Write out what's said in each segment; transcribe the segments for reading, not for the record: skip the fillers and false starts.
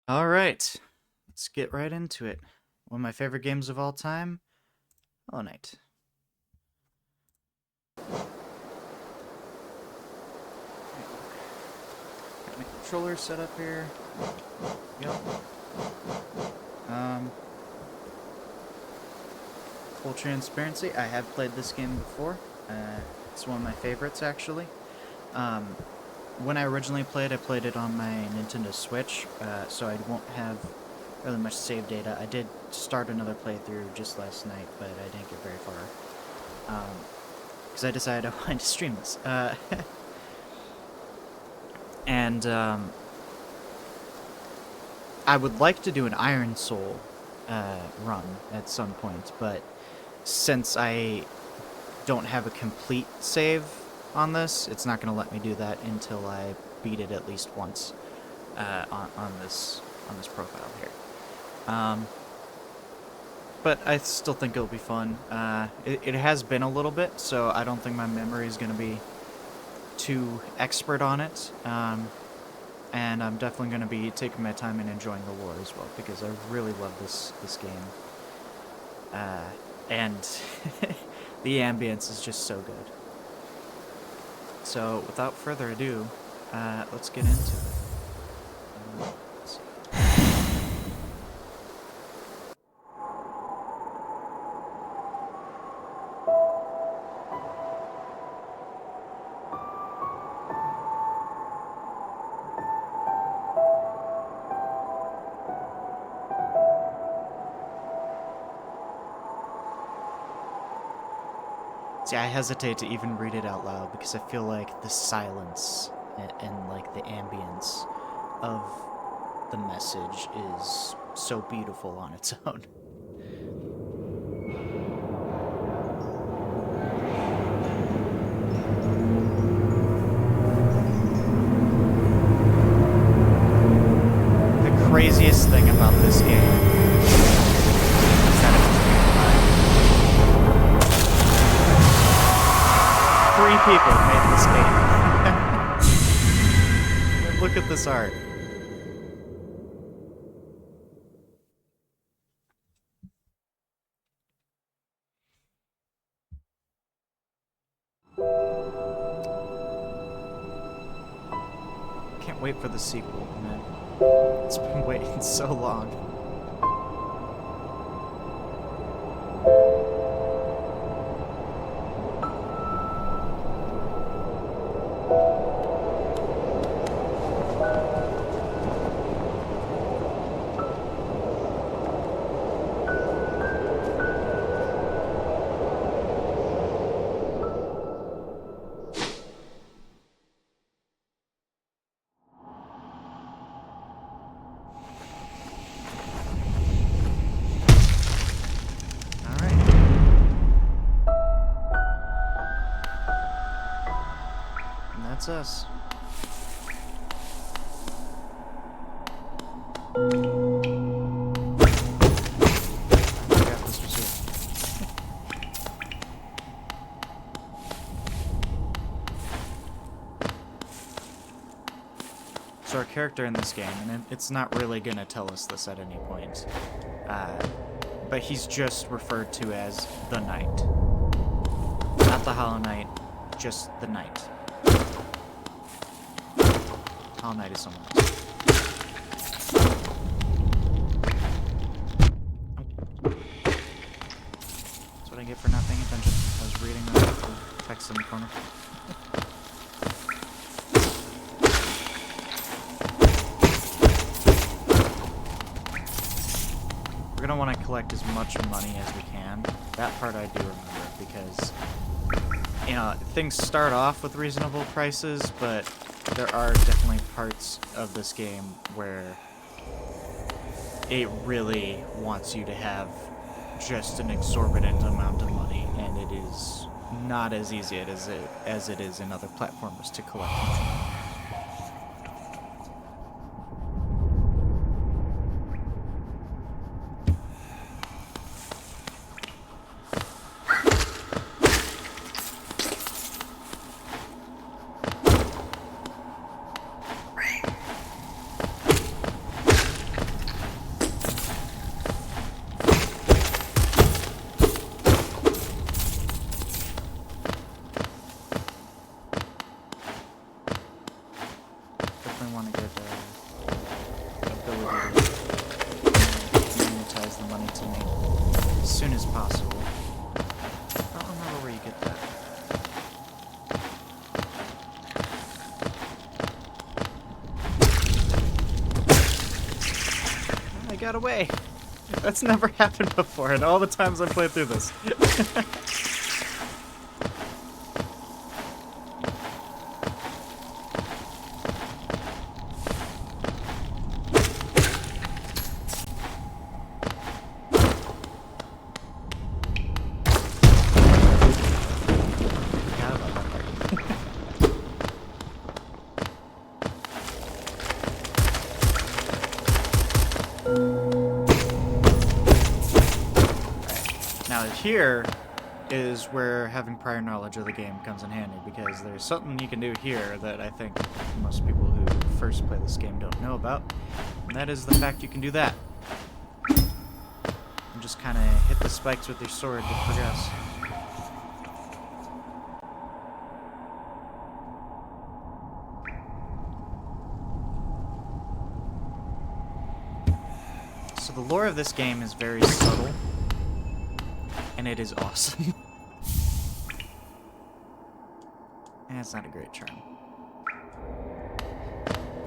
All right, let's get right into it. One of my favorite games of all time, Hollow Knight. Got my controller set up here. Yep. Um, Full transparency, I have played this game before. It's one of my favorites, actually. Um, when I originally played, I played it on my Nintendo Switch, so I won't have really much save data. I did start another playthrough just last night, but I didn't get very far. Because I decided I wanted to stream this. And I would like to do an Iron Soul run at some point, but since I don't have a complete save on this, it's not going to let me do that until I beat it at least once on this profile here. But I still think it'll be fun. It has been a little bit, so I don't think my memory is going to be too expert on it. And I'm definitely going to be taking my time and enjoying the lore as well, because I really love this game. And the ambience is just so good. So, without further ado, let's get into it. Let's see. See, I hesitate to even read it out loud because I feel like the silence and like the ambience of the message is so beautiful on its own. The craziest thing about this game is that it's 3 people made this game. Look at this art. Can't wait for the sequel, man. It's been waiting so long. That's us. So our character in this game, and it's not really going to tell us this at any point, but he's just referred to as the Knight. Not the Hollow Knight, just the Knight. Hollow Knight is someone else. That's what I get for not paying attention. I was reading the text in the corner. We're gonna want to collect as much money as we can. That part I do remember, because, you know, things start off with reasonable prices, but there are definitely parts of this game where it really wants you to have just an exorbitant amount of money, and it is not as easy as it is in other platformers to collect money. soon as possible. I don't remember where you get that. Oh, I got away. That's never happened before in all the times I've played through this. Now here is where having prior knowledge of the game comes in handy, because there's something you can do here that I think most people who first play this game don't know about, and that is the fact you can do that. And just kind of hit the spikes with your sword to progress. So the lore of this game is very subtle, and it is awesome. And it's not a great charm.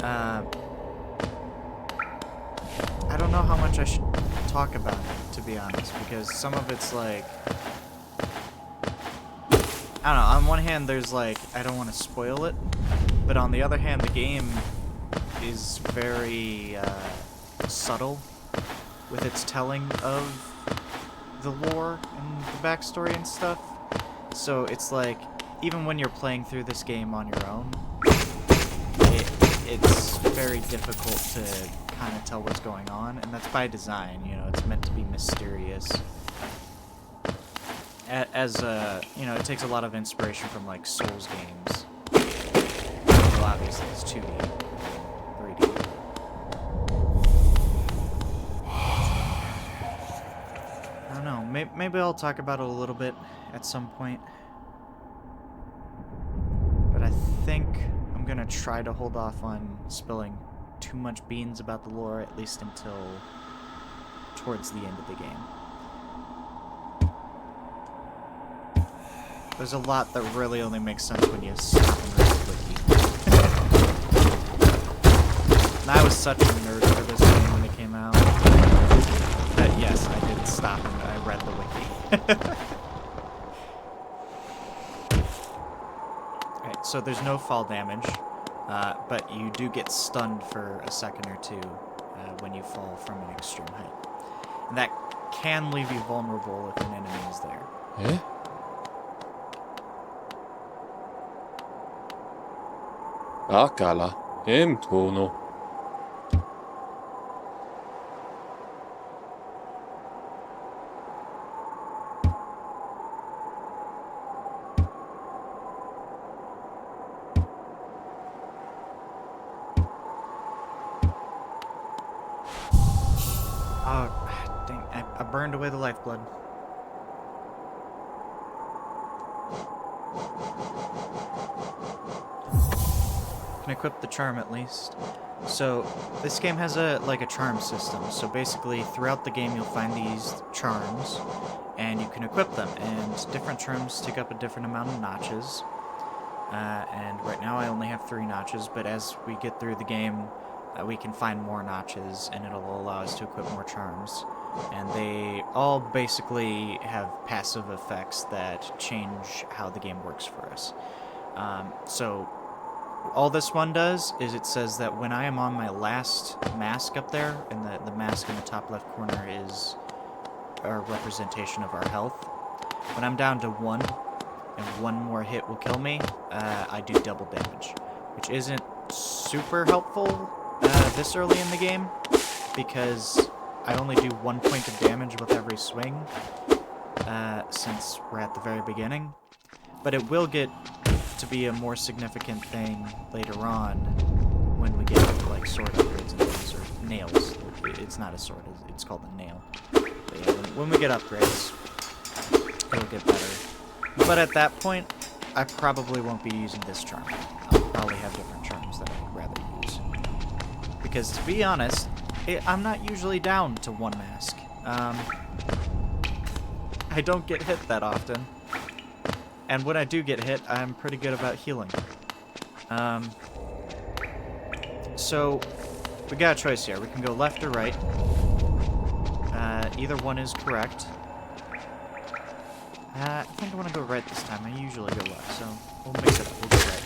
I don't know how much I should talk about it, to be honest, because some of it's like, I don't know, on one hand there's like, I don't want to spoil it, but on the other hand the game is very subtle with its telling of the lore and the backstory and stuff. So it's like, even when you're playing through this game on your own, it's very difficult to kind of tell what's going on, and that's by design, you know, it's meant to be mysterious. As you know, it takes a lot of inspiration from like Souls games. Well, obviously it's 2D, 3D. I don't know, maybe I'll talk about it a little bit at some point. But I think I'm gonna try to hold off on spilling too much beans about the lore, at least until towards the end of the game. There's a lot that really only makes sense when you stop and read the wiki. And I was such a nerd for this game when it came out that yes, I did stop and I read the wiki. Alright, so there's no fall damage, but you do get stunned for a second or two when you fall from an extreme height. And that can leave you vulnerable if an enemy is there. Eh? だから遠方の Oh, dang, I burned away the lifeblood. Can equip the charm at least. So this game has a charm system. So basically throughout the game you'll find these charms and you can equip them, and different charms take up a different amount of notches. And right now I only have 3 notches, but as we get through the game we can find more notches and it'll allow us to equip more charms. And they all basically have passive effects that change how the game works for us. So all this one does is it says that when I am on my last mask up there, and the mask in the top left corner is a representation of our health. When I'm down to 1, and 1 more hit will kill me, I do double damage, which isn't super helpful this early in the game, because I only do 1 point of damage with every swing, since we're at the very beginning. But it will get to be a more significant thing later on when we get like sword upgrades and things, or nails. It's not a sword, it's called a nail. But yeah, when we get upgrades, it'll get better. But at that point, I probably won't be using this charm. I'll probably have different charms that I'd rather use. Because to be honest, I'm not usually down to 1 mask. I don't get hit that often. And when I do get hit, I'm pretty good about healing. So, we got a choice here. We can go left or right. Either one is correct. I think I want to go right this time. I usually go left, so we'll mix it up. We'll go right.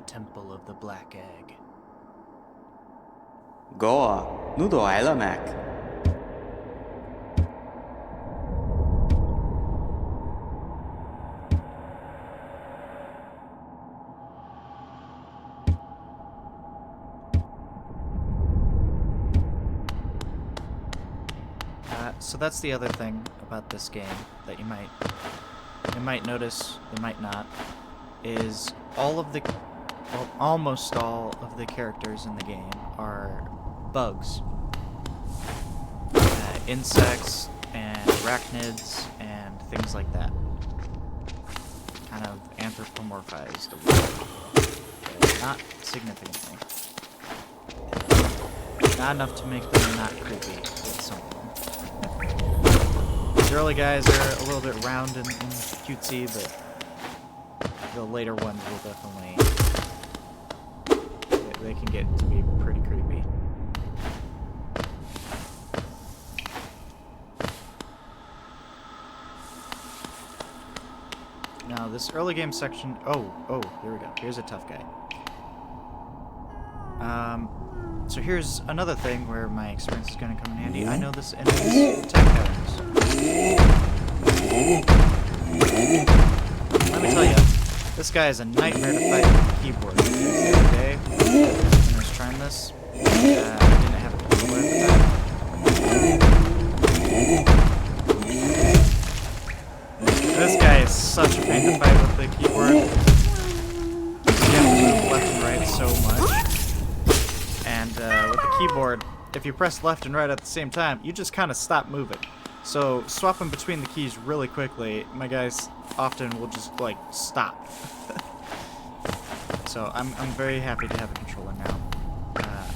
Temple of the Black Egg. Go 啊，你都来了 Mac。So that's the other thing about this game that you might notice, you might not, is all of the well, almost all of the characters in the game are bugs. Insects and arachnids and things like that. Kind of anthropomorphized a little. Not significantly. Not enough to make them not creepy with some of them. These early guys are a little bit round and cutesy, but the later ones will definitely... They can get to be pretty creepy. Now, this early game section... Oh, here we go. Here's a tough guy. So here's another thing where my experience is going to come in handy. I know this enemy's attack patterns. Let me tell you, this guy is a nightmare to fight with the keyboard. The other day, when I was trying this, I didn't have a controller at the time. This guy is such a pain to fight with the keyboard. You have to move left and right so much. And with the keyboard, if you press left and right at the same time, you just kind of stop moving. So swapping between the keys really quickly, my guys often will just like stop. So I'm very happy to have a controller now,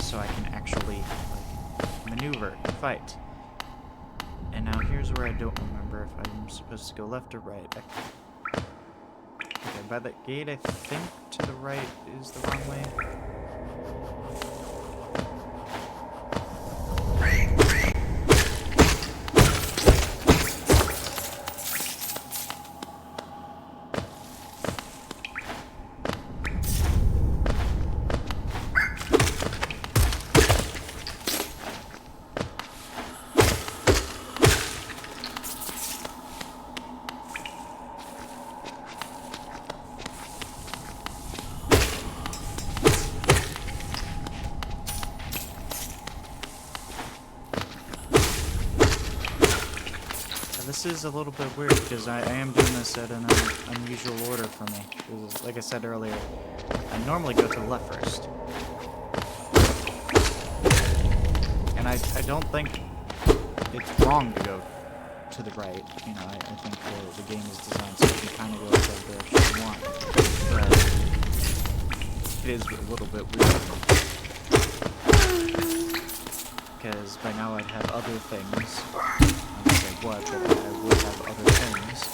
so I can actually like maneuver and fight. And now here's where I don't remember if I'm supposed to go left or right. Okay, by that gate I think to the right is the wrong way. This is a little bit weird because I am doing this at an unusual order for me. Like I said earlier, I normally go to the left first. And I don't think it's wrong to go to the right. You know, I think the game is designed so you can kind of go whichever direction you want. But it is a little bit weird. Because by now I'd have other things. What, but I would have other things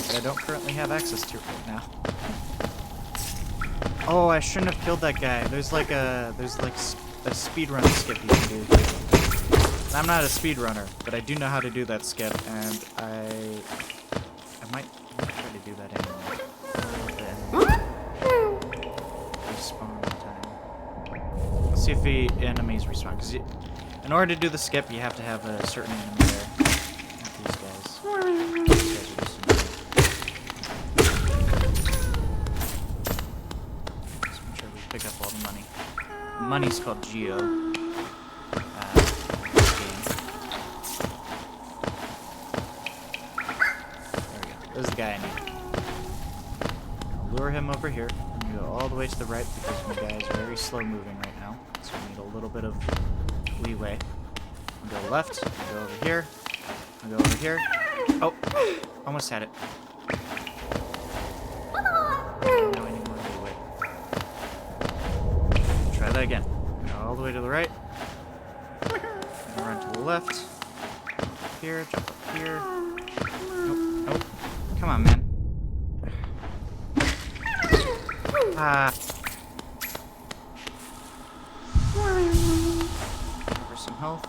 that I don't currently have access to right now. Oh, I shouldn't have killed that guy. There's like a speedrun skip you can do. I'm not a speedrunner, but I do know how to do that skip, and I might try to do that anyway. Respawn time. Let's see if the enemies respawn, because in order to do the skip, you have to have a certain enemy there. These guys are just let's make sure we pick up all the money. The money's called Geo. This game. There we go. There's the guy I need. lure him over here. I'm gonna go all the way to the right because my guy is very slow moving right now. So I need a little bit of leeway. I'll go left. I'll go over here. I'll go over here. Oh, almost had it. No, I need more leeway. Try that again. Go all the way to the right. And run to the left. Here, jump up here. Nope, nope. Come on, man. Ah. For some health.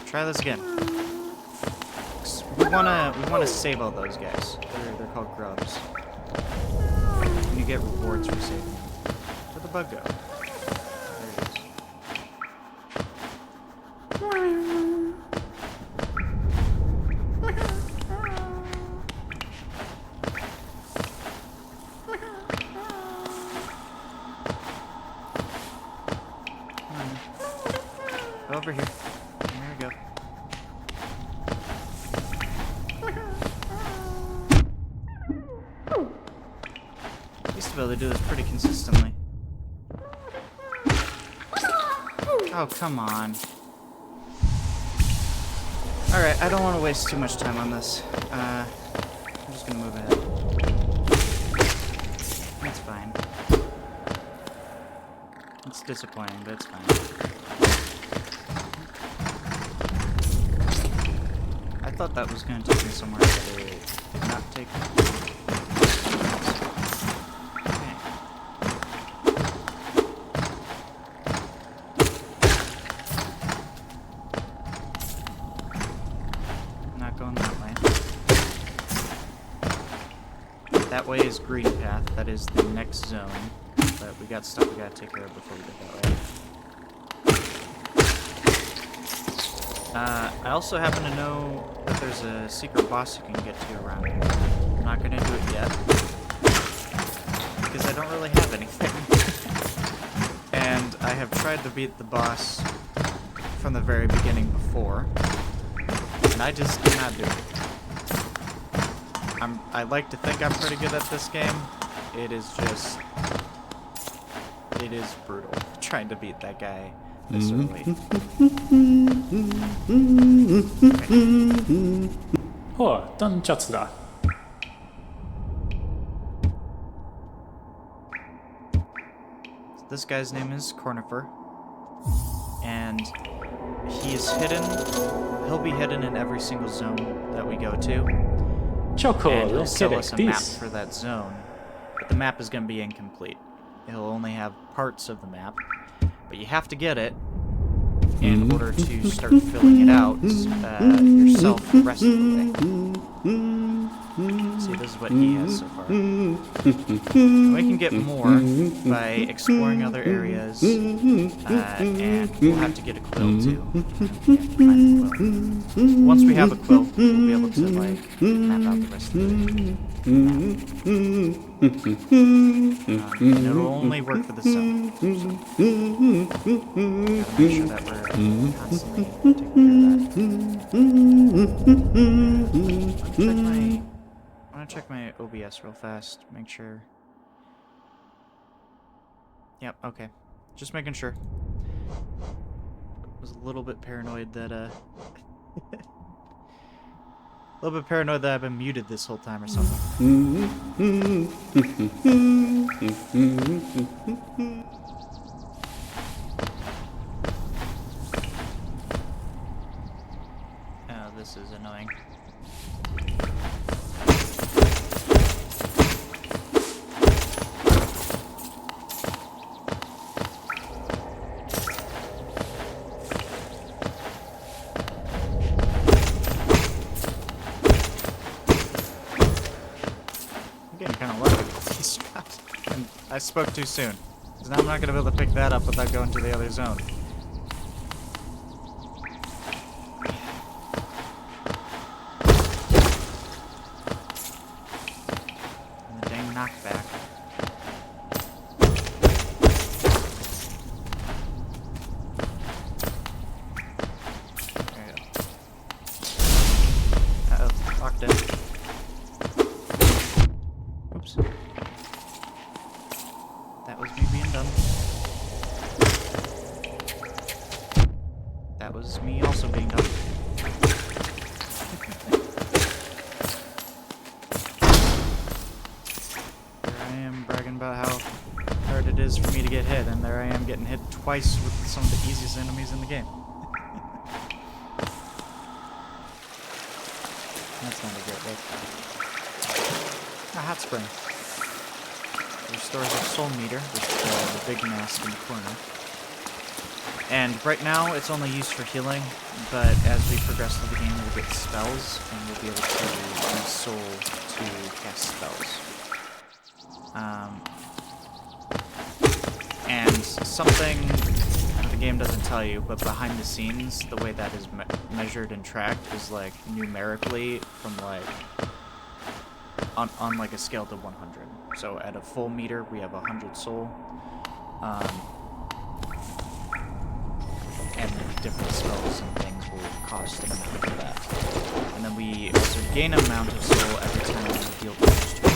Try this again. We wanna save all those guys. They're called grubs. And you get rewards for saving them. Where'd the bug go? There it is. Over here. There we go. Used to be able to do this pretty consistently. Oh, come on. Alright, I don't want to waste too much time on this. I'm just gonna move ahead. That's fine. It's disappointing, but it's fine. I thought that was going to take me somewhere, but it did not take me. Okay. Not going that way. That way is green path. That is the next zone. But we got stuff we gotta take care of before we get that way. I also happen to know that there's a secret boss you can get to around here. I'm not gonna do it yet, because I don't really have anything. And I have tried to beat the boss from the very beginning before, and I just cannot do it. I like to think I'm pretty good at this game. It is just... it is brutal trying to beat that guy this early. Oh, dann Schatz da. This guy's name is Cornifer, and he is hidden. He'll be hidden in every single zone that we go to, and he'll sell us a map for that zone. But the map is going to be incomplete. He'll only have parts of the map, but you have to get it in order to start filling it out yourself the rest of the way. See, this is what he has so far. We can get more by exploring other areas, and we'll have to get a quill too. We have to find a quill. Once we have a quill, we'll be able to like map out the rest of the and it'll only work for the zone. So gotta make sure that we're constantly taking care of that. I want to check my OBS real fast, make sure. Yep, okay. Just making sure. Was a little bit paranoid that, a little bit paranoid that I've been muted this whole time or something. Oh, this is annoying. I spoke too soon. So now I'm not going to be able to pick that up without going to the other zone. knockback. There you go. Uh-oh, locked in. Oops. That was me being dumb. That was me also being dumb. About how hard it is for me to get hit, and there I am getting hit twice with some of the easiest enemies in the game. That's not a great look. A hot spring. Restores our soul meter with the big mask in the corner. And right now it's only used for healing, but as we progress through the game we'll get spells, and we'll be able to use soul to cast spells. And something the game doesn't tell you, but behind the scenes, the way that is measured and tracked is like numerically from like on like a scale to 100. So at a full meter, we have 100 soul, and different spells and things will cost an amount of that. And then we also gain an amount of soul every time we deal damage to it.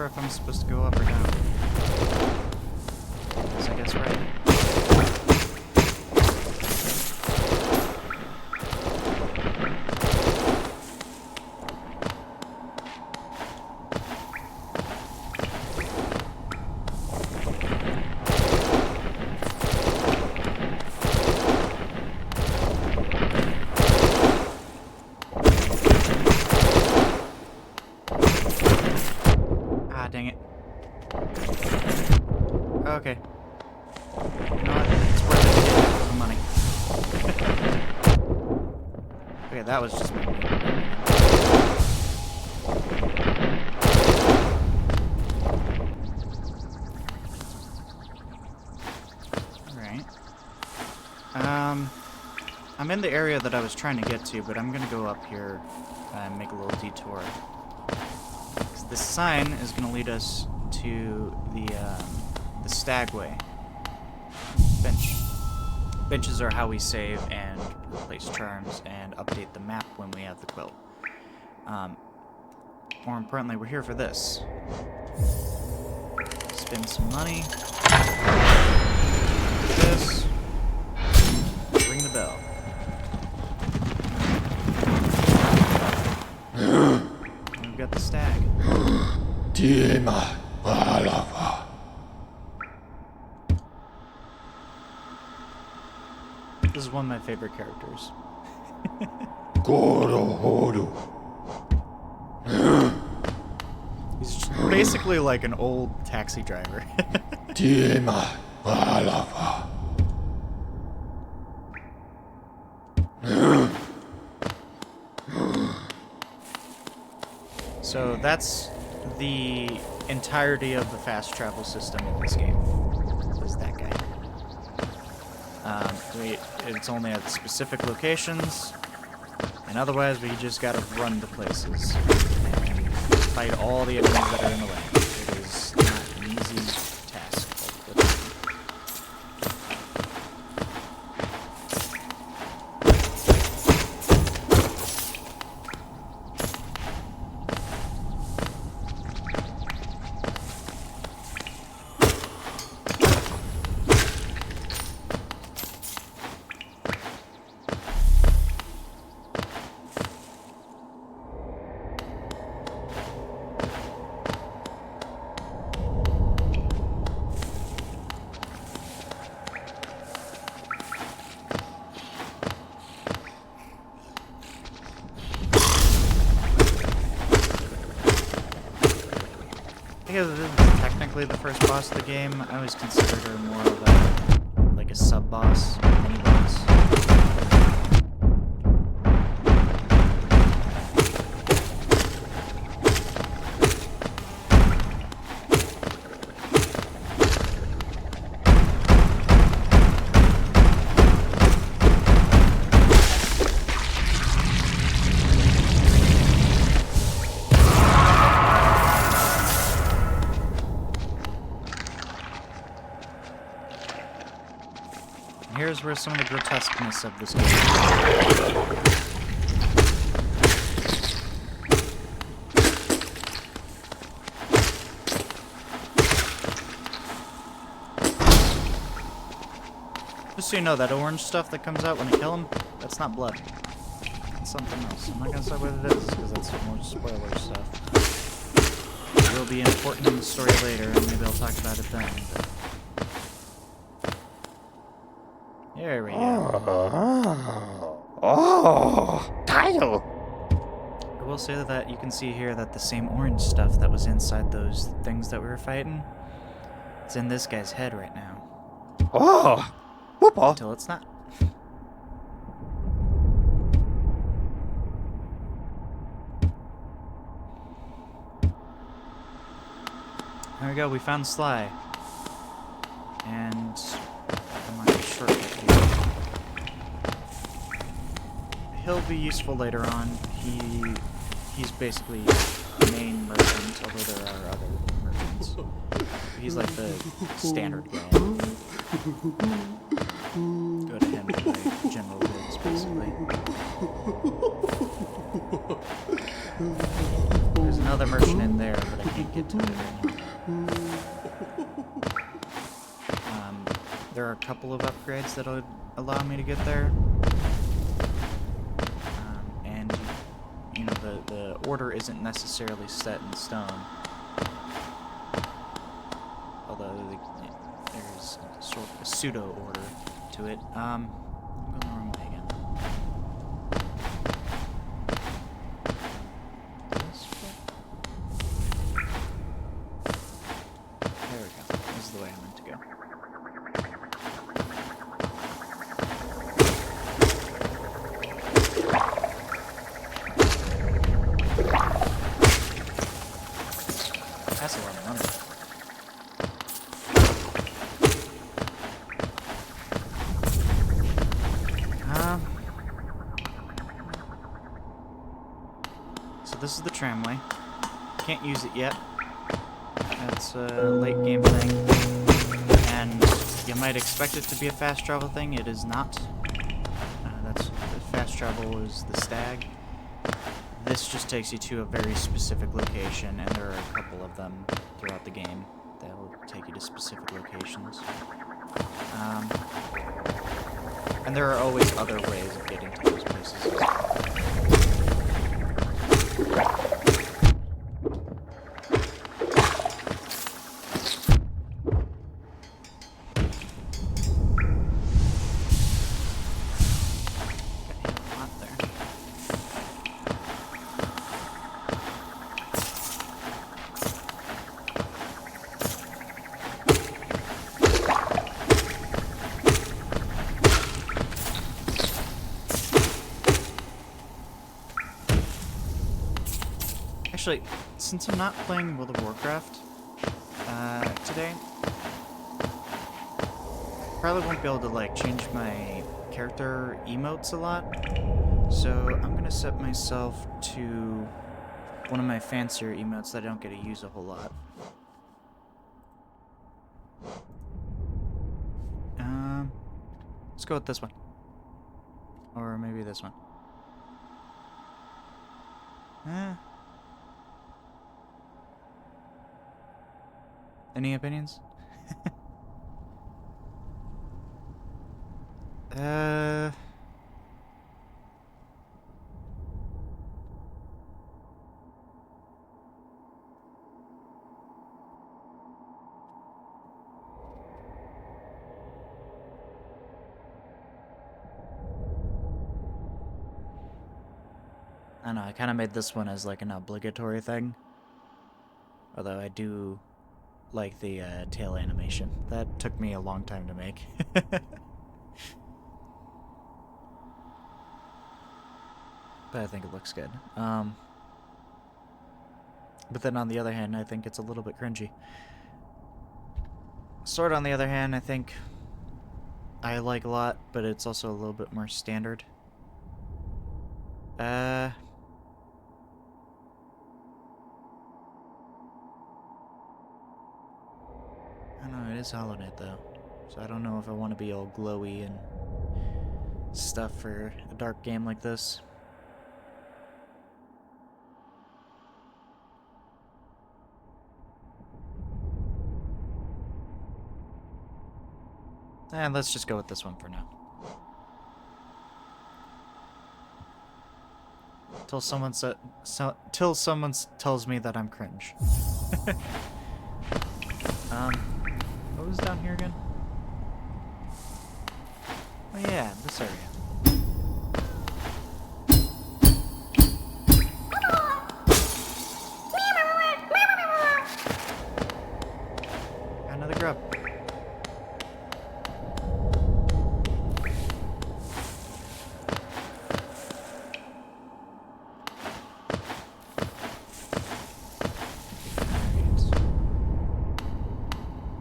If I'm supposed to go up or down. So I guess right. Dang it. Okay. You know what? It's worth it to get half the money. Okay, that was just me. Alright. I'm in the area that I was trying to get to, but I'm gonna go up here and make a little detour. This sign is going to lead us to the Stagway bench. Benches are how we save and replace charms and update the map when we have the quilt. More importantly, we're here for this. Spend some money. This. Ring the bell. We've got the stag. This is one of my favorite characters. He's just basically like an old taxi driver. So that's the entirety of the fast travel system in this game. Is that guy. It's only at specific locations, and otherwise we just gotta run to places and fight all the enemies that are in the way. It is not an easy task. I guess this is technically the first boss of the game. I always considered her more of a, like a sub-boss, mini-boss. Here's where some of the grotesqueness of this game. Just so you know, that orange stuff that comes out when I kill him, that's not blood. It's something else. I'm not gonna say what it is, because that's some more spoiler stuff. It will be important in the story later, and maybe I'll talk about it then. But... there we go. Oh, title. I will say that you can see here that the same orange stuff that was inside those things that we were fighting, it's in this guy's head right now. Oh, whoop-a. Until it's not. There we go, we found Sly. And I'm not gonna shortcut here. He'll be useful later on. He's basically the main merchant, although there are other merchants. He's like the standard guy. Go to him to buy general goods, basically. There's another merchant in there, but I can't get to it right now. There are a couple of upgrades that'll allow me to get there. And, you know, the order isn't necessarily set in stone. Although there's sort of a pseudo order to it. I'm going the wrong way again. This way? There we go. This is the way I meant to go. That's a lot of money. So this is the tramway. Can't use it yet. That's a late game thing. And you might expect it to be a fast travel thing. It is not. That's fast travel is the stag. This just takes you to a very specific location, and there are a couple of them throughout the game that will take you to specific locations. And there are always other ways of getting to those places as well. Actually, since I'm not playing World of Warcraft today, probably won't be able to like change my character emotes a lot. So I'm gonna set myself to one of my fancier emotes that I don't get to use a whole lot. Let's go with this one, or maybe this one. Any opinions? I don't know, I kind of made this one as like an obligatory thing. Although I do like the tail animation. That took me a long time to make. But I think it looks good. But then on the other hand, I think it's a little bit cringy. Sword, on the other hand, I think I like a lot, but it's also a little bit more standard. I don't know, it is Hollow Knight though. So I don't know if I want to be all glowy and stuff for a dark game like this. And let's just go with this one for now. Till someone tells me that I'm cringe. What was down here again? Oh yeah, this area. Got another grub.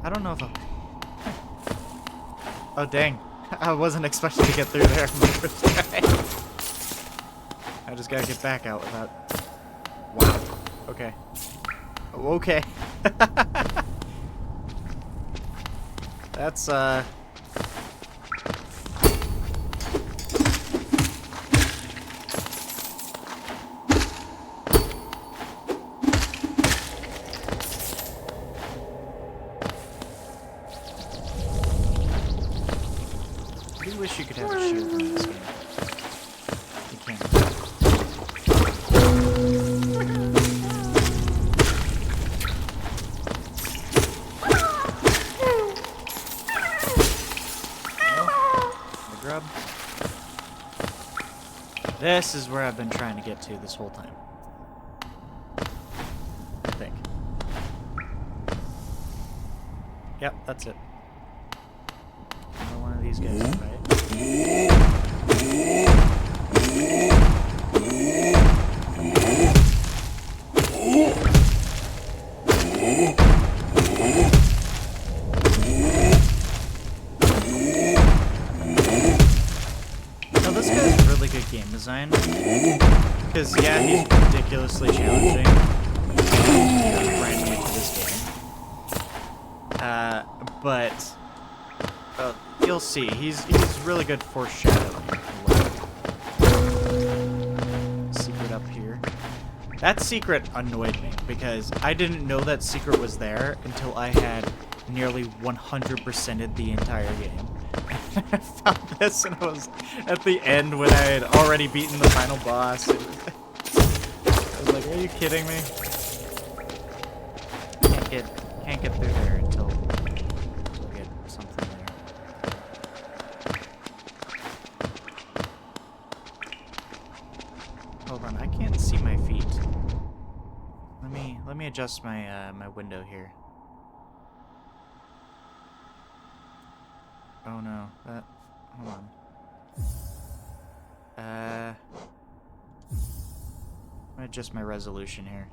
I don't know if I'll... Oh, dang. I wasn't expecting to get through there on my first try. I just gotta get back out without... Wow. Okay. Oh, okay. That's, I do wish you could have a shield in this game. You can't. The grub. This is where I've been trying to get to this whole time. I think. Yep, that's it. Another one of these guys, right? Now this guy's really good game design. Because yeah, he's ridiculously challenging. He's brand new to this game. But you'll see, he's really good foreshadowing. Secret up here. That secret annoyed me because I didn't know that secret was there until I had nearly 100%ed the entire game. I found this and I was at the end when I had already beaten the final boss. I was like, are you kidding me? Can't get through there until I get something there. Hold on, I can't see my feet. Let me adjust my my window here. Oh no, hold on. Let me adjust my resolution here.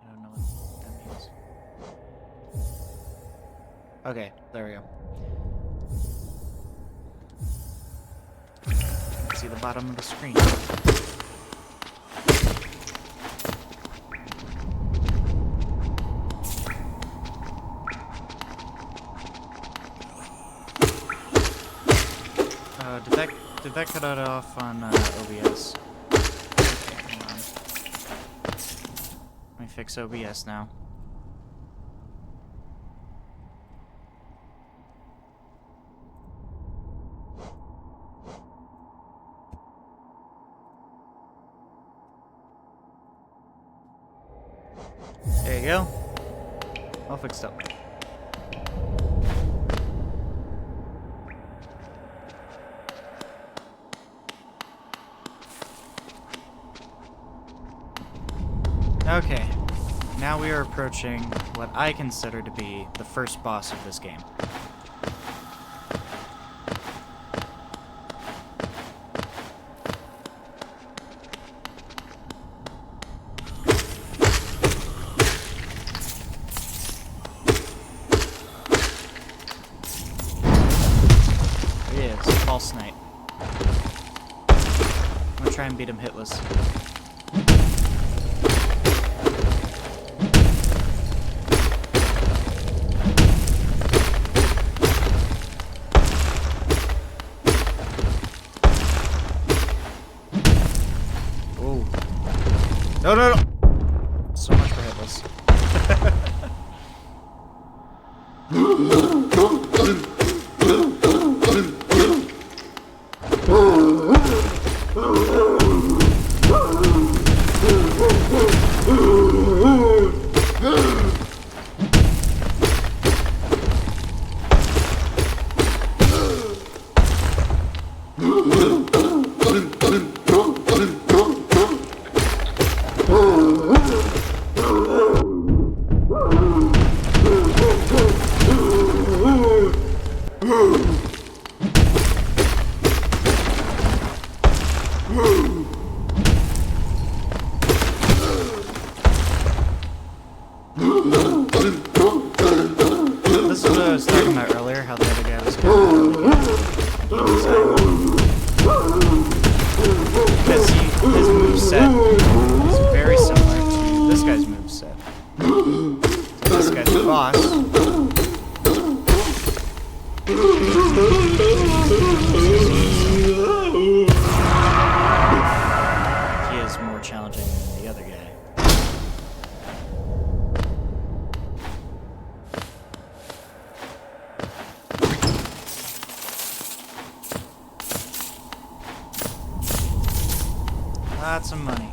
I don't know what that means. Okay, there we go. See the bottom of the screen. Did that cut it off on OBS? Okay, hang on. Let me fix OBS now. There you go. All fixed up. Okay. Now we are approaching what I consider to be the first boss of this game. There he is, False Knight. I'm gonna try and beat him hitless. No, no, no! So much for hitless. This is what I was talking about earlier, how the other guy was because his moveset is very similar to this guy's moveset. So this guy's the boss. He is more challenging than the other guy. Lots of money.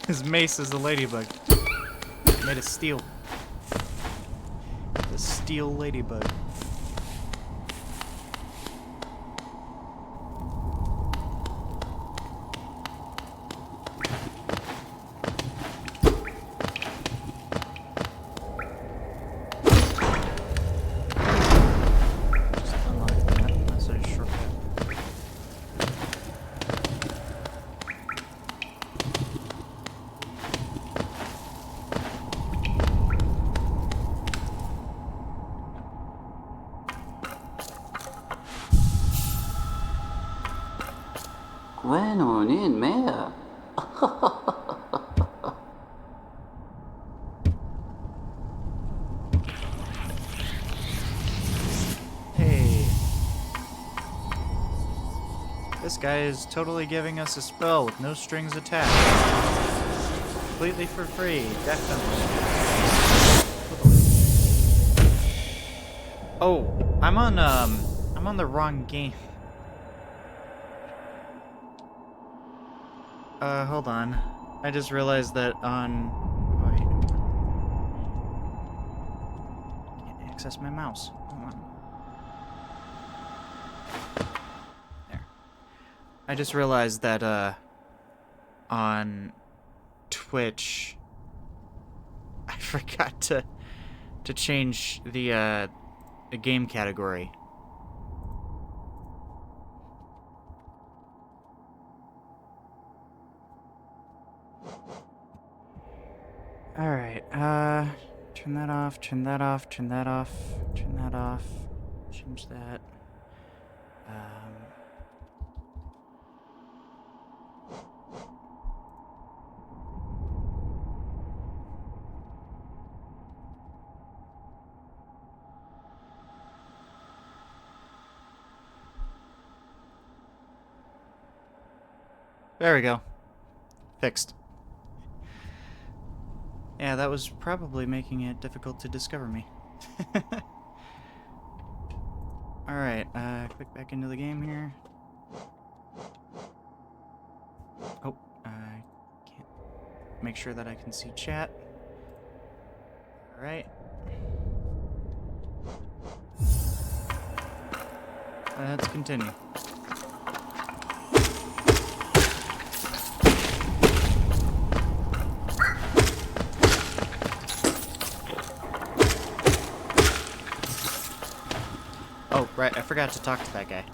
his mace is a ladybug. Made of steel. The steel ladybug. Bueno, niet meer. Hey. This guy is totally giving us a spell with no strings attached. Completely for free, definitely. Oh, I'm on the wrong game. Hold on. I just realized that on... Oh, I can't access my mouse. Hold on. There. I just realized that, on Twitch, I forgot to change the game category. Alright, turn that off, turn that off, turn that off, turn that off, change that. There we go. Fixed. Yeah, that was probably making it difficult to discover me. Alright, click back into the game here. Oh, I can't make sure that I can see chat. Alright. Let's continue. Oh, right, I forgot to talk to that guy.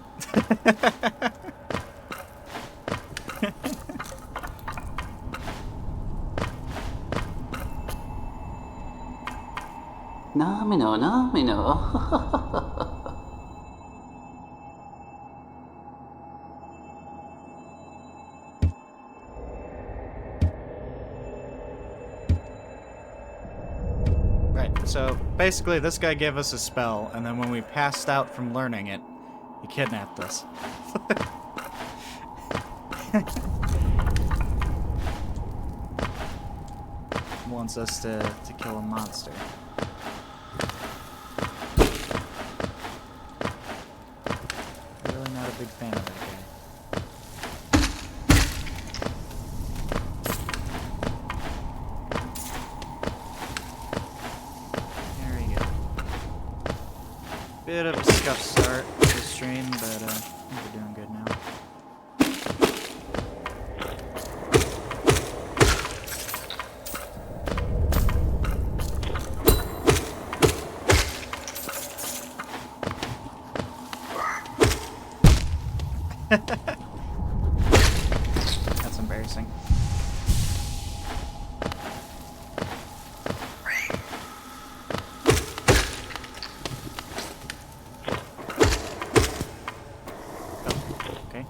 なめのなめの Right, so basically this guy gave us a spell, and then when we passed out from learning it, he kidnapped us. Wants us to kill a monster. Really not a big fan of that guy. There we go. Bit of a scuff start to the stream, but I think we're doing good now. That's embarrassing. Oh, okay.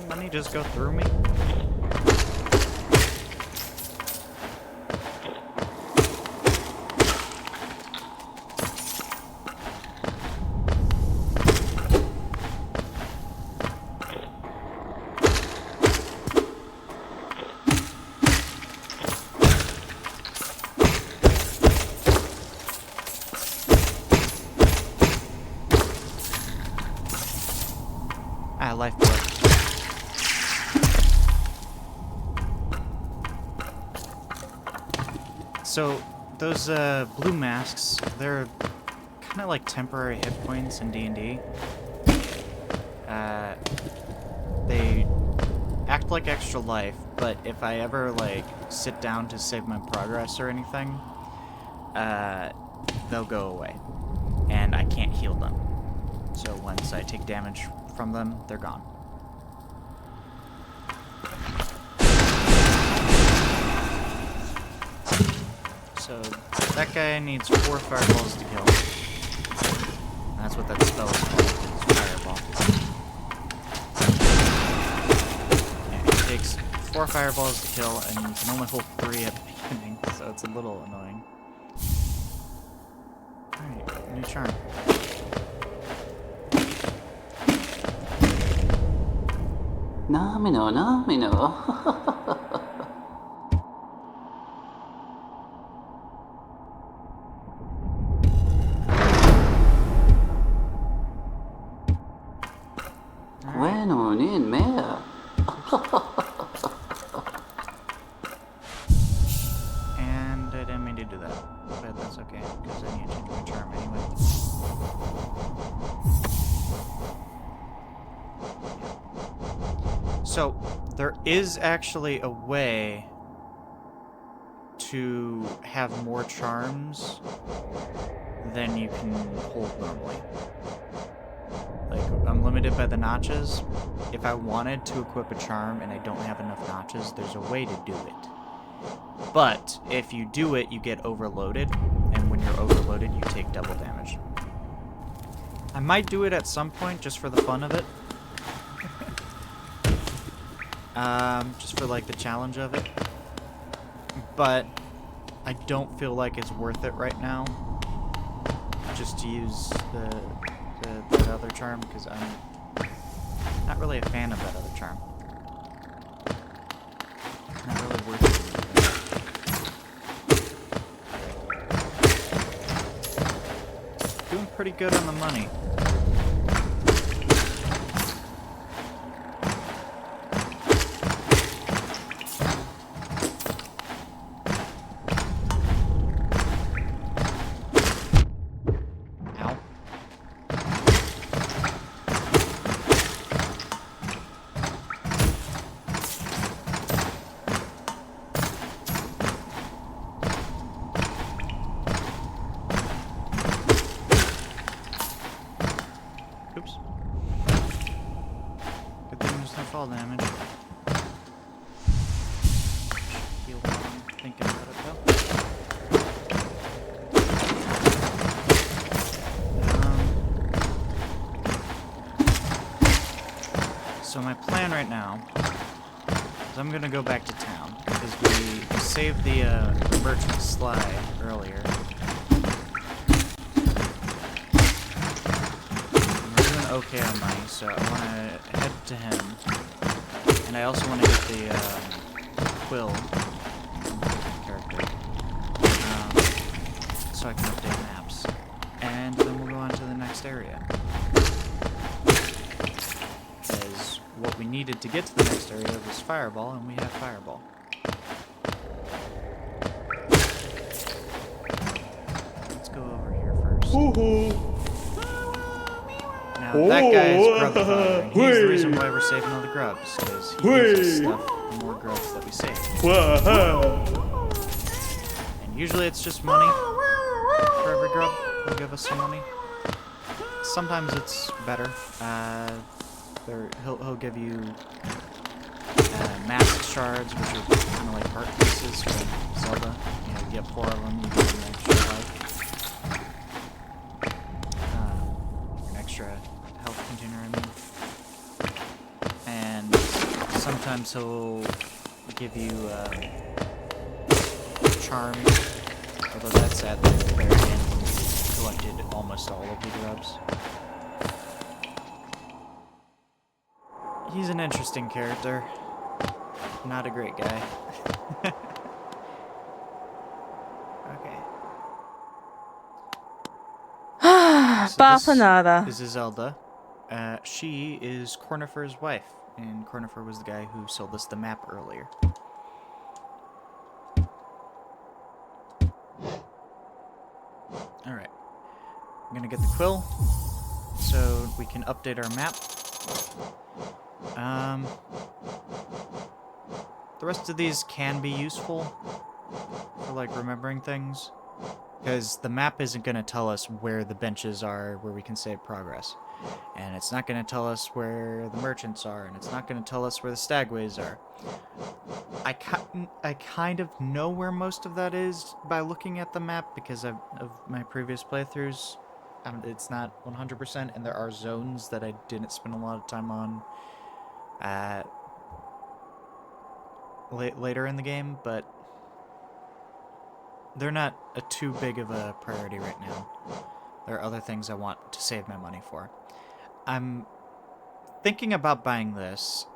Let me just go through me. Ah, lifeboat. So, those blue masks, they're kind of like temporary hit points in D&D. They act like extra life, but if I ever, like, sit down to save my progress or anything, they'll go away. And I can't heal them. So once I take damage from them, they're gone. So that guy needs 4 fireballs to kill. And that's what that spell is called, is fireball. And it takes 4 fireballs to kill, and you can only hold 3 at the beginning, so it's a little annoying. Alright, new charm. Namino, namino. Bueno, ni mea. And I didn't mean to do that, but that's okay, because I need to change my charm anyway. So, there is actually a way to have more charms than you can hold normally. Like, I'm limited by the notches. If I wanted to equip a charm and I don't have enough notches, there's a way to do it. But if you do it, you get overloaded, and when you're overloaded, you take double damage. I might do it at some point just for the fun of it. Just for like the challenge of it. But I don't feel like it's worth it right now. Just to use that other charm, because I'm not really a fan of that other charm. Not really worth it. pretty good on the money. Ow. Oops. Good thing there's no fall damage. Feel while I'm thinking about it though. So my plan right now is I'm gonna go back to town because we saved the merchant Sly earlier. Okay on money, so I want to head to him, and I also want to get the quill character, so I can update maps, and then we'll go on to the next area. Because what we needed to get to the next area was Fireball, and we have Fireball. Let's go over here first. Now, that guy is Grub Father, and he's the reason why we're saving all the grubs, because he gives us stuff the more grubs that we save. And usually it's just money for every grub. He'll give us some money. Sometimes it's better. He'll give you mask shards, which are kind of like heart pieces from Zelda. You know, you get 4 of them, you get an extra life. An extra health container, I mean. And sometimes he'll give you charm, although that's at the very end when you've collected almost all of the grubs. He's an interesting character. Not a great guy. Okay. Bafanada. This is Zelda. She is Cornifer's wife, and Cornifer was the guy who sold us the map earlier. Alright. I'm gonna get the quill, so we can update our map. The rest of these can be useful for, like, remembering things, because the map isn't going to tell us where the benches are where we can save progress, and it's not going to tell us where the merchants are, and it's not going to tell us where the stagways are. I kind of know where most of that is by looking at the map, because of my previous playthroughs. It's not 100%, and there are zones that I didn't spend a lot of time on later in the game, but they're not too big of a priority right now. There are other things I want to save my money for. I'm thinking about buying this,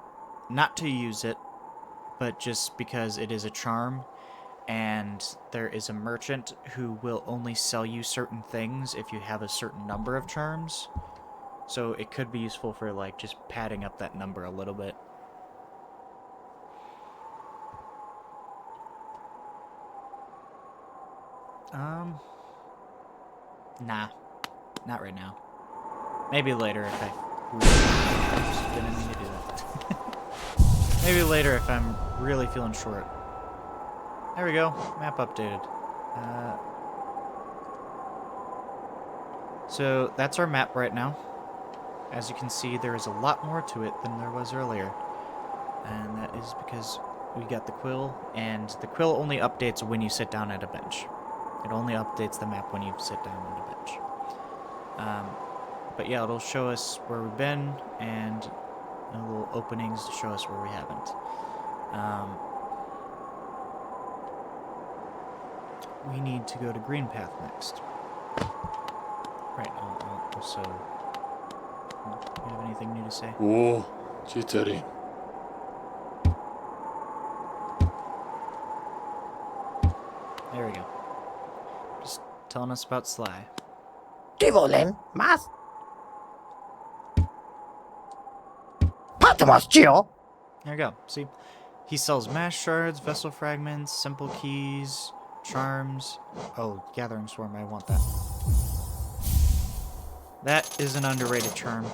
not to use it, but just because it is a charm, and there is a merchant who will only sell you certain things if you have a certain number of charms. So it could be useful for, like, just padding up that number a little bit. Nah. Not right now. Maybe later if I didn't mean to do that. Maybe later if I'm really feeling short. There we go. Map updated. So that's our map right now. As you can see, there is a lot more to it than there was earlier. And that is because we got the quill, and the quill only updates when you sit down at a bench. It only updates the map when you sit down at a bench. But yeah, it'll show us where we've been, and little openings to show us where we haven't. We need to go to Green Path next. Right, I'll also... You have anything new to say? Oh, jittery. There we go. Just telling us about Sly. ¿Qué volem? ¿Más? Patmos, Gio! There you go. See? He sells mash shards, vessel fragments, simple keys, charms. Oh, gathering swarm, I want that. That is an underrated charm.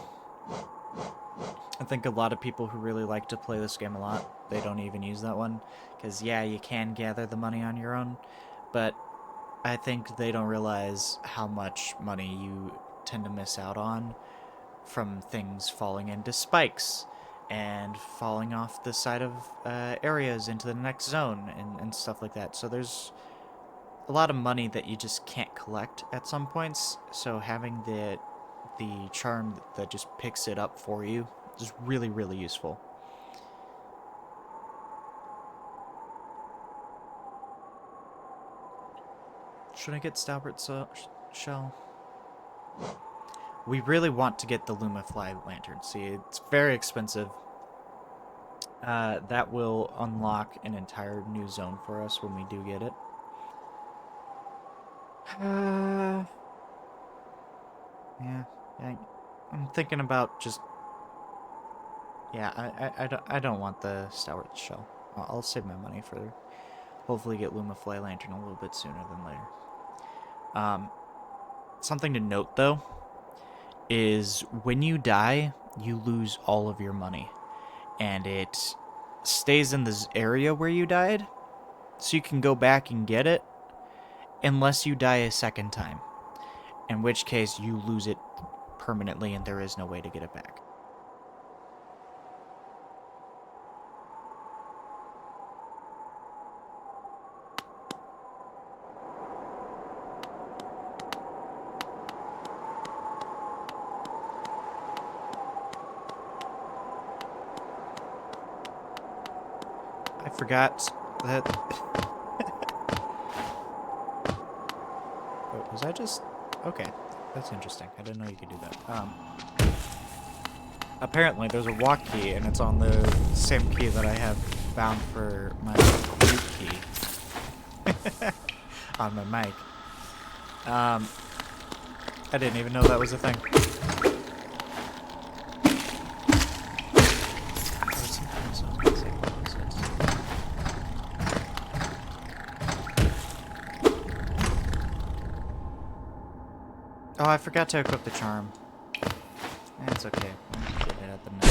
I think a lot of people who really like to play this game a lot, they don't even use that one. Because, yeah, you can gather the money on your own, but I think they don't realize how much money you tend to miss out on from things falling into spikes and falling off the side of areas into the next zone and stuff like that. So there's a lot of money that you just can't collect at some points. So having the charm that just picks it up for you is really, really useful. Should I get Stalbert Shell? We really want to get the Lumafly Lantern. See, it's very expensive. That will unlock an entire new zone for us when we do get it. Yeah, I'm thinking about just... Yeah, I don't want the Stalwart Shell. I'll save my money for hopefully get Lumafly Lantern a little bit sooner than later. Something to note, though, is when you die, you lose all of your money. And it stays in this area where you died, so you can go back and get it, unless you die a second time. In which case, you lose it permanently and there is no way to get it back. I forgot that... Oh, was I just... Okay, that's interesting. I didn't know you could do that. Apparently there's a walk key, and it's on the same key that I have bound for my mute key. On my mic. I didn't even know that was a thing. Oh, I forgot to equip the charm. That's okay. I'll get it at the next.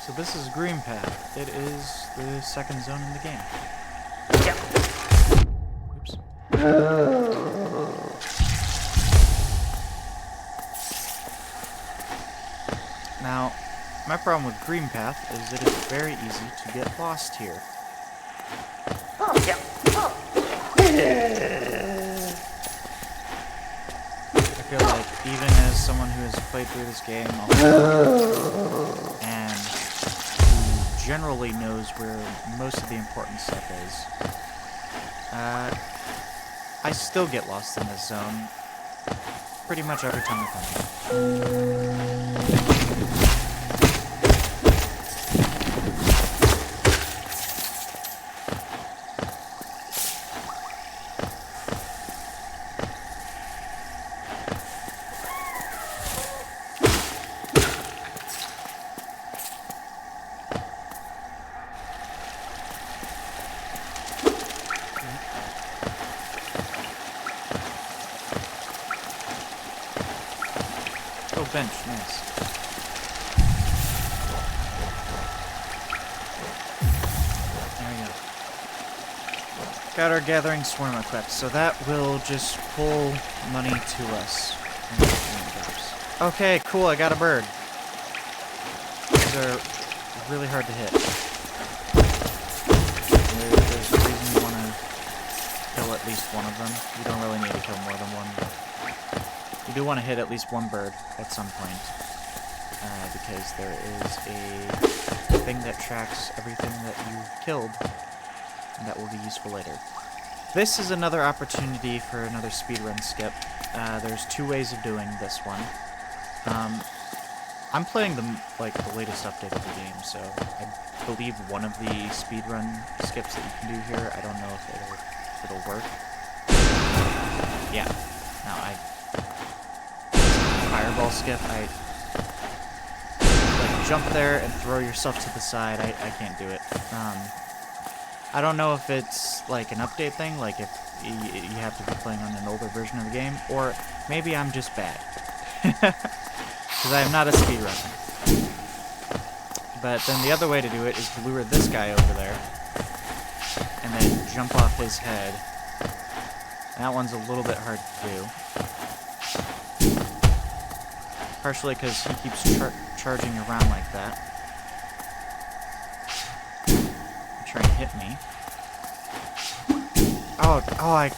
So this is Green Path. It is the second zone in the game. Oops. Now, my problem with Green Path is it is very easy to get lost here. I feel like even as someone who has played through this game and who generally knows where most of the important stuff is, I still get lost in this zone pretty much every time I come here. Oh, bench, nice. Got our gathering swarm equipped, so that will just pull money to us. Okay, cool, I got a bird. These are really hard to hit. There's a reason you want to kill at least one of them. You don't really need to kill more than one, but you do want to hit at least one bird at some point. Because there is a thing that tracks everything that you've killed, and that will be useful later. This is another opportunity for another speedrun skip. There's two ways of doing this one. I'm playing the latest update of the game, so I believe one of the speedrun skips that you can do here. I don't know if it'll work. Yeah. No, fireball skip. Jump there and throw yourself to the side. I can't do it. I don't know if it's like an update thing, like if you have to be playing on an older version of the game, or maybe I'm just bad. Because I am not a speedrunner. But then the other way to do it is to lure this guy over there, and then jump off his head. And that one's a little bit hard to do. Partially because he keeps charging around like that. Trying to hit me. Oh,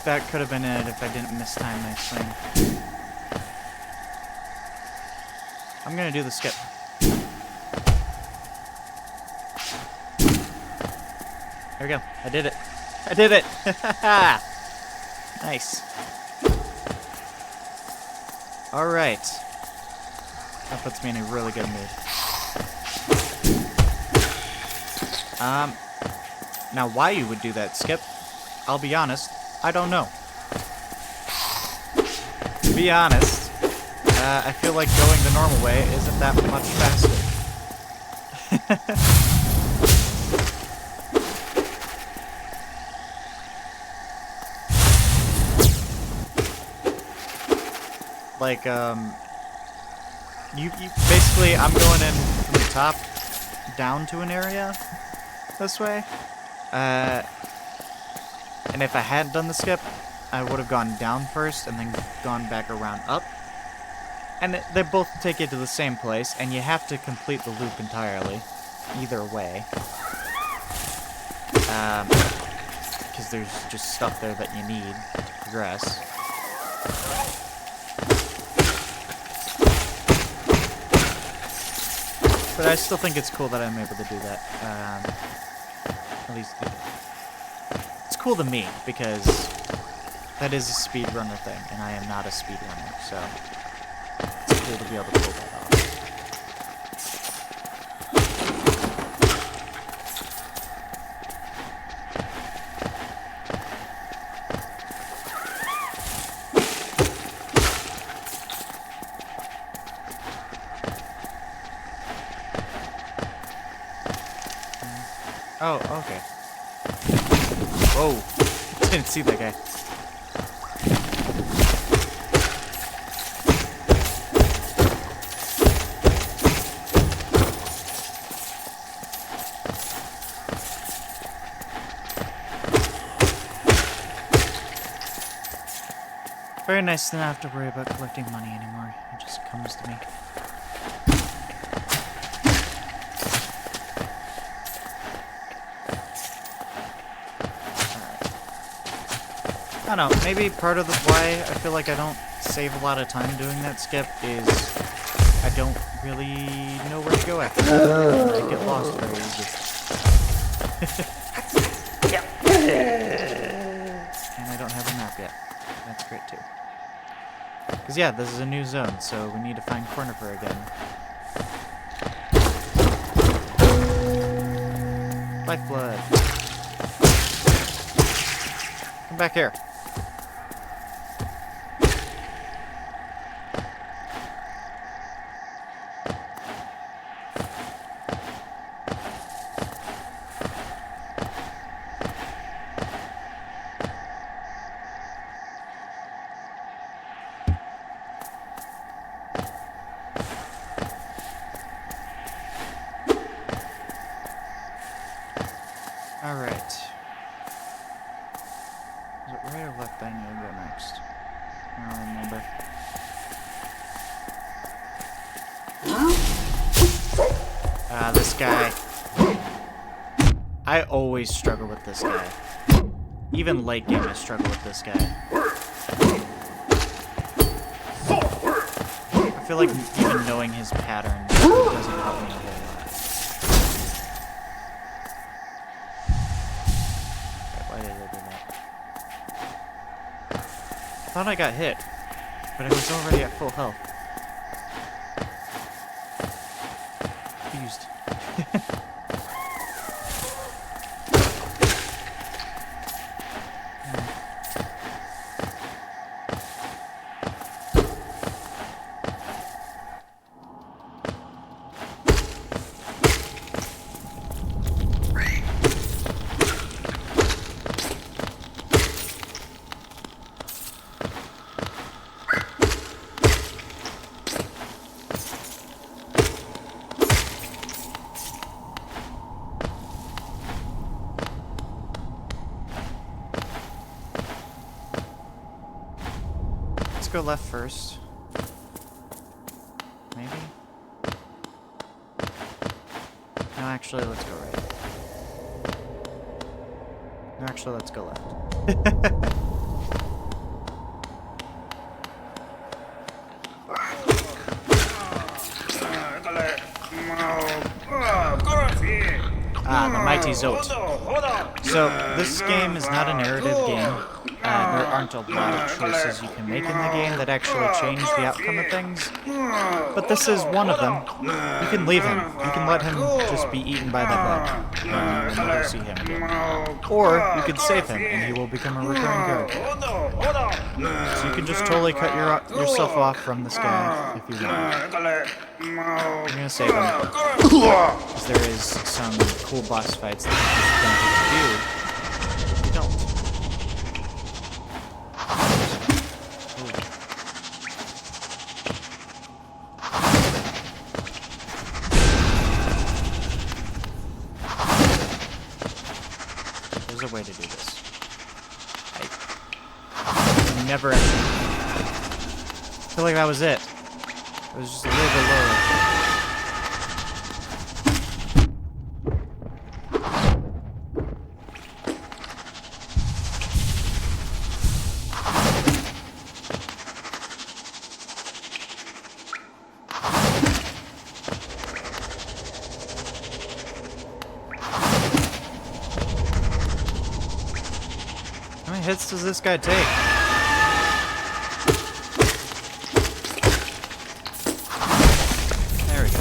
that could have been it if I didn't mistime my swing. I'm gonna do the skip. There we go. I did it. I did it! Nice. Alright. That puts me in a really good mood. Now why you would do that skip, I'll be honest, I don't know. To be honest, I feel like going the normal way isn't that much faster. You basically, I'm going in from the top down to an area this way. And if I hadn't done the skip, I would have gone down first and then gone back around up. And they both take you to the same place, and you have to complete the loop entirely, either way. Because there's just stuff there that you need to progress. But I still think it's cool that I'm able to do that. At least it's cool to me, because that is a speedrunner thing, and I am not a speedrunner, so it's cool to be able to pull that off. Oh, okay. Whoa. Didn't see that guy. Very nice to not have to worry about collecting money anymore. It just comes to me. I don't know, maybe part of why I feel like I don't save a lot of time doing that skip is I don't really know where to go after that. I get lost very easy. And I don't have a map yet. That's great too. Because yeah, this is a new zone, so we need to find Cornifer again. Lifeblood. Come back here. Is it right or left that I need to go next? I don't remember. This guy. I always struggle with this guy. Even late game, I struggle with this guy. I feel like even knowing his pattern doesn't help me a whole lot. Okay, why did I do that? I thought I got hit, but I was already at full health. Confused. Go left first. Maybe? No, actually, let's go right. No, actually, let's go left. The mighty Zote. So, this game is not a narrative game. There aren't a lot of choices you can make in the game that actually change the outcome of things. But this is one of them. You can leave him. You can let him just be eaten by the bug, and you'll never see him again. Or you can save him, and he will become a recurring character. So you can just totally cut yourself off from this guy if you want. I'm gonna save him, because there is some cool boss fights that you just don't get to do if you don't. There's a way to do this. I never actually... I feel like that was it. It was just a little bit lower. How many hits does this guy take? There we go.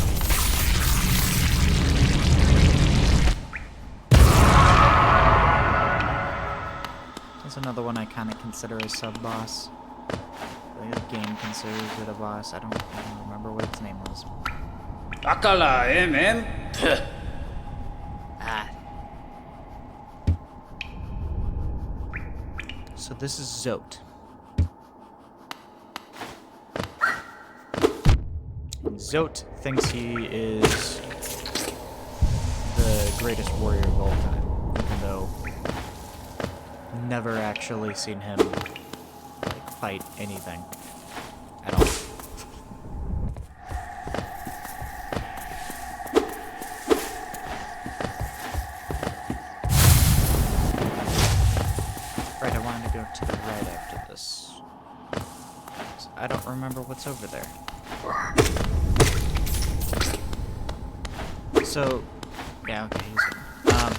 That's another one I kind of consider a sub-boss. The game considers it a boss. I don't even remember what its name was. Akala, man. Ah. So this is Zote. And Zote thinks he is the greatest warrior of all time, even though I've never actually seen him like fight anything at all. Right, I wanted to go to the right after this. I don't remember what's over there. So, yeah, okay, he's gone.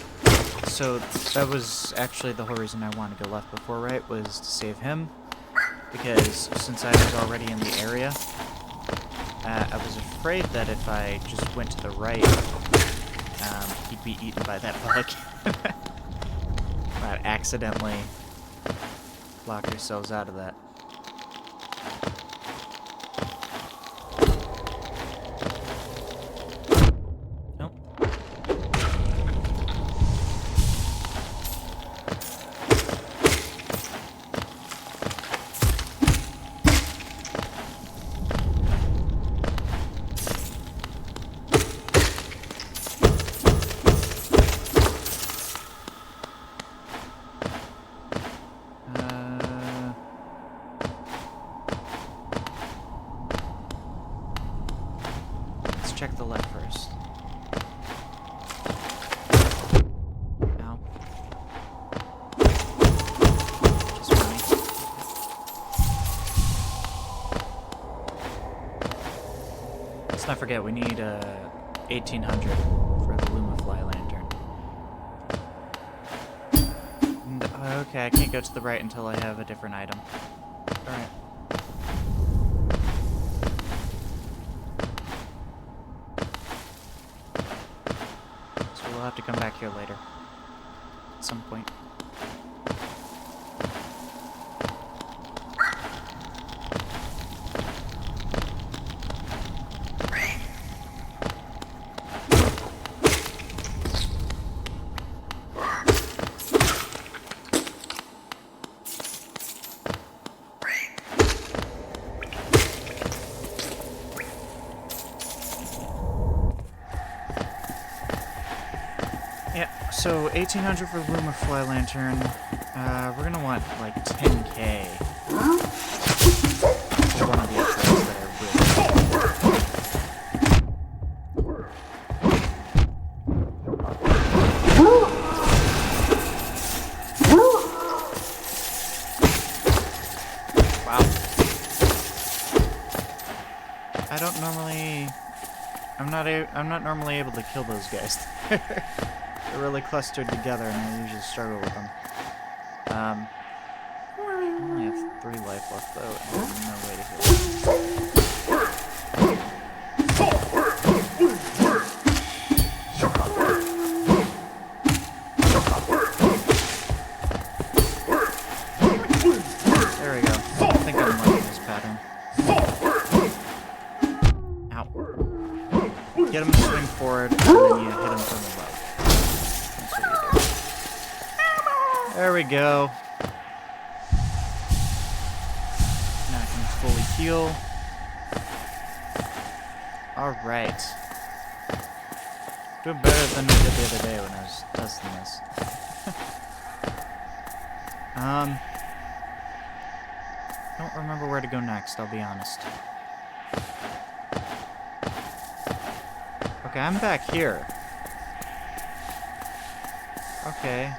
So that was actually the whole reason I wanted to go left before right, was to save him. Because since I was already in the area, I was afraid that if I just went to the right, he'd be eaten by that bug. Might accidentally lock yourselves out of that. Nope. check the left first. Ow. Just funny. Let's not forget, we need 1800 for the Lumafly lantern. Okay, I can't go to the right until I have a different item. Alright. So we'll have to come back here later. At some point. Yeah, so 1800 for Lumafly lantern. We're gonna want like 10k. For one of the upgrades that I really Wow. I don't normally. I'm not normally able to kill those guys. They're really clustered together, and I usually struggle with them. I only have 3 life left, though, and there's no way to heal them. There we go. I think I'm liking this pattern. Ow. Get him to swing forward, and then you hit him from above. That's what you do. There we go. Now I can fully heal. Alright. Doing better than I did the other day when I was testing this. Don't remember where to go next, I'll be honest. Okay, I'm back here. Okay.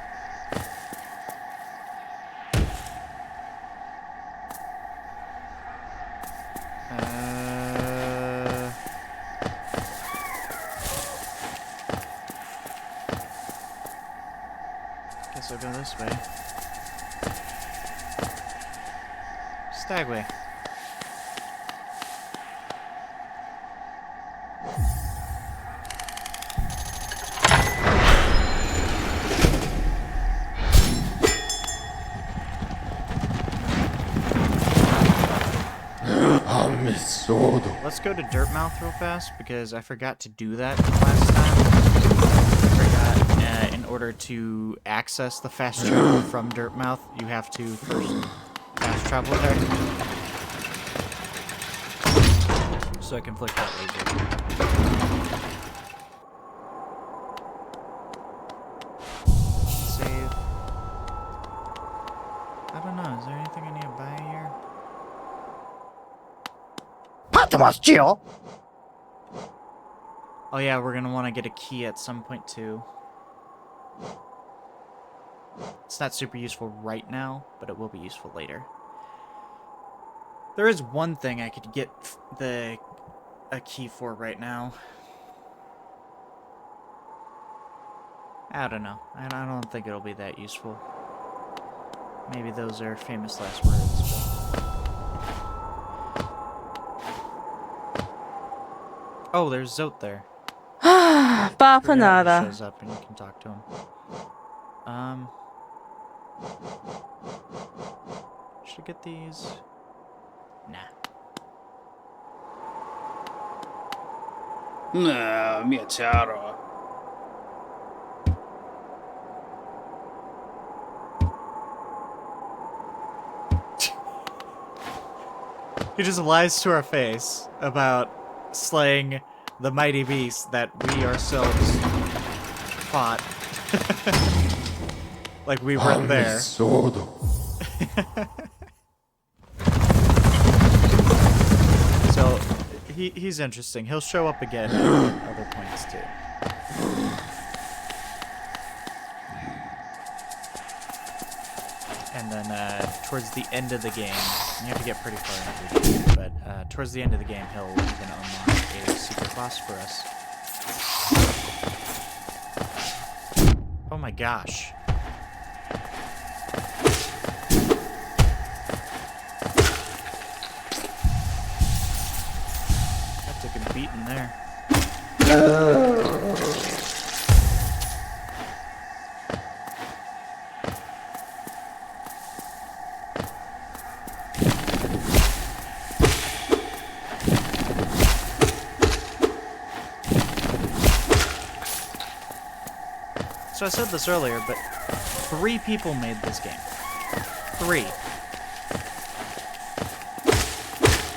Guess I'll go this way. Stagway. Let's go to Dirtmouth real fast, because I forgot to do that last time. I forgot, in order to access the fast travel from Dirtmouth, you have to first fast travel there. So I can flick that laser. Save. I don't know, is there anything I need to buy here? Oh yeah, we're gonna want to get a key at some point too. It's not super useful right now, but it will be useful later. There is one thing I could get a key for right now. I don't know. I don't think it'll be that useful. Maybe those are famous last words, but... Oh, there's Zote there. Papa He nada. shows up and you can talk to him. Should I get these? Nah. Nah, mia chiaro. He just lies to our face about slaying the mighty beast that we ourselves fought. Like we weren't there. So he's interesting. He'll show up again at other points too. And then towards the end of the game, you have to get pretty far into the game, but towards the end of the game, he'll even unlock a secret boss for us. Oh my gosh. That took a beating there. So I said this earlier, but 3 people made this game. 3.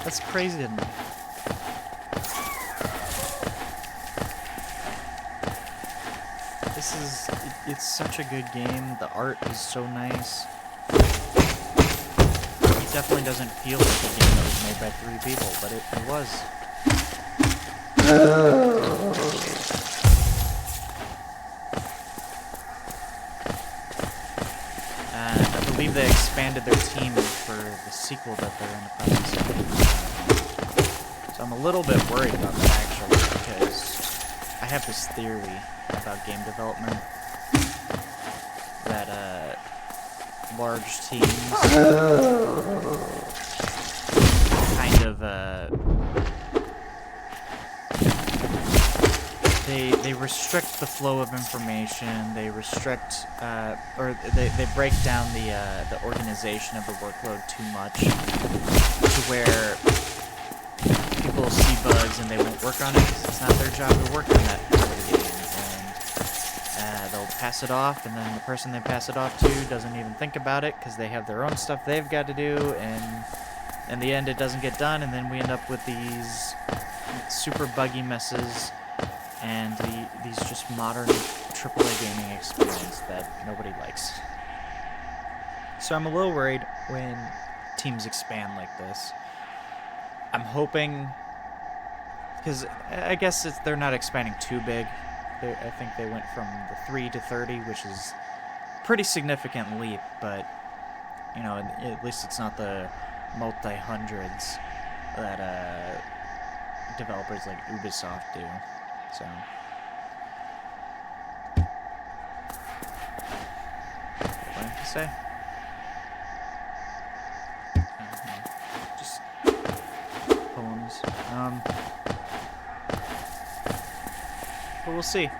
That's crazy to me. This is, it's such a good game. The art is so nice. It definitely doesn't feel like a game that was made by 3 people, but it was. I believe they expanded their team for the sequel that they're in the process of making. So I'm a little bit worried about that, actually, because I have this theory about game development that large teams kind of they restrict the flow of information. They restrict or they break down the organization of the workload too much to where people see bugs and they won't work on it because it's not their job to work on that part of the game. And they'll pass it off, and then the person they pass it off to doesn't even think about it because they have their own stuff they've got to do, and in the end it doesn't get done, and then we end up with these super buggy messes and these just modern AAA gaming experience that nobody likes. So I'm a little worried when teams expand like this. I'm hoping, because I guess they're not expanding too big. I think they went from the 3 to 30, which is a pretty significant leap, but, you know, at least it's not the multi-hundreds that developers like Ubisoft do. So, what do I have to say? Just poems. But we'll see.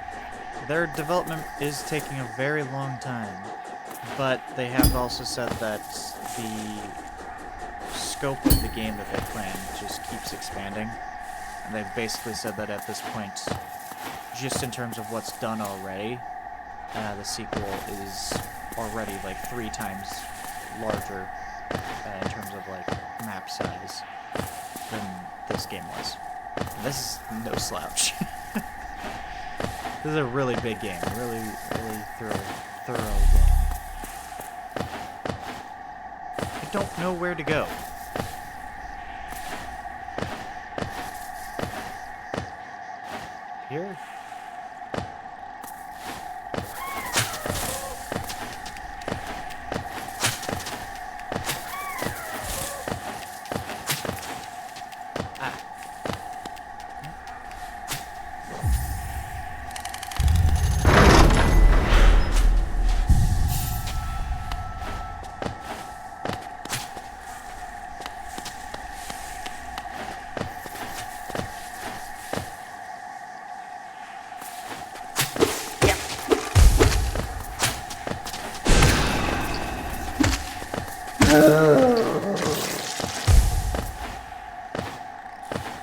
Their development is taking a very long time, but they have also said that the scope of the game that they plan just keeps expanding. And they've basically said that at this point, just in terms of what's done already, the sequel is already like 3 times larger in terms of like map size than this game was. And this is no slouch. This is a really big game, really thorough game. I don't know where to go. Here?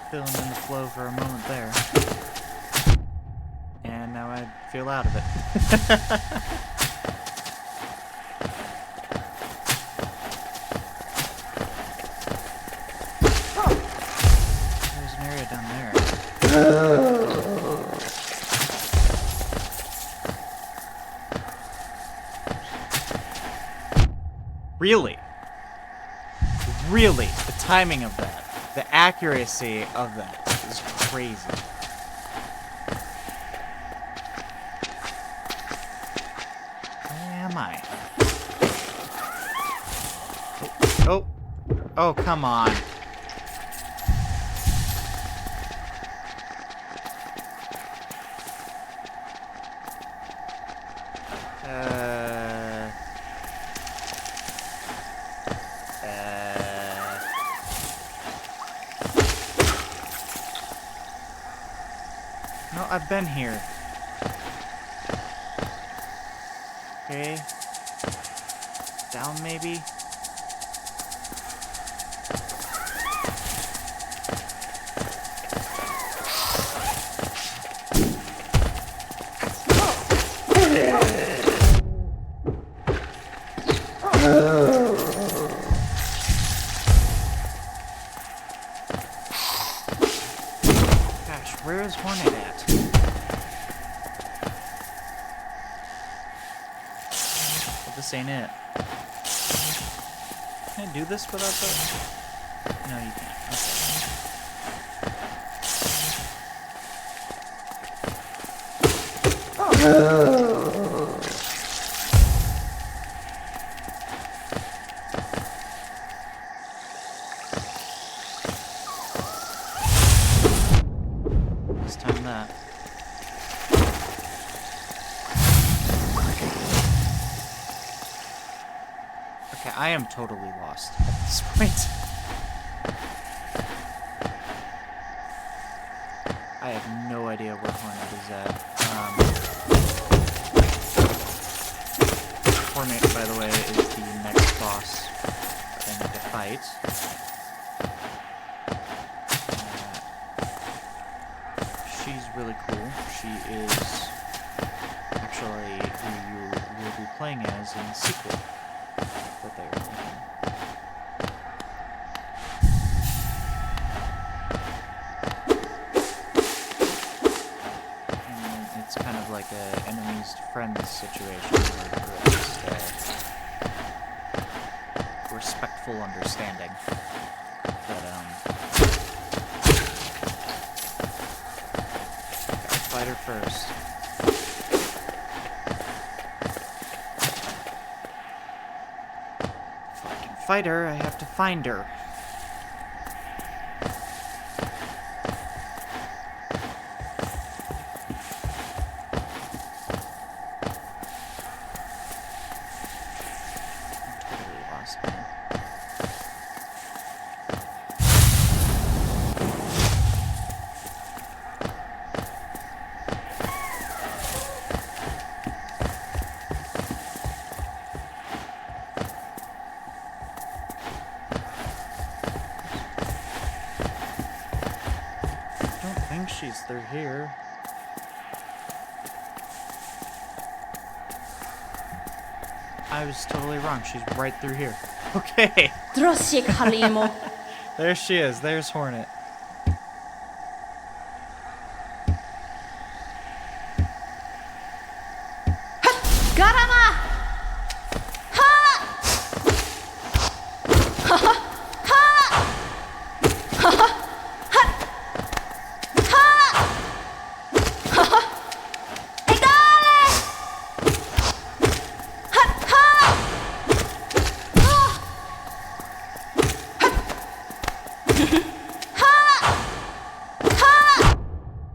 Feeling in the flow for a moment there. And now I feel out of it. There's an area down there. Really? Really? The timing of that. The accuracy of that. crazy. Where am I? Oh. Oh, come on. No, I've been here. Okay. Down, maybe? Gosh, where is Hornet at? Well, this ain't it. Can I do this without the... No, you can't. Let's time that. Okay, I am totally lost at this point. I have no idea where Hornet is at. Hornet, by the way, is the next boss that I need to fight. She's really cool. She is actually who you will be playing as in the sequel that they are making. And it's kind of like a enemies to friends situation where it's respectful understanding. But fight her first. If I can fight her, I have to find her. I'm totally lost, man. I think she's through here. I was totally wrong. She's right through here. Okay. Drosik Halimo. There she is. There's Hornet. Garama! Ha! Ha ha! Ha ha!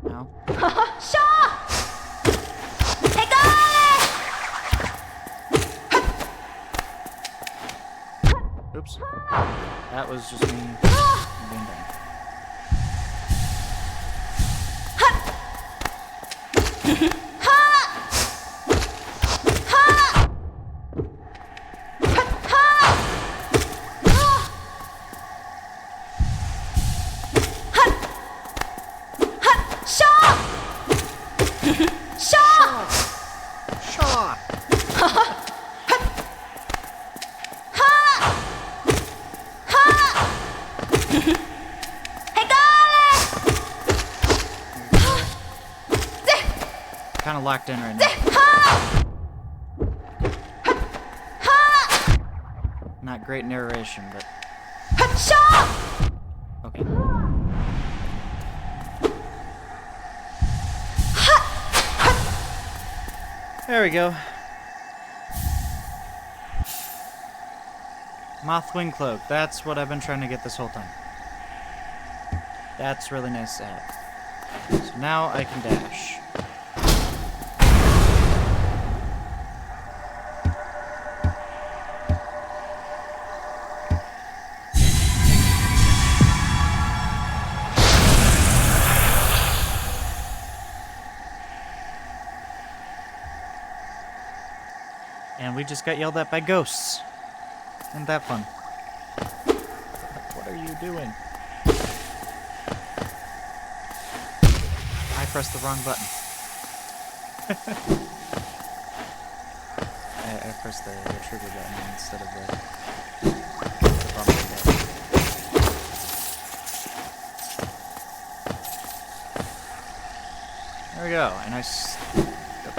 No. Oops. That was just me being dumb. Shaw! Kind of locked in right now. Not great narration, but... Okay. There we go. Mothwing cloak. That's what I've been trying to get this whole time. That's really nice to have. So now I can dash. And we just got yelled at by ghosts. Isn't that fun? What are you doing? I pressed the wrong button. I pressed the trigger button instead of the bumper button. There we go, and it's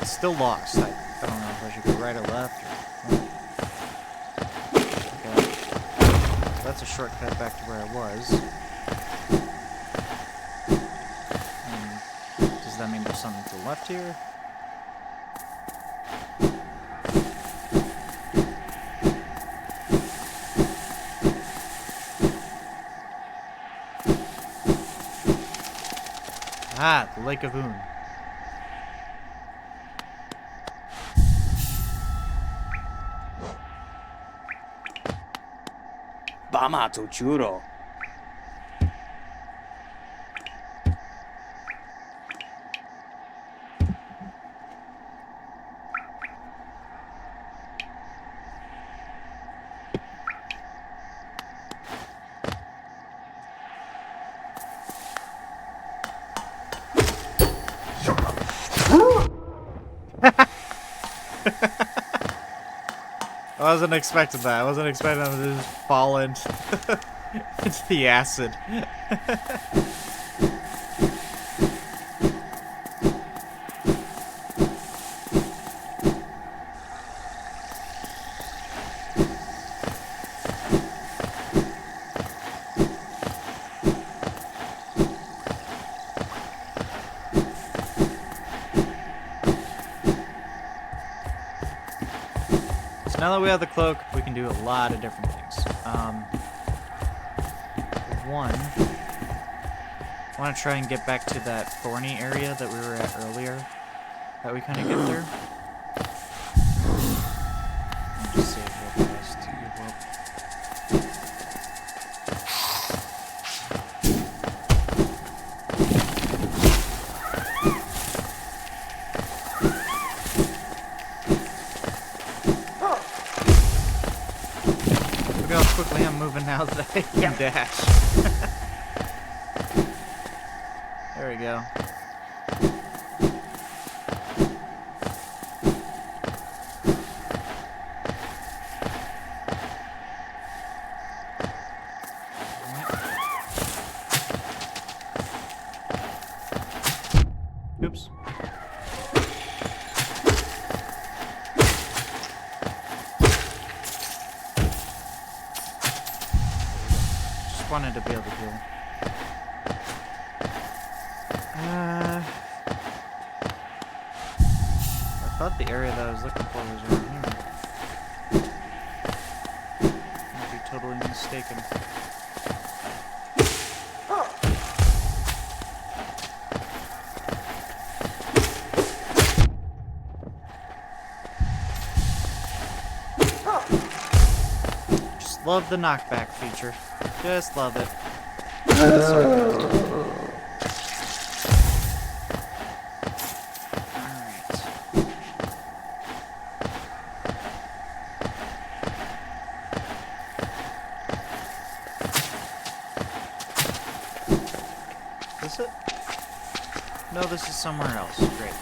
still lost. I don't know if I should go right or left. Okay. So that's a shortcut back to where I was. Does that mean there's something to the left here? Ah, the Lake of Oon. Bamato churro. I wasn't expecting that. I wasn't expecting them to just fall into the acid. Now that we have the cloak, we can do a lot of different things. One, I want to try and get back to that thorny area that we were at earlier. That we kind of get there. Let me just save real fast. Look how quickly I'm moving now that I can dash. There we go. Oops. Just wanted to be able to heal. I thought the area that I was looking for was around here. Might be totally mistaken. Just love the knockback feature. Just love it. Alright. Is it? No, this is somewhere else. Great.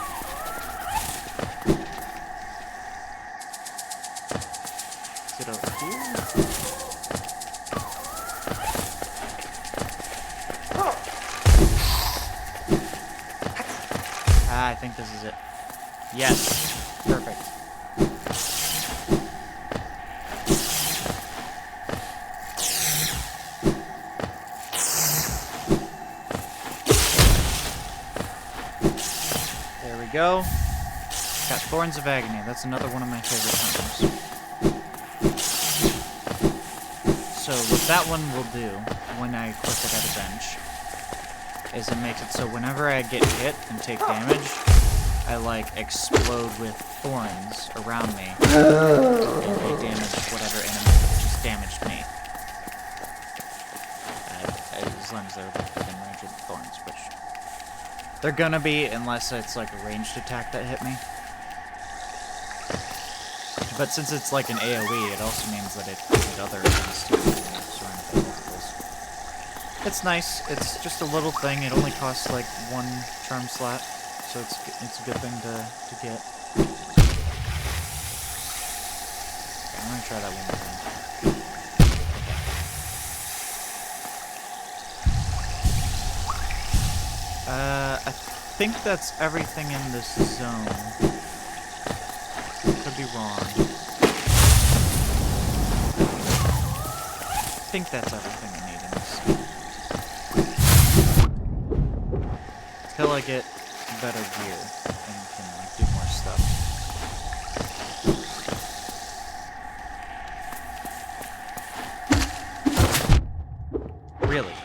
Is it over here? I think this is it. Yes. Perfect. There we go. Got Thorns of Agony. That's another one of my favorite items. So what that one will do when I equip it at a bench is it makes it so whenever I get hit and take damage, I like explode with thorns around me and they damage whatever enemy just damaged me. As long as they're within range of the thorns, which they're gonna be unless it's like a ranged attack that hit me. But since it's like an AoE, it also means that it can hit other enemies too. Surrounded by multiples. It's nice. It's just a little thing. It only costs like 1 charm slot, so it's a good thing to get. Okay, I'm gonna try that one more time. I think that's everything in this zone. Could be wrong. I think that's everything I need in this. Till I get better gear and can do more stuff. Really?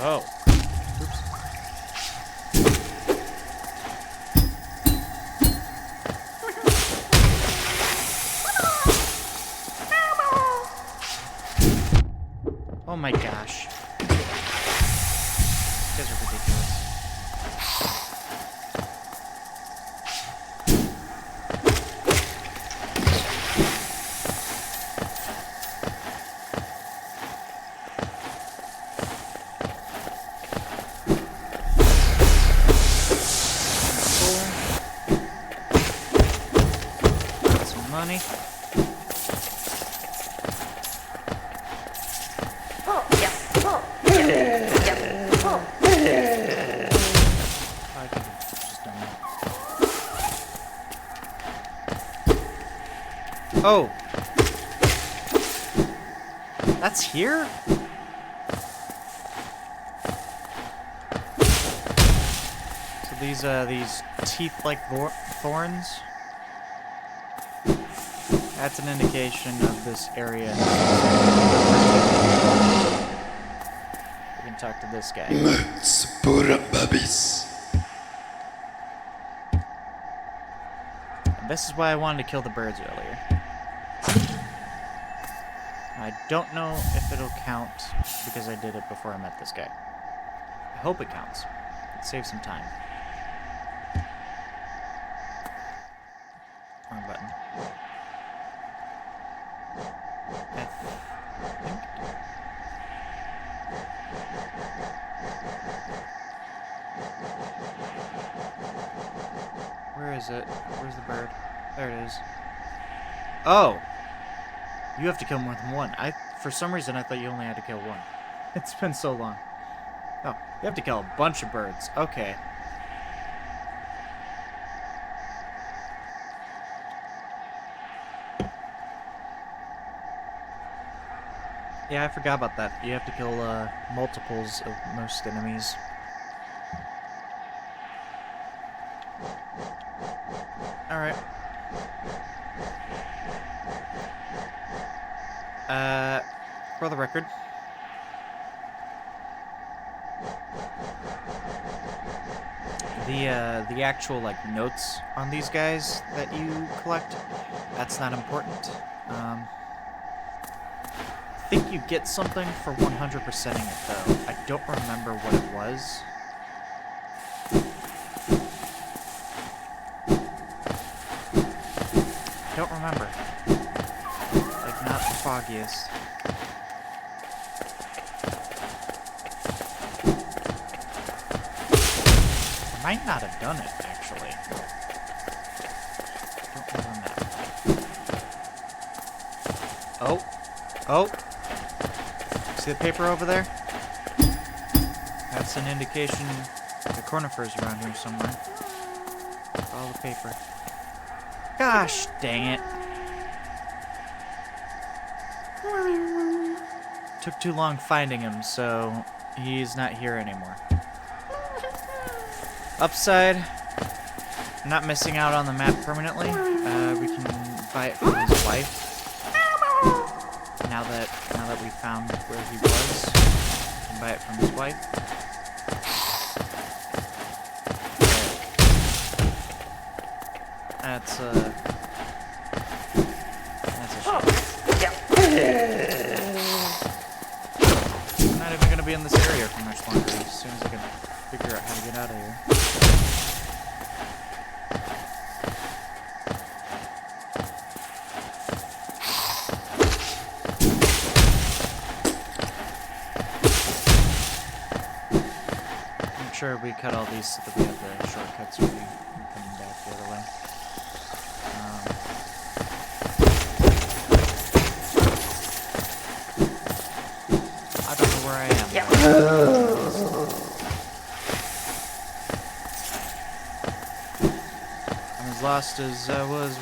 Oh. Oops. Oh my gosh. You guys are ridiculous. Money. I could have just done that. Oh! That's here? So these teeth-like thorns? That's an indication of this area. We can talk to this guy. And this is why I wanted to kill the birds earlier. I don't know if it'll count because I did it before I met this guy. I hope it counts. It saves some time. Wrong button. Where is it? Where's the bird? There it is. Oh! You have to kill more than one. For some reason, I thought you only had to kill one. It's been so long. Oh, you have to kill a bunch of birds. Okay. Yeah, I forgot about that. You have to kill multiples of most enemies. Alright. For the record. The actual, like, notes on these guys that you collect, that's not important. I think you get something for 100%ing it, though. I don't remember what it was. Don't remember. foggiest. I might not have done it, actually. Don't have a map. Oh. Oh. See the paper over there? That's an indication the conifer's around here somewhere. Follow the paper. Gosh dang it. Took too long finding him, so he's not here anymore. Upside, I'm not missing out on the map permanently. We can buy it from his wife. Now that we found where he was, we can buy it from his wife. That's a shame. I'm not even gonna be in this area for much longer. As soon as I can figure out how to get out of here. Make sure we cut all these so that we have the shortcuts ready and coming back the other way. I don't know where I am. I'm as lost as I was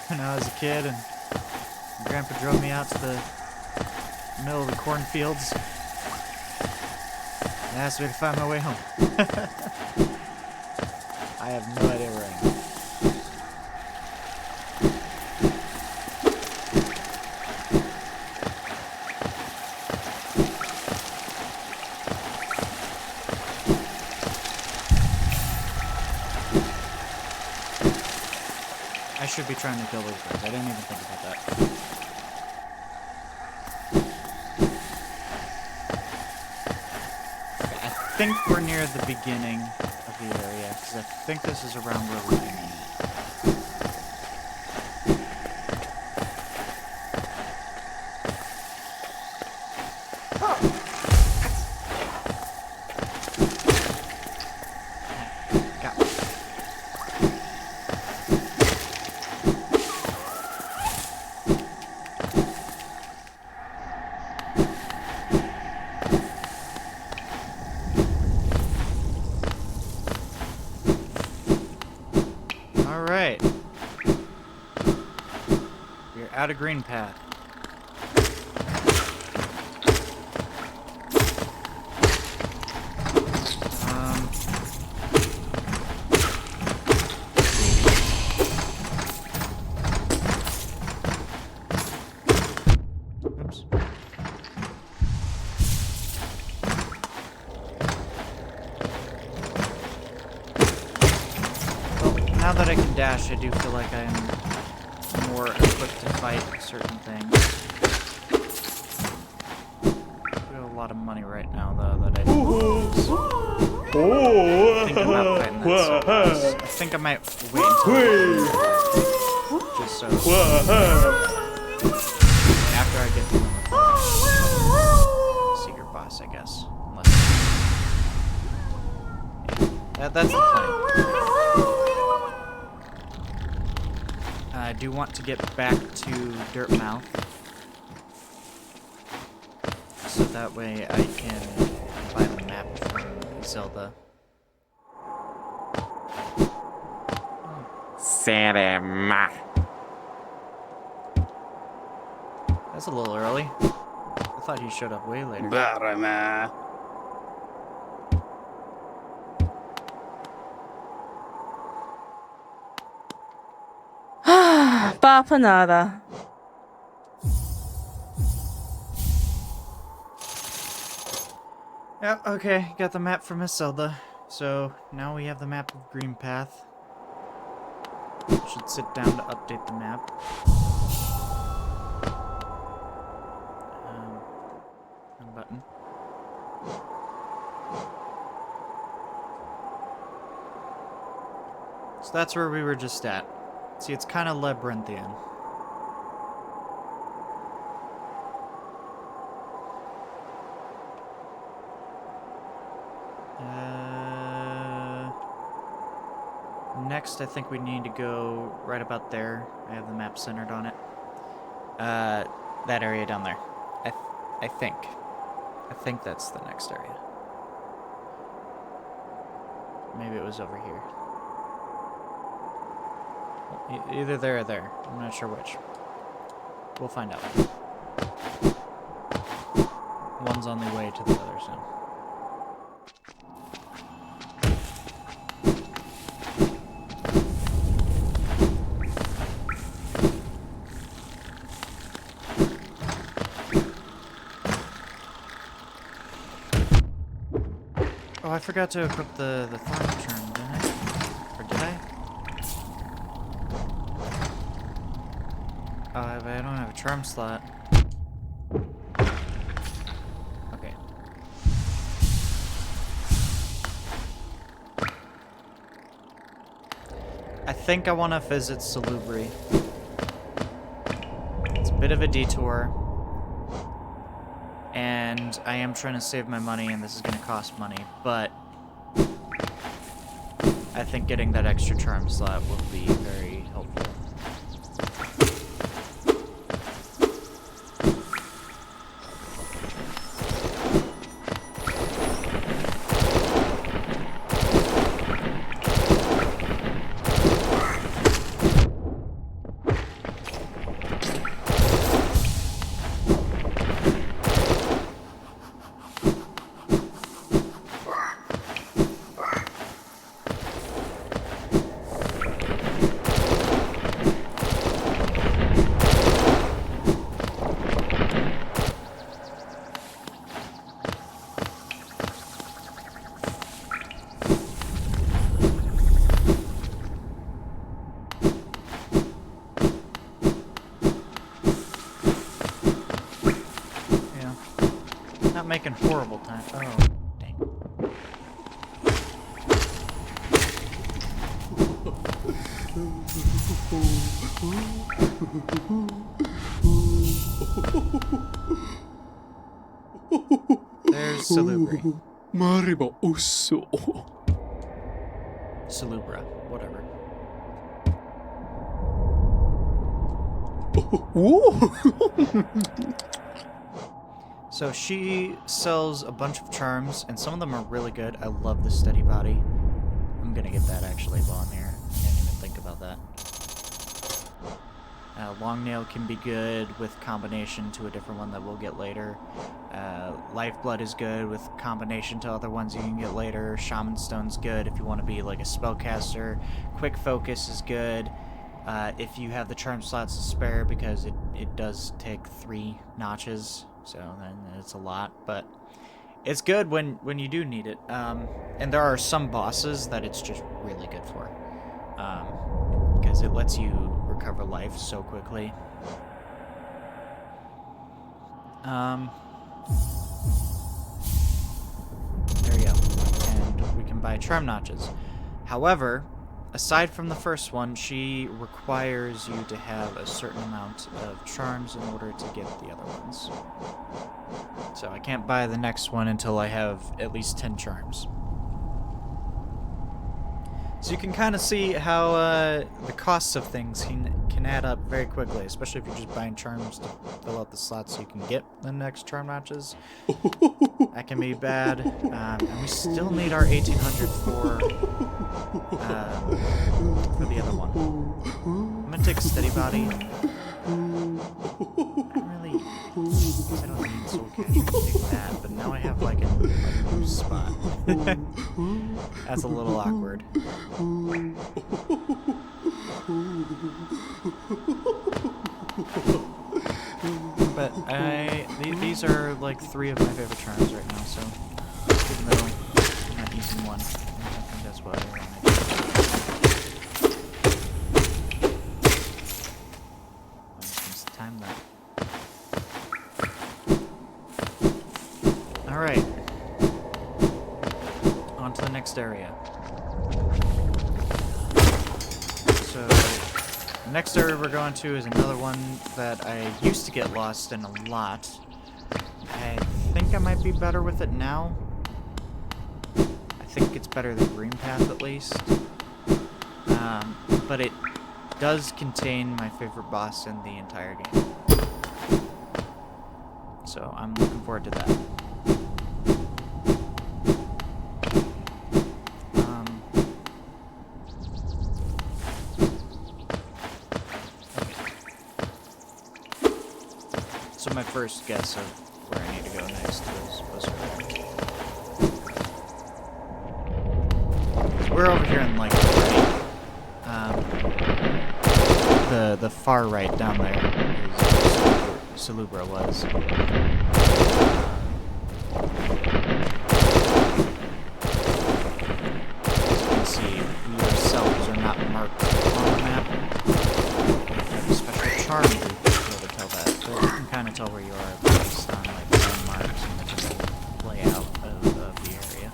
when I was a kid and Grandpa drove me out to the middle of the cornfields and asked me to find my way home. I have no idea where I am. I should be trying to kill those birds. I didn't even think about that. Okay, I think we're near the beginning of the area, because I think this is around where we're aiming at. Got it. Alright. We're out of green path. Oops. Now that I can dash, I do feel like I'm more equipped to fight certain things. I have a lot of money right now, though, that I think about fighting that. So I think I might wait until just so after I get done with the secret boss, I guess. Unless that's the plan. I do want to get back to Dirtmouth, so that way I can buy the map from Zelda. Cinema. That's a little early. I thought he showed up way later. Barama. Papa nada. Yeah, okay, got the map from Miss Zelda. So now we have the map of Green Path. Should sit down to update the map. Button. So that's where we were just at. See, it's kind of labyrinthian. Next, I think we need to go right about there. I have the map centered on it. That area down there. I think. I think that's the next area. Maybe it was over here. Either there or there. I'm not sure which. We'll find out. One's on the way to the other soon. Oh, I forgot to equip the thorn charm, didn't I? Or did I? Oh, I don't have a charm slot. Okay. I think I want to visit Salubri. It's a bit of a detour. And I am trying to save my money, and this is going to cost money, but I think getting that extra charm slot will be very helpful. Making horrible time. Oh, dang. There's Salubri. Mariba Uso. Salubra, whatever. So she sells a bunch of charms, and some of them are really good. I love the steady body. I'm gonna get that actually while I'm here. I didn't even think about that. Long nail can be good with combination to a different one that we'll get later. Lifeblood is good with combination to other ones you can get later. Shaman Stone's good if you want to be like a spellcaster. Quick Focus is good if you have the charm slots to spare, because it does take 3 notches. So then it's a lot, but it's good when you do need it. And there are some bosses that it's just really good for, because it lets you recover life so quickly. There you go. And we can buy charm notches. However, aside from the first one, she requires you to have a certain amount of charms in order to get the other ones. So I can't buy the next one until I have at least 10 charms. So you can kind of see how the costs of things can add up very quickly, especially if you're just buying charms to fill out the slots so you can get the next charm notches. That can be bad. And we still need our 1800 for the other one. I'm gonna take a steady body. I don't need soul cash to take that, but now I have like a loose spot. That's a little awkward. But these are like 3 of my favorite charms right now, so even though I'm not using one, I think that's what I want to do. I'm just gonna time that. Alright. On to the next area. So, the next area we're going to is another one that I used to get lost in a lot. I think I might be better with it now. think it's better than Green Path at least. But it does contain my favorite boss in the entire game. So I'm looking forward to that. So my first guess of where I need to go next was so we're over here in like the right. The far right down there is Salubra was. As you can see, we ourselves are not marked on the map. We have a special charm to be able to tell that, but you can kind of tell where you are based on like landmarks and the general layout of the area.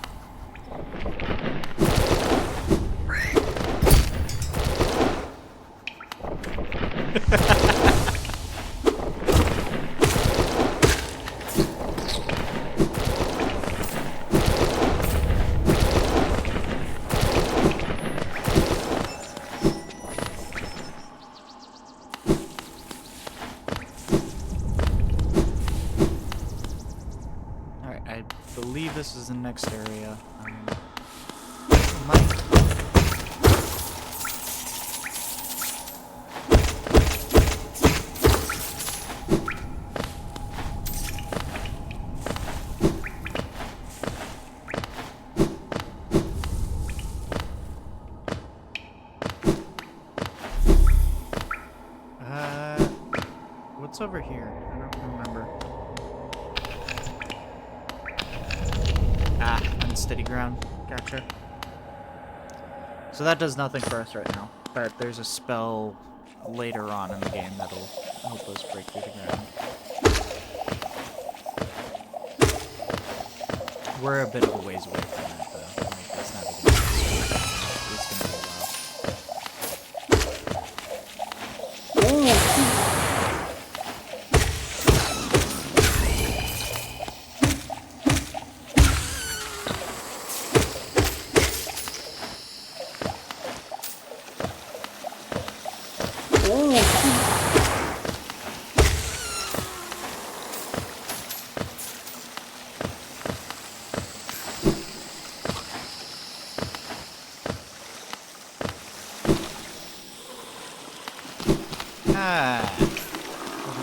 Alright, I believe this is the next area. Might. What's over here? I don't remember. Ah, unsteady ground. Gotcha. So that does nothing for us right now, but there's a spell later on in the game that'll help us break through the ground. We're a bit of a ways away from that, though. Like, it's not even it's gonna be a while.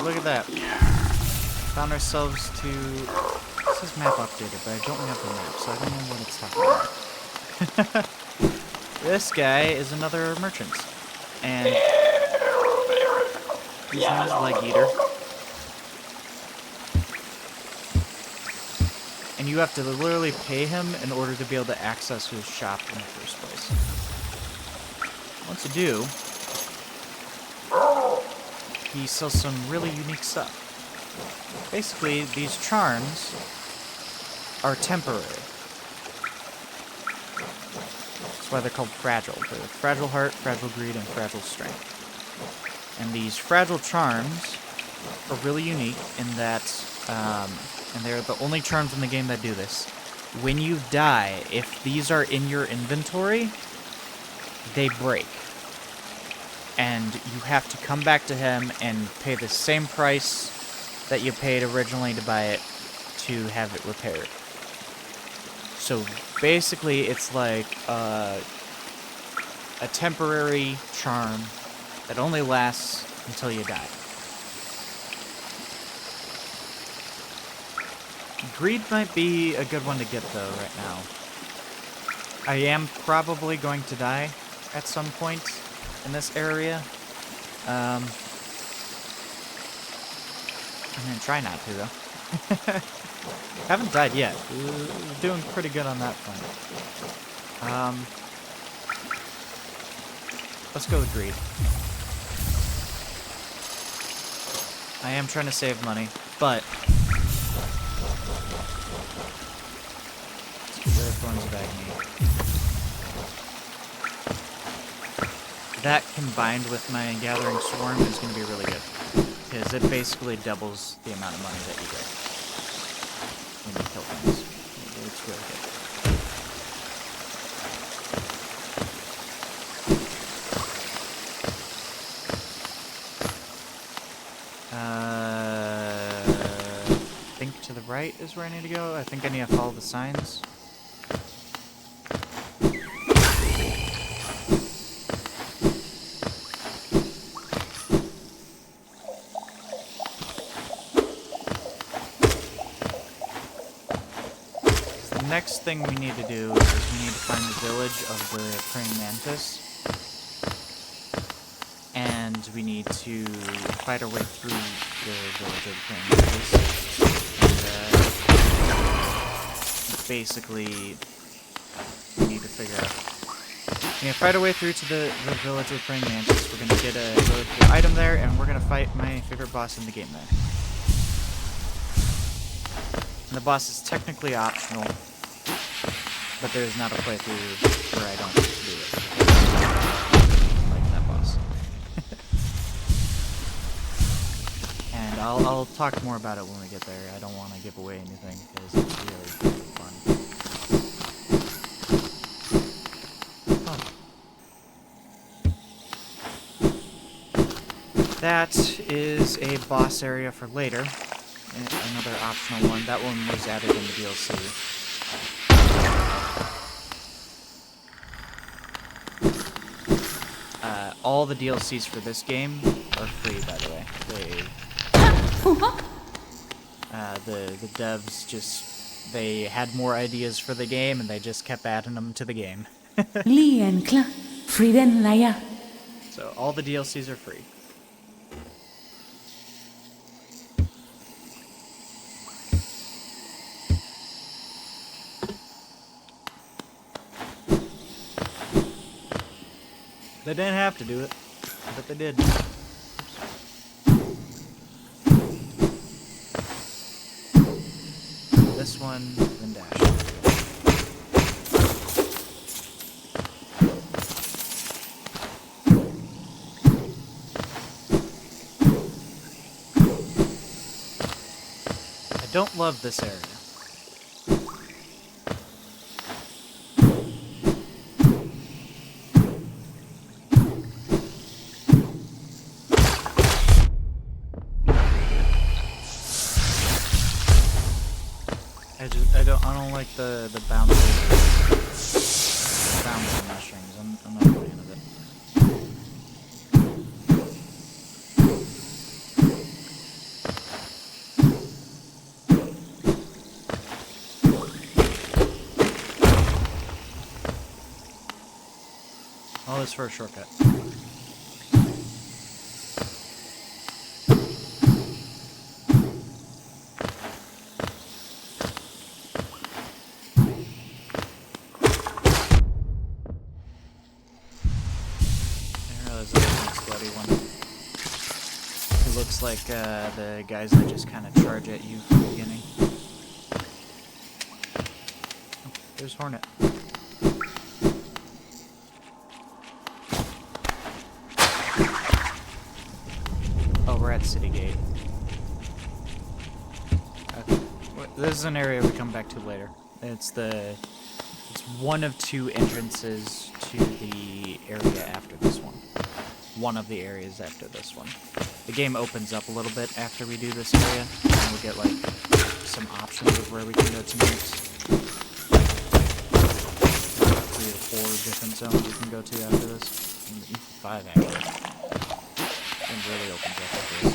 Look at that. Found ourselves to... This is map updated, but I don't have the map, so I don't know what it's talking about. This guy is another merchant. And... his name is Leg Eater. And you have to literally pay him in order to be able to access his shop in the first place. Once you do... he sells some really unique stuff. Basically, these charms are temporary. That's why they're called fragile. They're fragile heart, fragile greed, and fragile strength. And these fragile charms are really unique in that, and they're the only charms in the game that do this. When you die, if these are in your inventory, they break. And you have to come back to him and pay the same price that you paid originally to buy it to have it repaired. So basically it's like a temporary charm that only lasts until you die. Greed might be a good one to get though right now. I am probably going to die at some point in this area. I'm gonna try not to, though. Haven't died yet. Doing pretty good on that front. Let's go with greed. I am trying to save money, but... let's get rid of Thorns of Agony. That combined with my Gathering Swarm is going to be really good. Because it basically doubles the amount of money that you get when you kill things. It's really good. is where I need to go. I think I need to follow the signs. The next thing we need to do is we need to find the village of the praying mantis. And we need to fight our way through the village of the praying mantis. And basically, we need to figure out. We're gonna fight our way through to the village of the praying mantis. We're gonna get a really cool item there, and we're gonna fight my favorite boss in the game there. And the boss is technically optional, but there's not a playthrough where I don't do it. Like that boss. And I'll talk more about it when we get there. I don't want to give away anything because it's really fun. Oh. That is a boss area for later. Another optional one. That one was added in the DLC. All the DLCs for this game are free, by the way. The devs they had more ideas for the game and they just kept adding them to the game. So all the DLCs are free. They didn't have to do it, but they did. This one, then dash. I don't love this area. I don't like the bouncing mushrooms. I'm not a fan of it. All this for a shortcut. Like the guys that just kind of charge at you from the beginning. Oh, there's Hornet. Oh, we're at City Gate. Okay. This is an area we come back to later. It's one of two entrances to the area after this one. One of the areas after this one. The game opens up a little bit after we do this area, and we'll get like some options of where we can go to next. 3 or 4 different zones we can go to after this. Even 5 actually. It really opens up after this.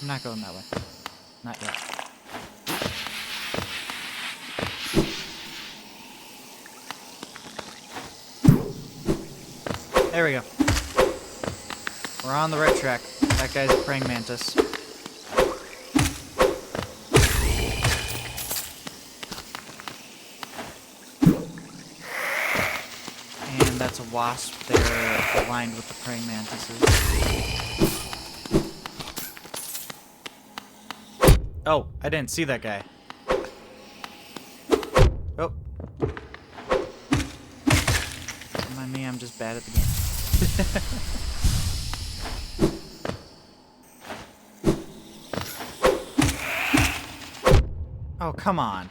I'm not going that way. Not yet. There we go. We're on the right track. That guy's a praying mantis. And that's a wasp there aligned with the praying mantises. Oh, I didn't see that guy. Oh. Don't mind me, I'm just bad at the game. Oh, come on.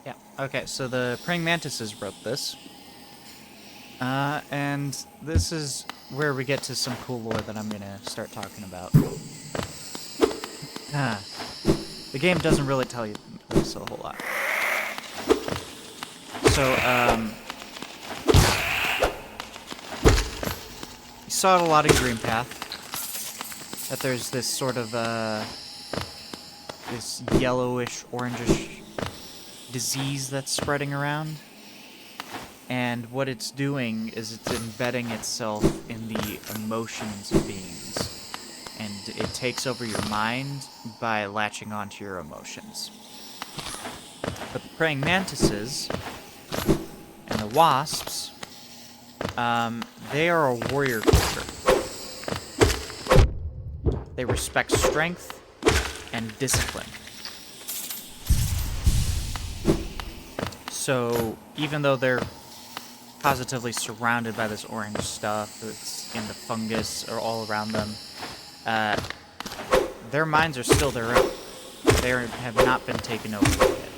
Yeah, okay, so the praying mantises wrote this. And this is where we get to some cool lore that I'm gonna start talking about. The game doesn't really tell you this a whole lot. So, you saw it a lot in Green Path, that there's this sort of, this yellowish, orangish disease that's spreading around. And what it's doing is it's embedding itself in the emotions of beings. And it takes over your mind by latching onto your emotions. But the praying mantises and the wasps, they are a warrior culture. They respect strength and discipline. So even though they're positively surrounded by this orange stuff that's in the fungus or all around them, their minds are still their own. They have not been taken over yet.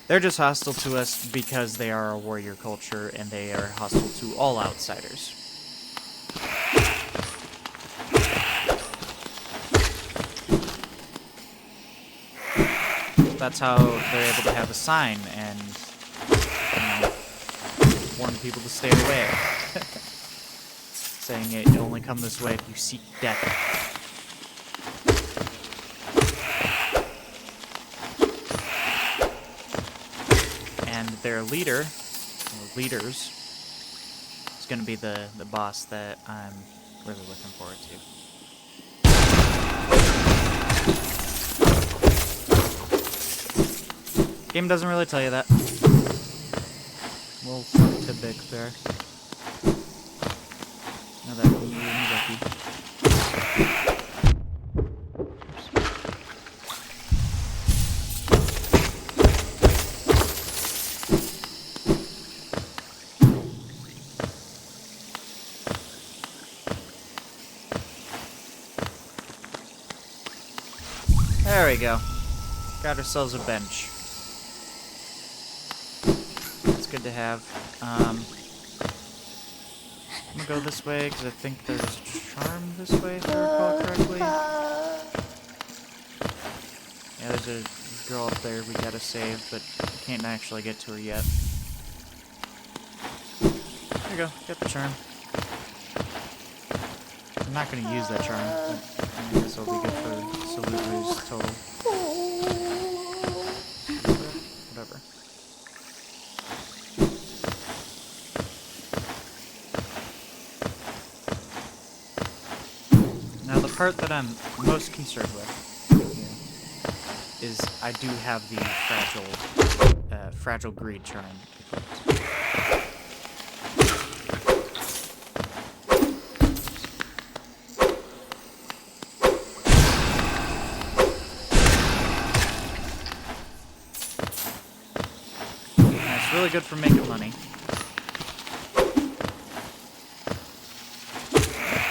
They're just hostile to us because they are a warrior culture and they are hostile to all outsiders. That's how they're able to have a sign and, warn people to stay away. Saying it only come this way if you seek death. And their leader, or leaders, is going to be the boss that I'm really looking forward to. Game doesn't really tell you that. Little tidbit there. Now that we lucky. There we go. Got ourselves a bench. That's good to have. I'm gonna go this way because I think there's a charm this way, if I recall correctly. Yeah, there's a girl up there we gotta save, but we can't actually get to her yet. There you go, get the charm. I'm not gonna use that charm, but I guess it'll be good for Salute total. Whatever. Now the part that I'm most concerned with is I do have the fragile greed charm equipped. It's really good for making money.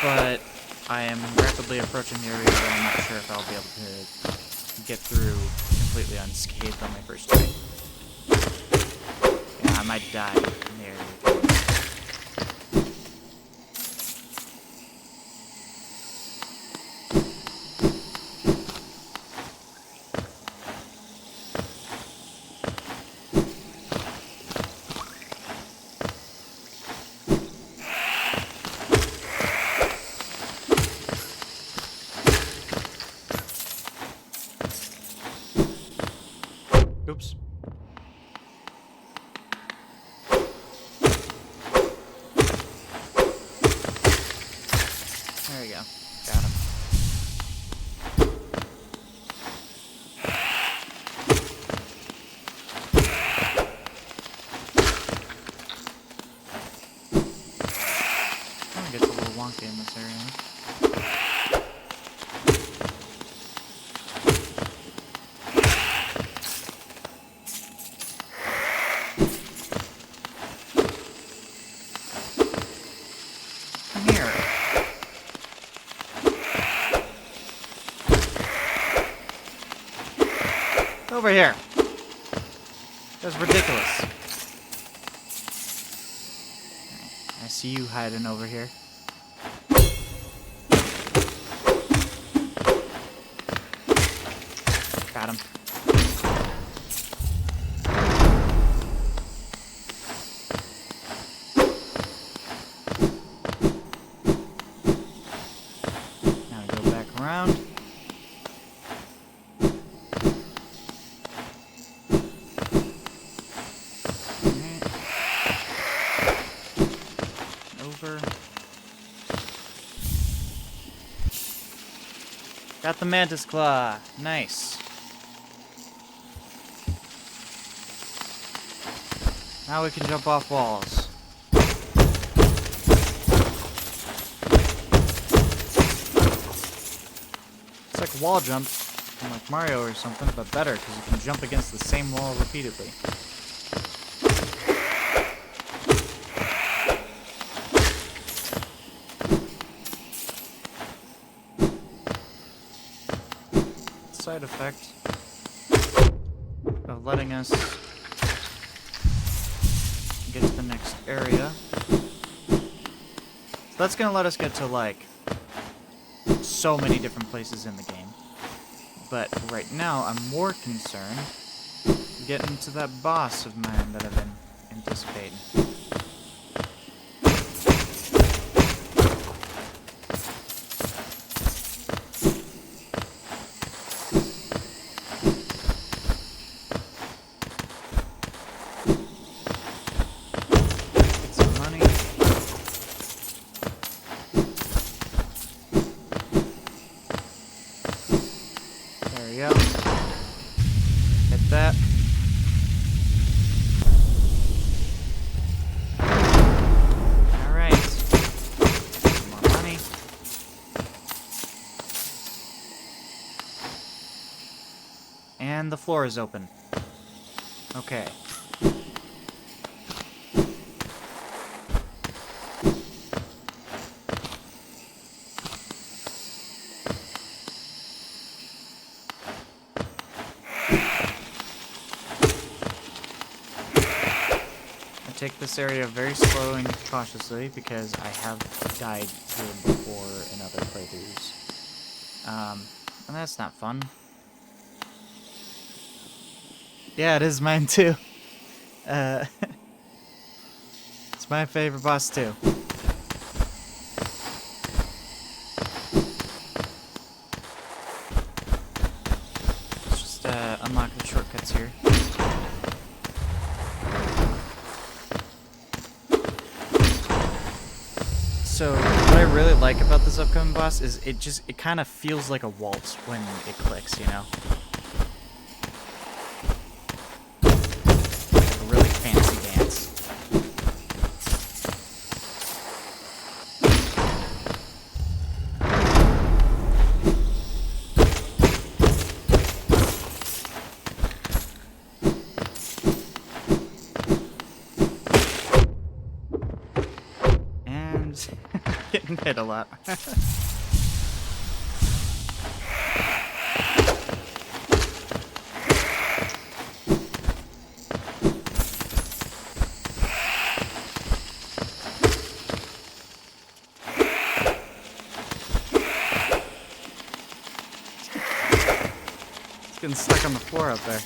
But I am rapidly approaching the area where I'm not sure if I'll be able to get through completely unscathed on my first try. Yeah, I might die in the area. Oops. There we go. Got him. Come here. Over here. That's ridiculous. Alright, I see you hiding over here. Got him. Now go back around. Alright. Over. Got the mantis claw. Nice. Now we can jump off walls. It's like a wall jump from like Mario or something, but better because you can jump against the same wall repeatedly. Side effect of letting us get to the next area. So that's gonna let us get to like so many different places in the game. But right now I'm more concerned getting to that boss of mine that I've been anticipating. Go. Hit that. Alright. Some more money. And the floor is open. Okay. Take this area very slow and cautiously because I have died here before in other playthroughs. And that's not fun. Yeah, it is mine too. It's my favorite boss too. Let's just unlock the shortcuts here. So, what I really like about this upcoming boss is it kind of feels like a waltz when it clicks, you know? Like a really fancy dance. Getting hit a lot. It's getting stuck on the floor out there.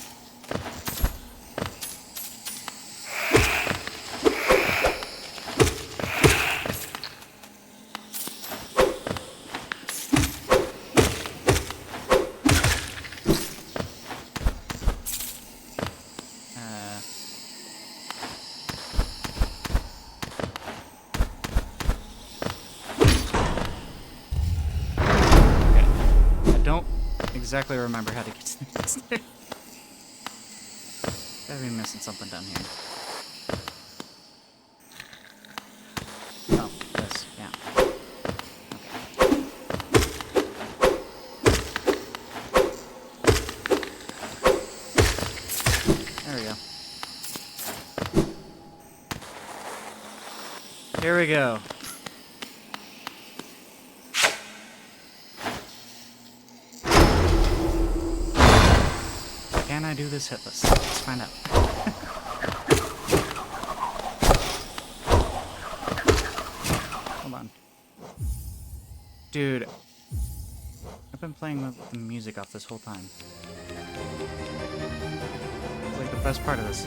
Exactly remember how to get to the next there. Gotta be missing something down here. Oh, this, yeah. Okay. Here we go. Can I do this hitless? Let's find out. Hold on. Dude, I've been playing with the music off this whole time. It's like the best part of this.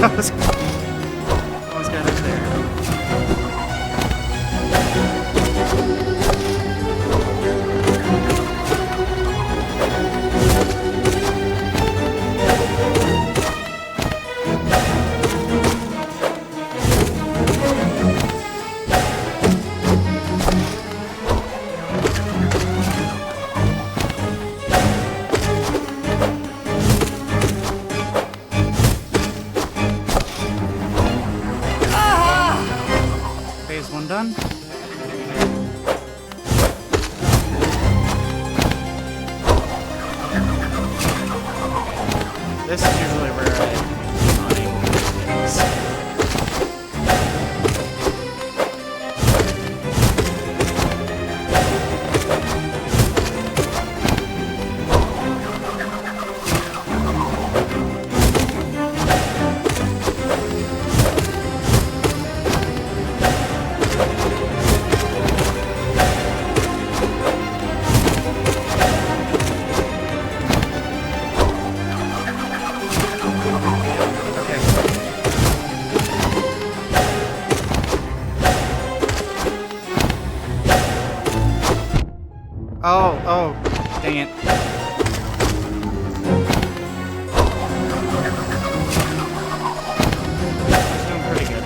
Almost got it there. Phase 1 done. This is usually where I'm unable to do things. Oh, dang it. It's doing pretty good.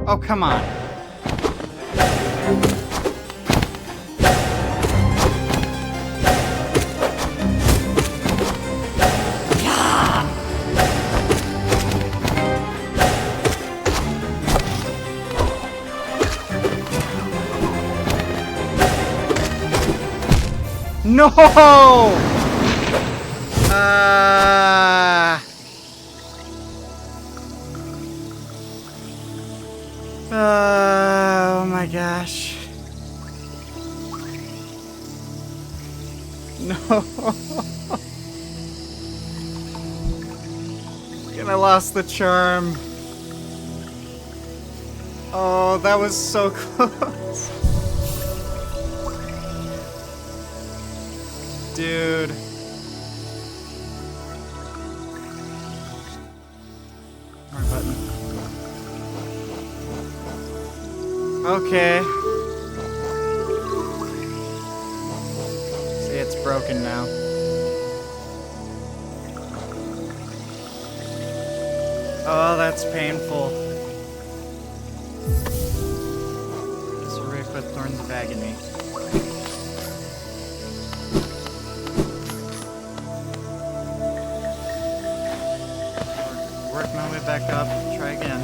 Oh, come on. No! Oh my gosh. No. And I lost the charm. Oh, that was so close. Dude. Wrong button. Okay. See, it's broken now. Oh, that's painful. So Rick put thorns of agony. Work my way back up, try again.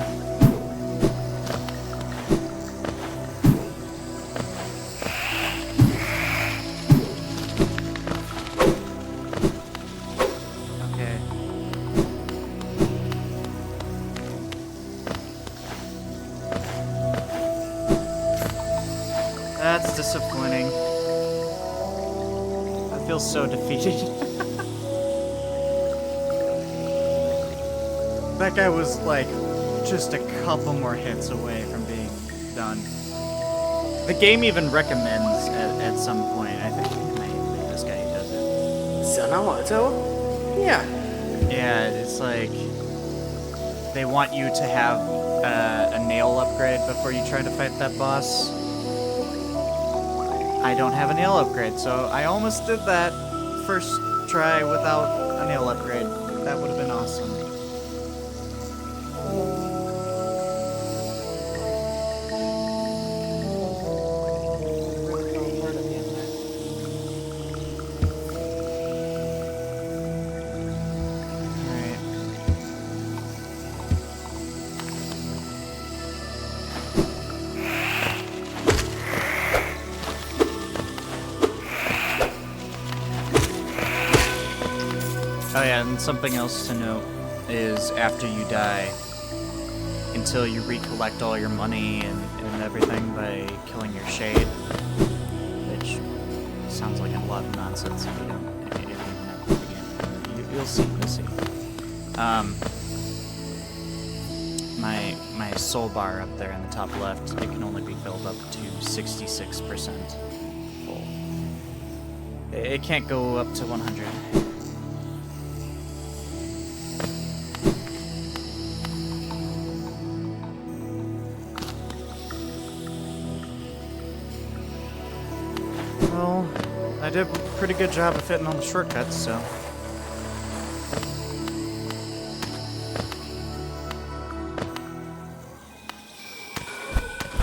Okay. That's disappointing. I feel so defeated. That guy was like just a couple more hits away from being done. The game even recommends at some point, I think it might be this guy who does it. Yeah. Yeah, it's like they want you to have a nail upgrade before you try to fight that boss. I don't have a nail upgrade, so I almost did that first try without a nail upgrade. That would have been awesome. Oh yeah, and something else to note is after you die, until you recollect all your money and everything by killing your shade, which sounds like a lot of nonsense if you don't, if you don't have the game. You'll see, you'll see. My soul bar up there in the top left, it can only be filled up to 66% full. It can't go up to 100. Well, I did a pretty good job of fitting all the shortcuts, so...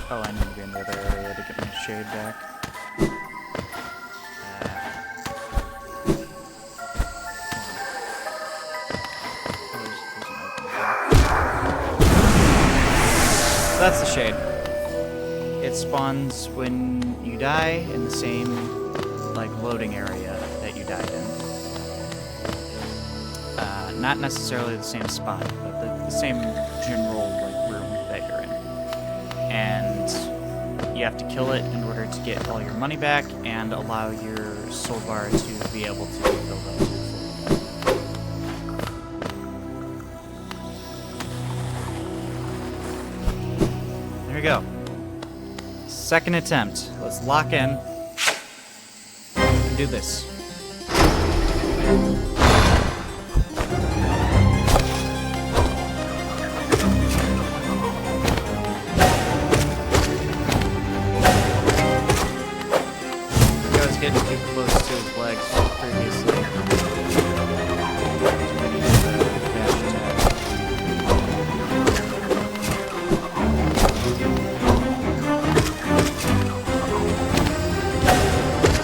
Oh, I need to be in the other area to get my shade back. That's the shade. It spawns when you die in the same, like, loading area that you died in. Not necessarily the same spot, but the same general, like, room that you're in. And you have to kill it in order to get all your money back and allow your soul bar to be able to build up to full. There we go. Second attempt. Let's lock in and do this. I was getting too close to his legs previously.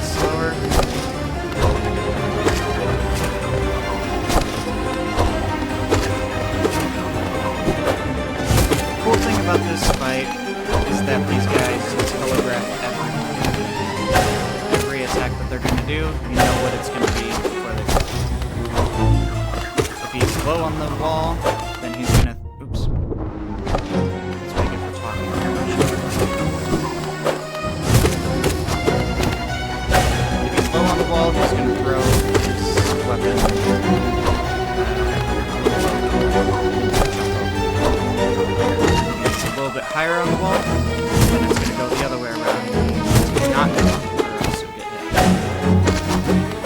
Slower. Cool thing about this fight is that these guys telegraph every attack that they're gonna do. You know what it's gonna be before they do. If he's low on the wall, then he's gonna. Oops. That's what I get for talking too much. If he's low on the wall, he's gonna throw his weapon. If he's a little bit higher on the wall, then it's gonna go the other way around. He's not gonna also get hit.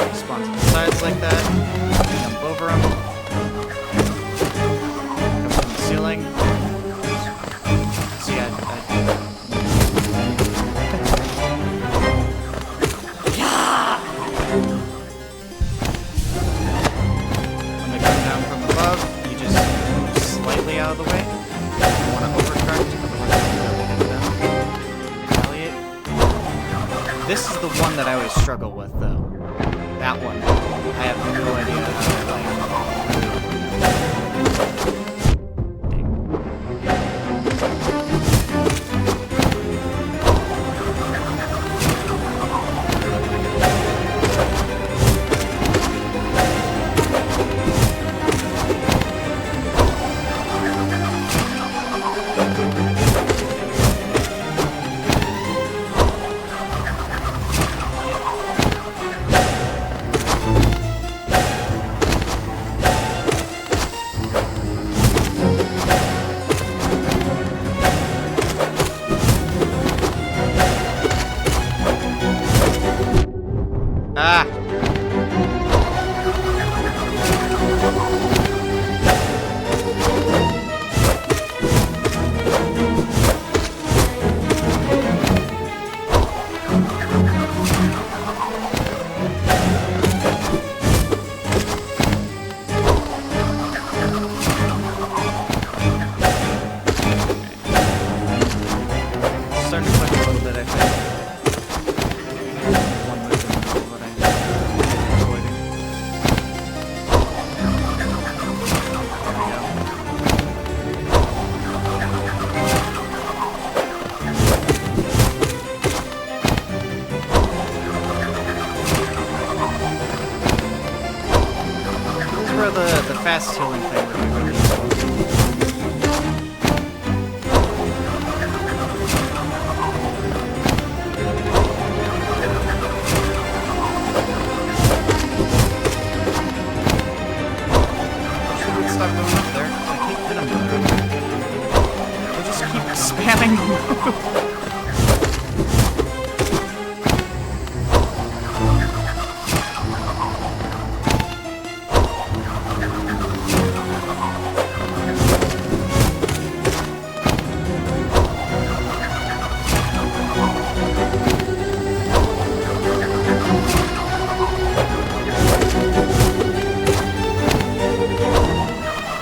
He spawns on the sides like that. Jump over him. Come from the ceiling. See, when they come down from above, you just move slightly out of the way. You want to overcorrect, otherwise you'll never hit them. Retaliate. This is the one that I always struggle with, though. That one. I have no idea how to play. Ah! Starting to click a little bit, I think. One move in what I'm avoiding. This is where the fast healing thing would be really useful. Stop going up there. I keep hitting them. We'll just keep spamming the move.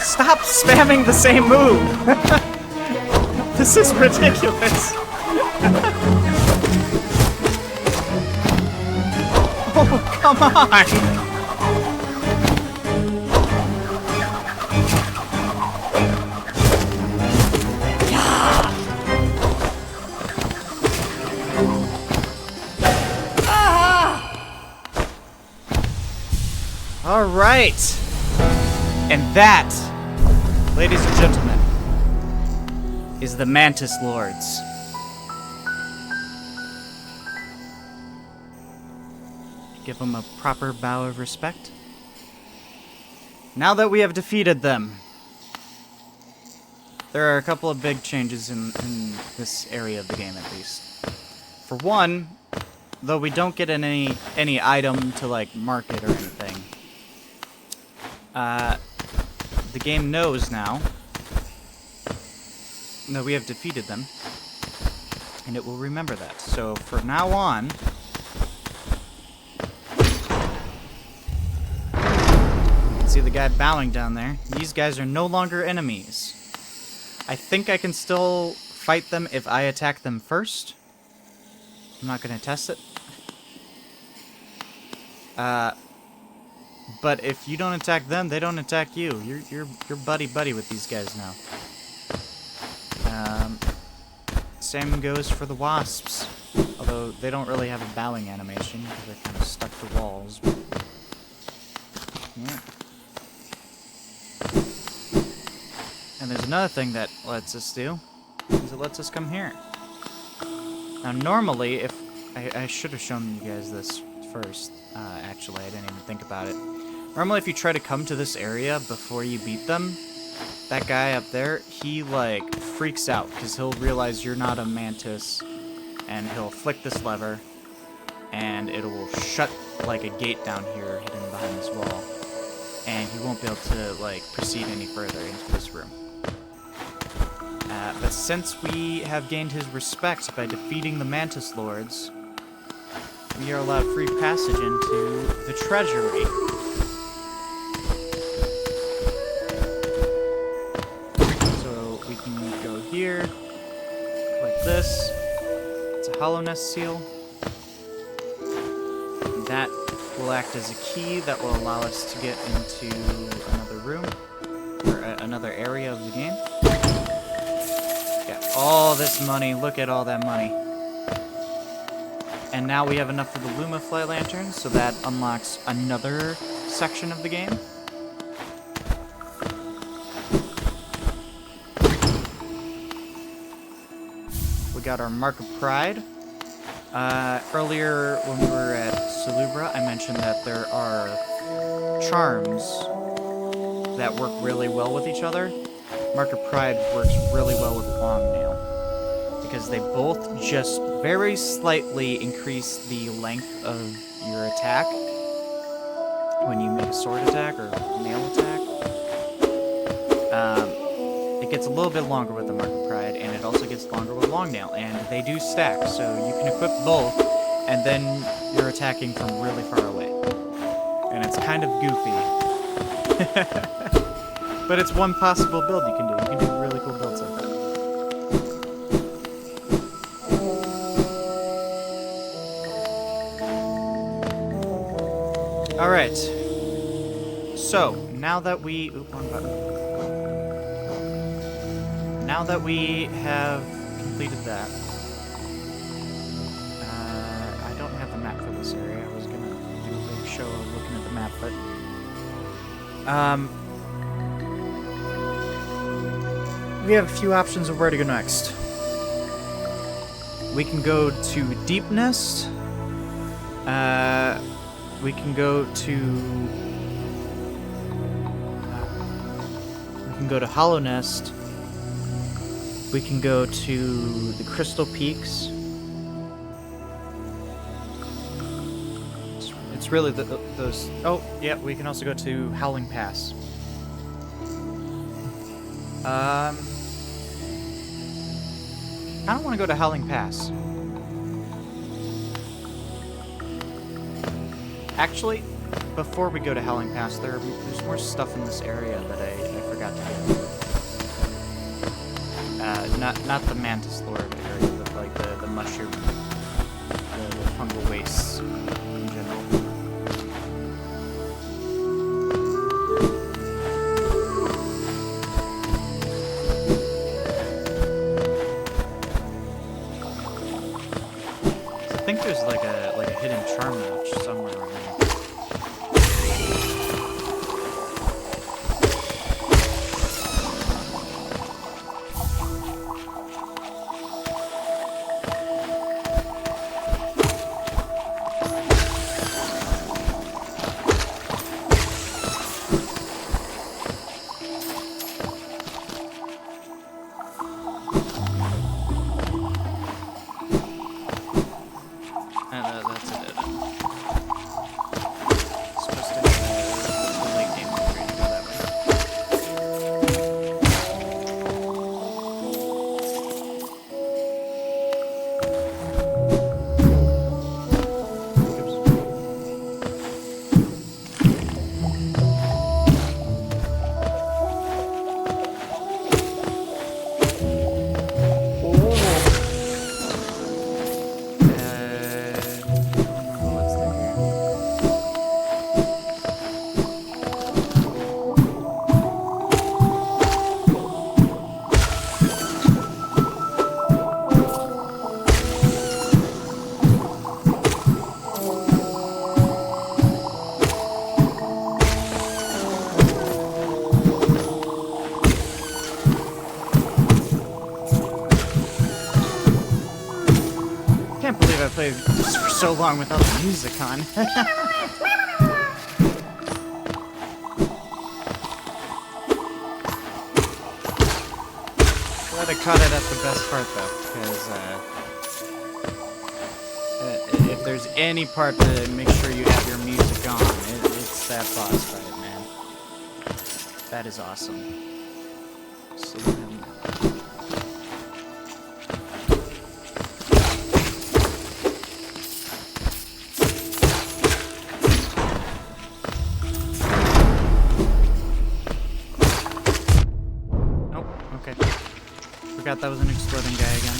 Stop spamming the same move! This is ridiculous! Oh, come on! All right, and that, ladies and gentlemen, is the Mantis Lords. Give them a proper bow of respect. Now that we have defeated them, there are a couple of big changes in this area of the game, at least. For one, though we don't get any item to like market or anything, the game knows now that we have defeated them, and it will remember that. So from now on, you can see the guy bowing down there. These guys are no longer enemies. I think I can still fight them if I attack them first. I'm not going to test it. But if you don't attack them, they don't attack you. You're buddy-buddy with these guys now. Same goes for the wasps. Although they don't really have a bowing animation because they're kind of stuck to walls. But, yeah. And there's another thing that lets us do, is it lets us come here. Now normally, if I should have shown you guys this first, actually, I didn't even think about it. Normally if you try to come to this area before you beat them, that guy up there, he like freaks out because he'll realize you're not a mantis, and he'll flick this lever and it will shut like a gate down here hidden behind this wall, and he won't be able to like proceed any further into this room. But since we have gained his respect by defeating the Mantis Lords, we are allowed free passage into the treasury. So we can go here, like this. It's a hollowness seal. That will act as a key that will allow us to get into another room, or another area of the game. Got all this money. Look at all that money. And now we have enough for the Lumafly lantern, so that unlocks another section of the game. We got our Mark of Pride. Earlier when we were at Salubra, I mentioned that there are charms that work really well with each other. Mark of Pride works really well with Long Nail, because they both just very slightly increase the length of your attack when you make a sword attack or nail attack. It gets a little bit longer with the Mark of Pride, and it also gets longer with long nail, and they do stack, so you can equip both, and then you're attacking from really far away. And it's kind of goofy. But it's one possible build you can do. You can do really cool builds like that. Alright. So, now that we... Oop, wrong button. Now that we have completed that... I don't have the map for this area. I was gonna do a big show of looking at the map, but... we have a few options of where to go next. We can go to Deep Nest. We can go to... we can go to Hollow Nest. We can go to the Crystal Peaks. It's really those... Oh, yeah, we can also go to Howling Pass. I don't want to go to Howling Pass. Actually, before we go to Howling Pass, there's more stuff in this area that I forgot to get. Not the Mantis Lord area, but like the mushroom, the fungal wastes in general. I think there's like a hidden charm notch somewhere around here. That's it. Supposed to have a late game upgrade to go that way. What's there here? Can't believe I played this for so long without the music on. Glad I caught it at the best part though, because if there's any part to make sure you have your music on, it's that boss fight, man. That is awesome. So, okay. Forgot that was an exploding guy again.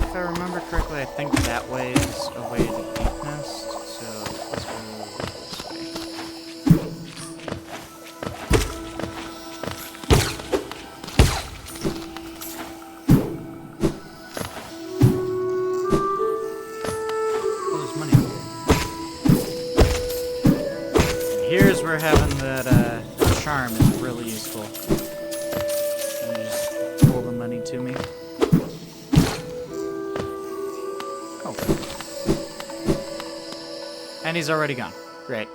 If I remember correctly, I think that way is a way to Deep Nest, so let's go this way. Oh, there's money over here. And here's where having that charm is really useful. And just pull the money to me. Oh. And he's already gone. Great.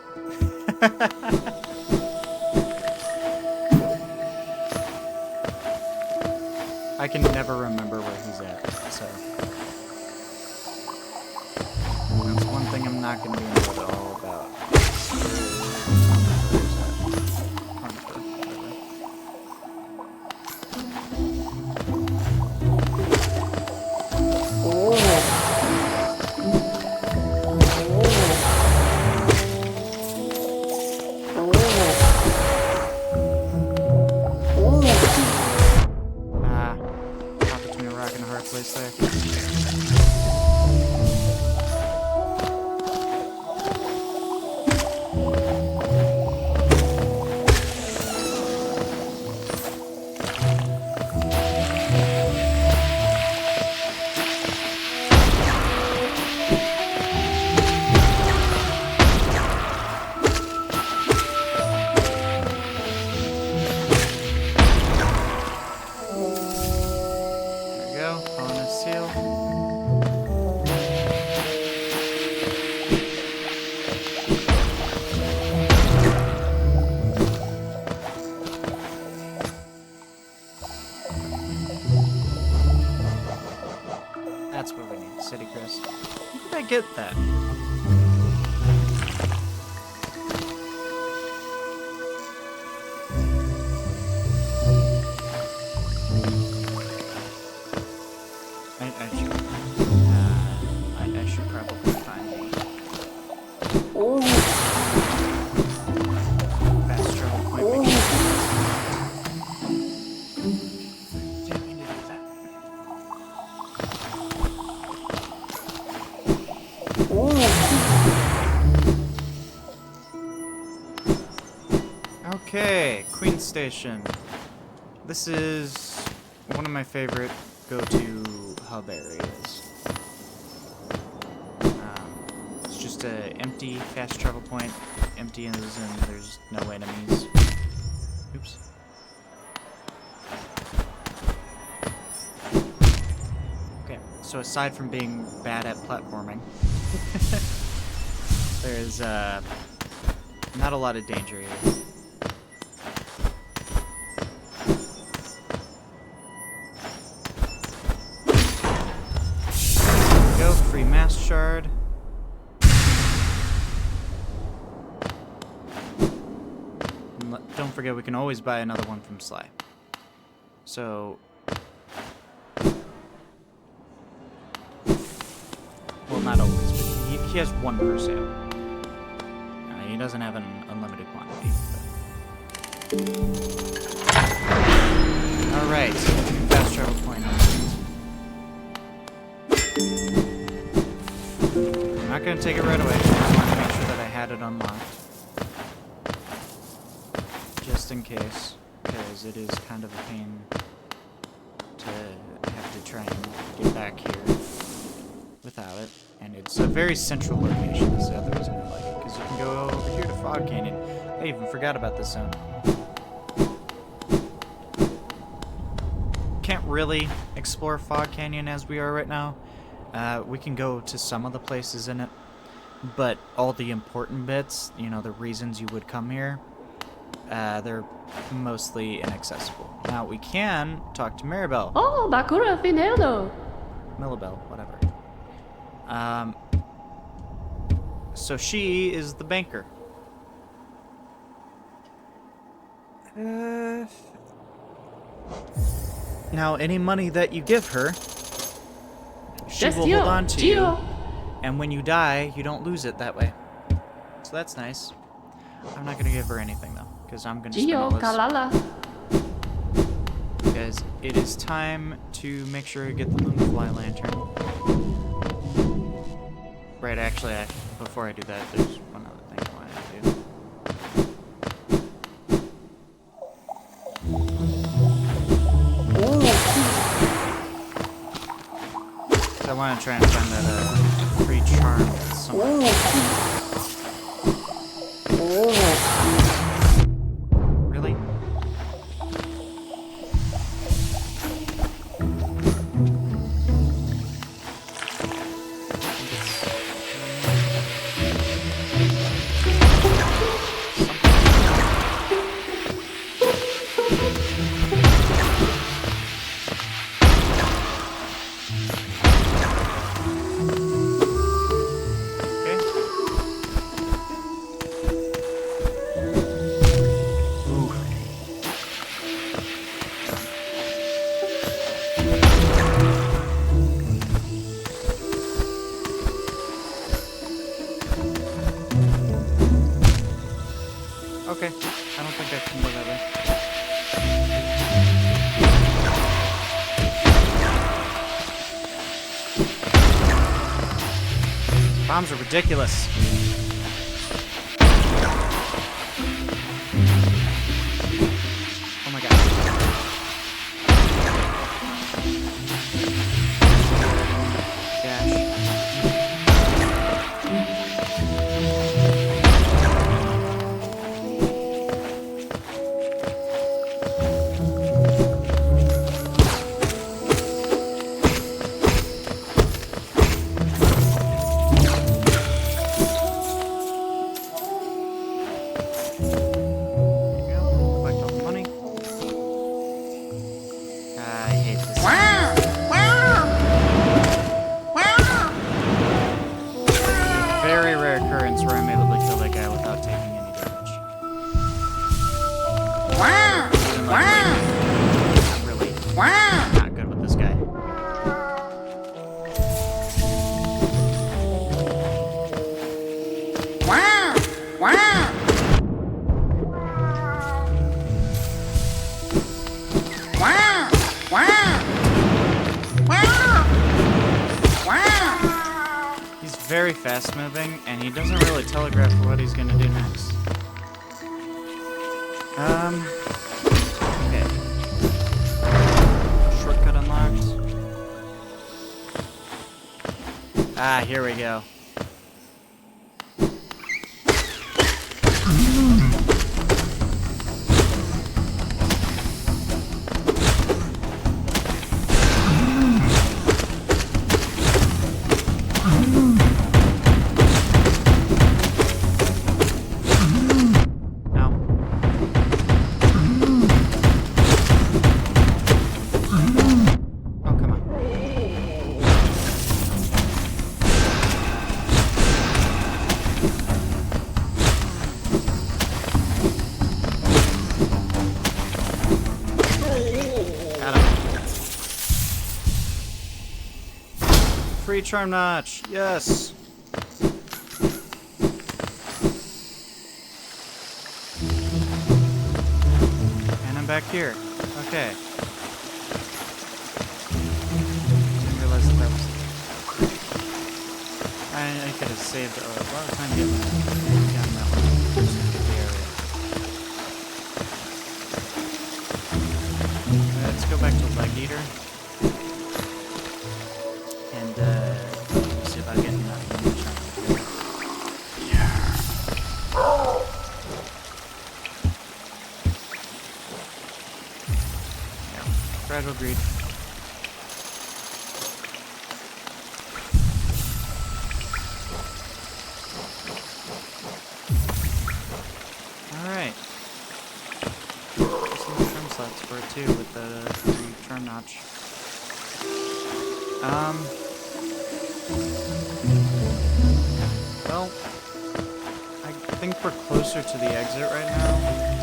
get that. I should probably find the fast travel point. Didn't mean to do that. Okay, Queen Station. This is one of my favorite go-to hub areas. It's just a empty fast travel point. Empty as in there's no enemies. Oops. Okay, so aside from being bad at platforming, there's not a lot of danger here. Go, free mass shard. And don't forget, we can always buy another one from Sly. So, well, not always, but he has one per sale. He doesn't have an unlimited quantity. All right, fast travel point. I'm not gonna take it right away. I just wanted to make sure that I had it unlocked, just in case, because it is kind of a pain to have to try and get back here without it. And it's a very central location. That's the other reason I like it, because you can go over here to Fog Canyon. I even forgot about this zone. Can't really explore Fog Canyon as we are right now. We can go to some of the places in it, but all the important bits, you know, the reasons you would come here, they're mostly inaccessible. Now, we can talk to Maribel. Oh, Bakura Finello. Millibel, whatever. So she is the banker. Now, any money that you give her, she will hold on to you, and when you die, you don't lose it that way. So that's nice. I'm not gonna give her anything though, because I'm gonna spend all this. Kalala. Guys, it is time to make sure you get the Lunafly lantern. Right, actually, before I do that, there's one other thing I wanted to do. I want to try and find that free charm somewhere. Really? Okay, I don't think I can go that way. Bombs are ridiculous. Oh my god. Dash. very fast moving, and he doesn't really telegraph what he's gonna do next. Okay. Shortcut unlocked. Ah, here we go. Free charm notch, yes. And I'm back here. Okay. Didn't realize that was. I could have saved a lot of time getting down that one. Just to get the area. Let's go back to Leg Eater. See if I get enough. Yeah, fragile greed. Alright. Some charm slots for it too with the free charm notch. Well, I think we're closer to the exit right now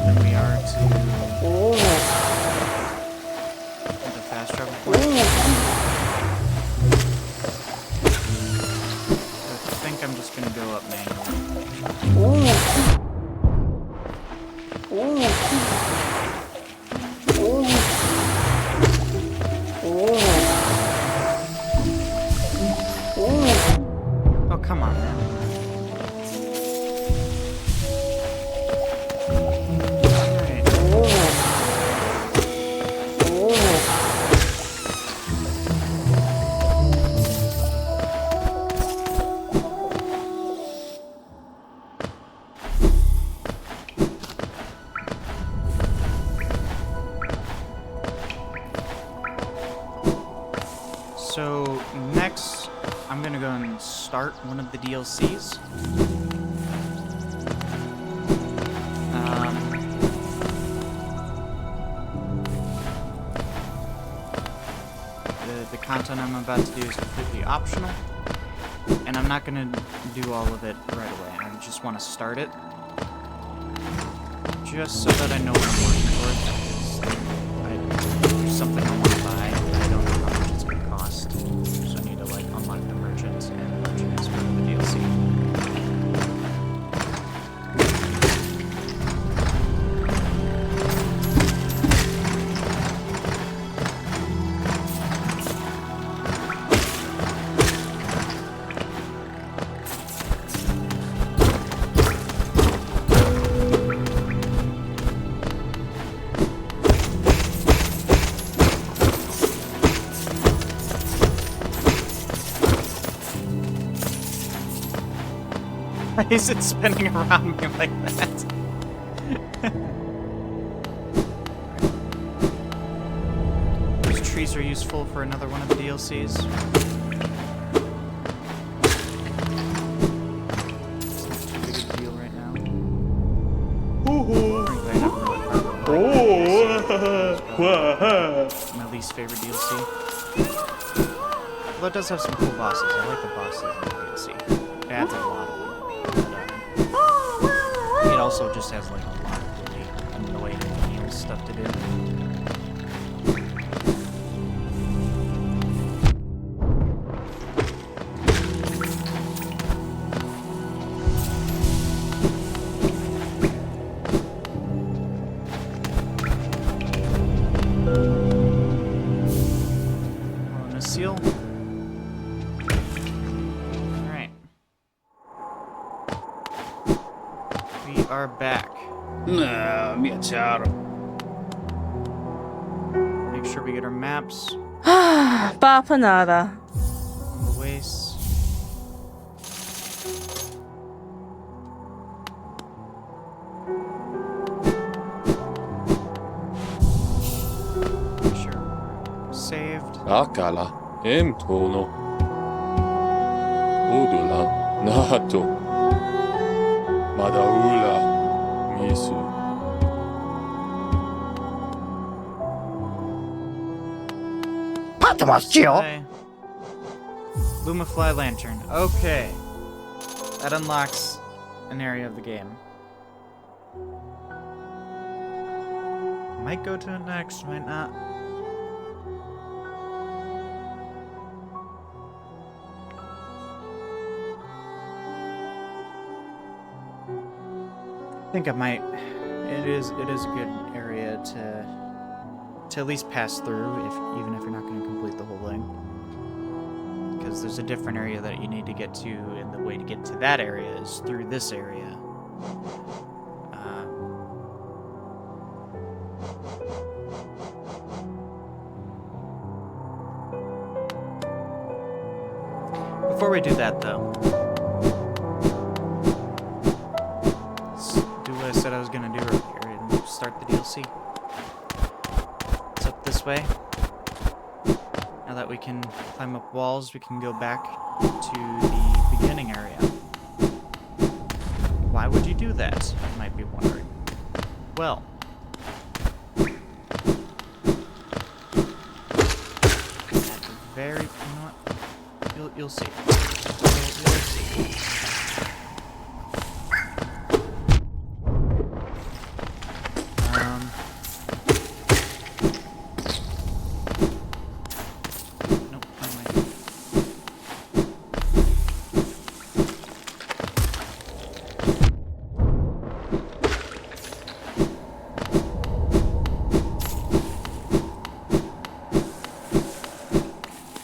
than we are to the fast travel point. I think I'm just gonna go up manually. Oh, come on, man. Alright. So, next, I'm gonna go and start one of the DLCs. The content I'm about to do is completely optional, and I'm not gonna do all of it right away. I just want to start it, just so that I know what I'm working towards. There's something I want to buy, but I don't know how much it's gonna cost. So I need to like unlock the merchant, and the merchant is part of the DLC. Why is it spinning around me like that? Those trees are useful for another one of the DLCs. It's not too big of a deal right now. Frankly, I never really heard my least favorite DLC. Although it does have some cool bosses. I like the bosses in the DLC. It adds a lot of them. It also just has like a lot of really annoying menial stuff to do. On a seal. Alright. are back. Mia chiaro. Make sure we get our maps Bapanada. on the waist. Make sure we're saved. だから遠投のオドラナートまだウラミス Lumafly. Lumafly lantern. Okay. That unlocks an area of the game. Might go to it next, might not. I think I might. It is a good area to at least pass through, even if you're not going to complete the whole thing. Because there's a different area that you need to get to, and the way to get to that area is through this area. Before we do that, though, let's do what I said I was going to do earlier and start the DLC. It's up this way. Now that we can climb up walls, we can go back to the beginning area. Why would you do that, you might be wondering. Well, you know what? You'll see. You'll see. Nope, never mind.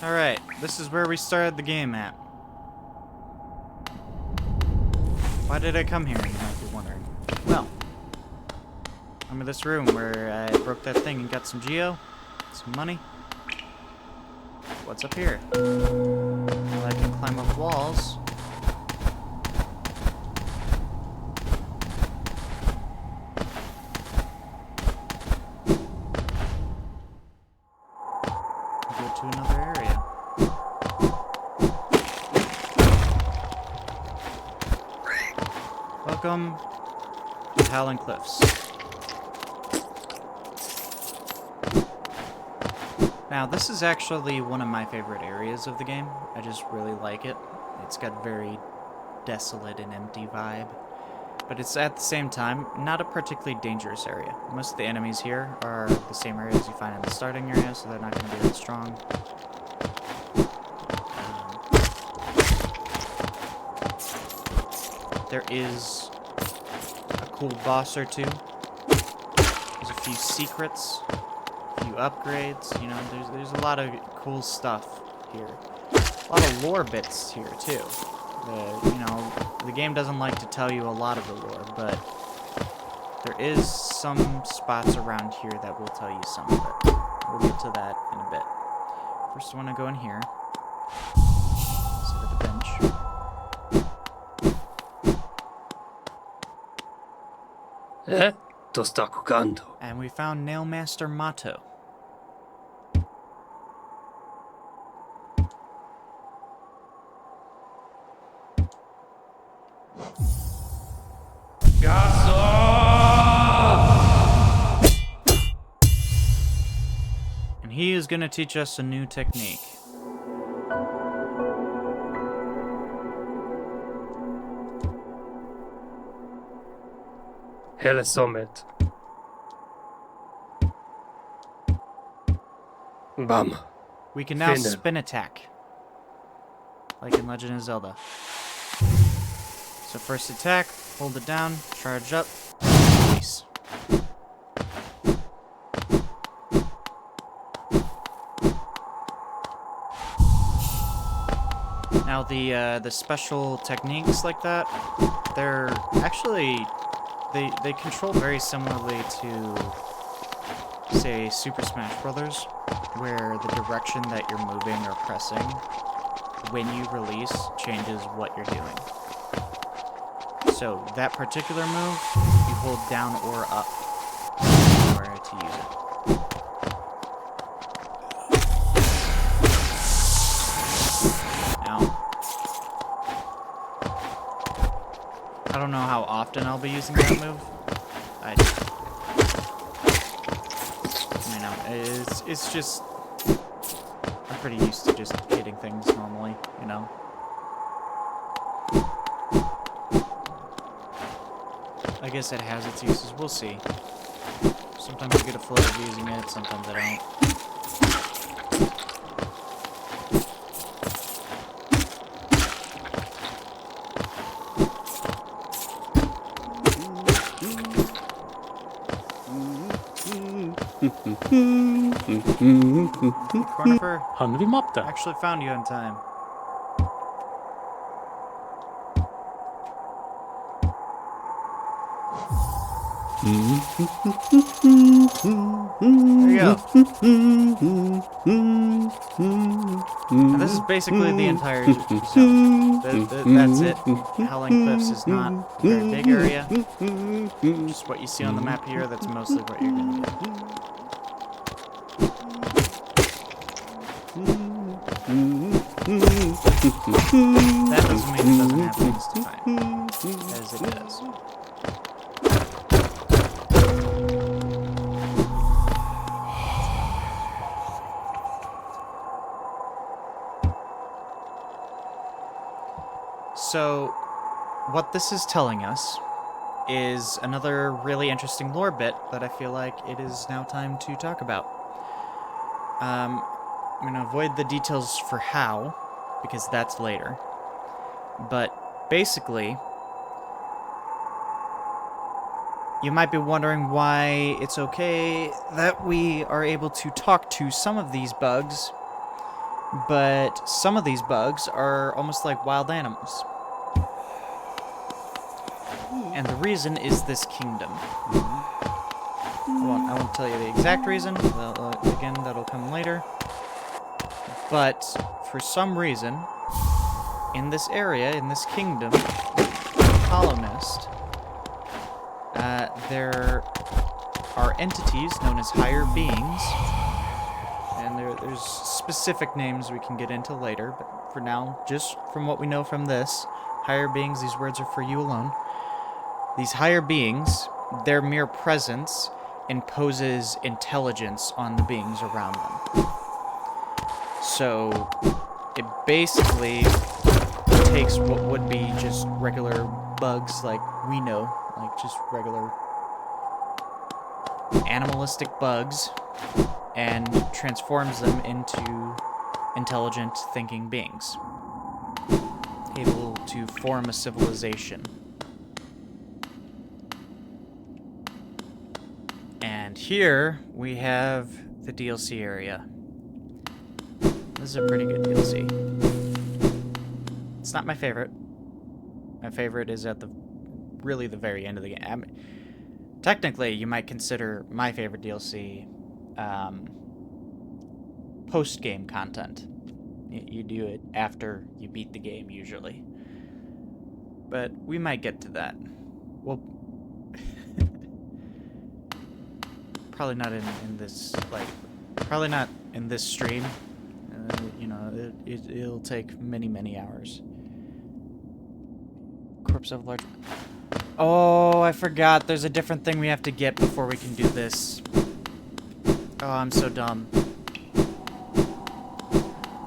Alright, this is where we started the game at. Why did I come here, you might be wondering. Well, remember this room where I broke that thing and got some geo? Some money? What's up here? Well, I can climb up walls. Go to another area. Welcome to Howling Cliffs. Now, this is actually one of my favorite areas of the game. I just really like it. It's got very desolate and empty vibe. But it's at the same time not a particularly dangerous area. Most of the enemies here are the same areas you find in the starting area, so they're not going to be that strong. There is a cool boss or two. There's a few secrets, a few upgrades. You know, there's a lot of cool stuff here. A lot of lore bits here too. You know, the game doesn't like to tell you a lot of the lore, but there is some spots around here that will tell you some of it. We'll get to that in a bit. First, I want to go in here. Sit at the bench. Sto accocando. And we found Nailmaster Mato. And he is going to teach us a new technique. Hele Summit. Bam. We can now Finn. spin attack. Like in Legend of Zelda. So first attack, hold it down, charge up, release. Now the special techniques like that, they're actually they control very similarly to, say, Super Smash Brothers, where the direction that you're moving or pressing when you release changes what you're doing. So that particular move, you hold down or up in order to use it. Now, I don't know how often I'll be using that move. It's just, I'm pretty used to just hitting things normally, you know? I guess it has its uses, we'll see. Sometimes I get a flow of using it, sometimes I don't. Cornifer, Hann vi mappte. actually found you in time. There you go. And this is basically the entire zone. That's it. Howling Cliffs is not a very big area. Just what you see on the map here, that's mostly what you're going to get. That doesn't mean it doesn't have things to find, as it does. So, what this is telling us is another really interesting lore bit that I feel like it is now time to talk about. I'm going to avoid the details for how, because that's later. But basically, you might be wondering why it's okay that we are able to talk to some of these bugs, but some of these bugs are almost like wild animals. And the reason is this kingdom. I won't tell you the exact reason. Well, again, that'll come later. But for some reason, in this area, in this kingdom, Columnist, there are entities known as higher beings. And there's specific names we can get into later, but for now, just from what we know from this, higher beings, these words are for you alone. These higher beings, their mere presence imposes intelligence on the beings around them. So, it basically takes what would be just regular bugs like we know, like just regular animalistic bugs, and transforms them into intelligent thinking beings, able to form a civilization. And here we have the DLC area. This is a pretty good DLC. It's not my favorite. My favorite is at the very end of the game. Technically, you might consider my favorite DLC post-game content. You do it after you beat the game, usually. But we might get to that. Well, probably not in this, probably not in this stream. You know, it'll take many hours. Corpse of large... Oh, I forgot. There's a different thing we have to get before we can do this. Oh, I'm so dumb.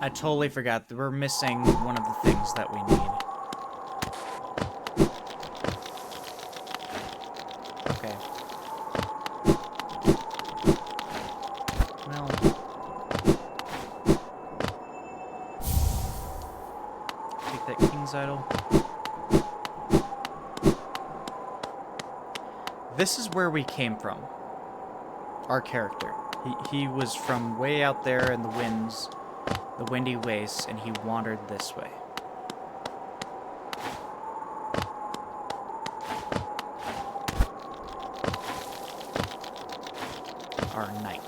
I totally forgot that we're missing one of the things that we need. Okay. Well... take that King's Idol. This is where we came from. Our character. He was from way out there in the winds, the windy wastes, and he wandered this way. our knight.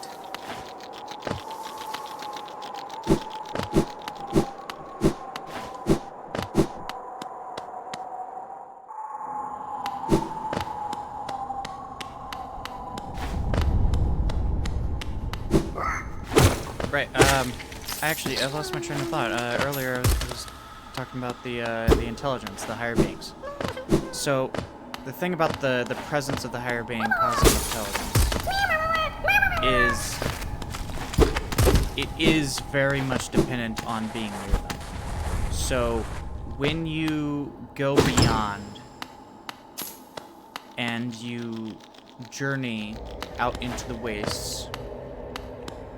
Right, I lost my train of thought. Earlier I was talking about the intelligence, the higher beings. So, the thing about the presence of the higher being causing intelligence is it is very much dependent on being near them. So, when you go beyond and you journey out into the wastes,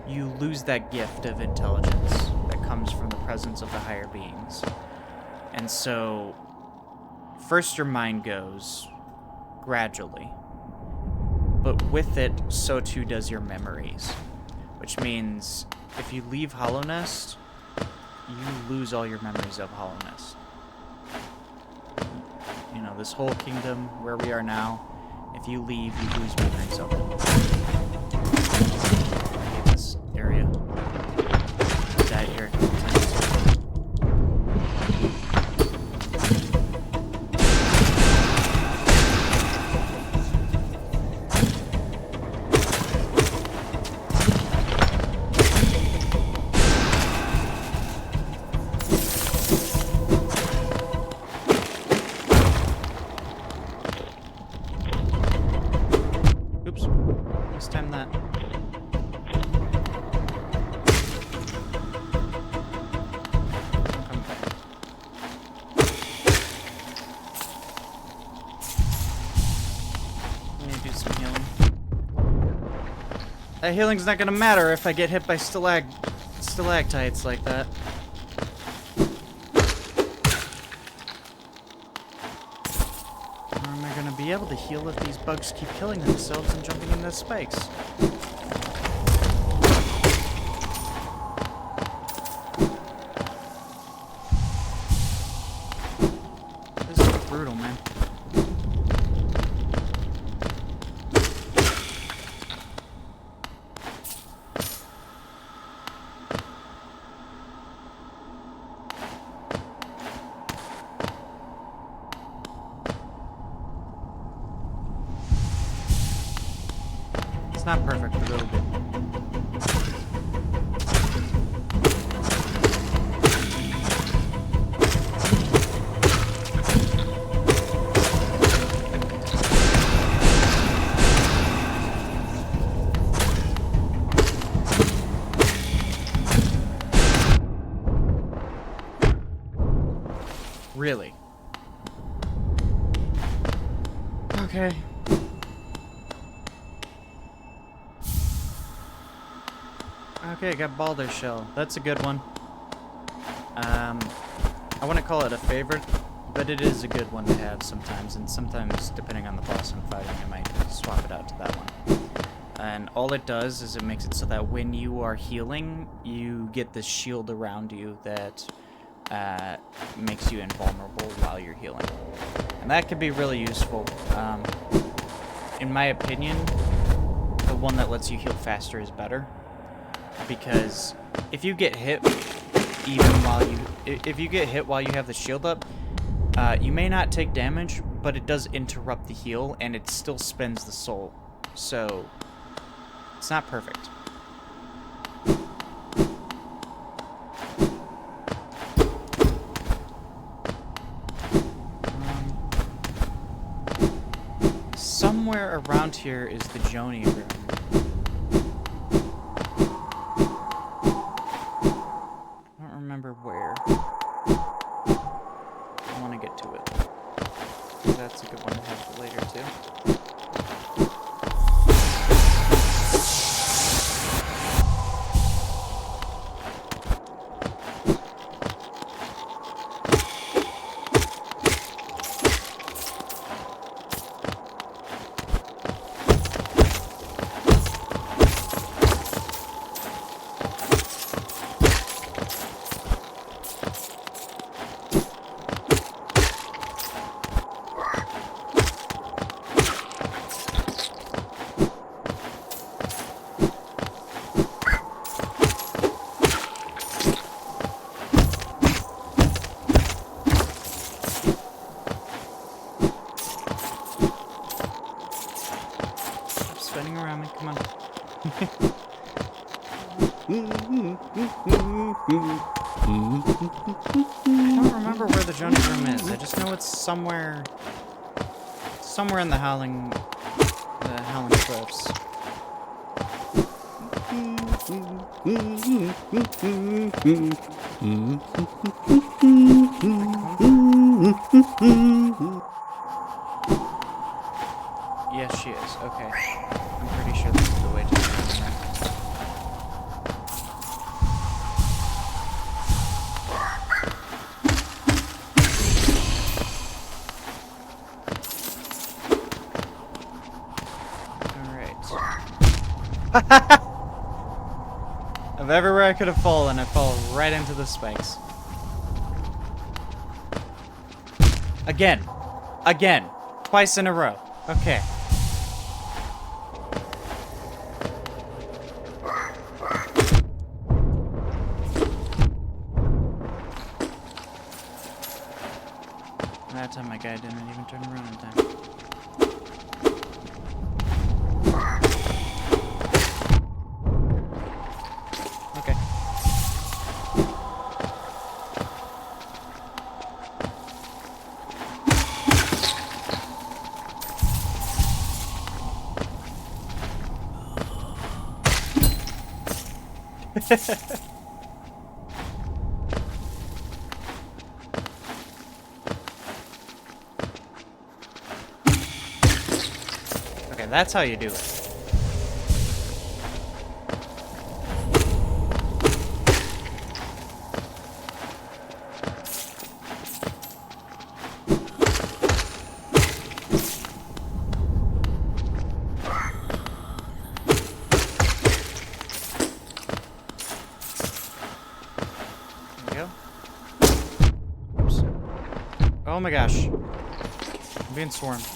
you lose that gift of intelligence that comes from the presence of the higher beings. And so, first your mind goes, gradually. But with it, so too does your memories. Which means, if you leave Hollow Nest, you lose all your memories of Hollow Nest. You know, this whole kingdom, where we are now, if you leave, you lose memories of it. This area. I died here. Oops. Let's time that. That healing's not gonna matter if I get hit by stalactites like that. Or am I gonna be able to heal if these bugs keep killing themselves and jumping into spikes? This is brutal, man. It's not perfect, but it'll be. Really? Okay. Okay, got Baldur's Shell. That's a good one. I wouldn't call it a favorite, but it is a good one to have sometimes, and sometimes, depending on the boss I'm fighting, I might swap it out to that one. And all it does is it makes it so that when you are healing, you get this shield around you that makes you invulnerable while you're healing. And that can be really useful. In my opinion, the one that lets you heal faster is better. Because if you get hit while you have the shield up, you may not take damage, but it does interrupt the heal and it still spends the soul. So it's not perfect. Somewhere around here is the Joni room. Remember where. I want to get to it. That's a good one to have for later too. spinning around me. Come on. I don't remember where the Johnny room is. I just know it's somewhere in the Howling Cliffs. Yes, she is. Okay. I'm pretty sure this is the way to get in there. Alright. Of everywhere I could have fallen, I fall right into the spikes. Again. Again. Twice in a row. Okay. That time my guy didn't even turn around in time. Okay. Okay, that's how you do it. There we go. Oops. Oh my gosh. I'm being swarmed.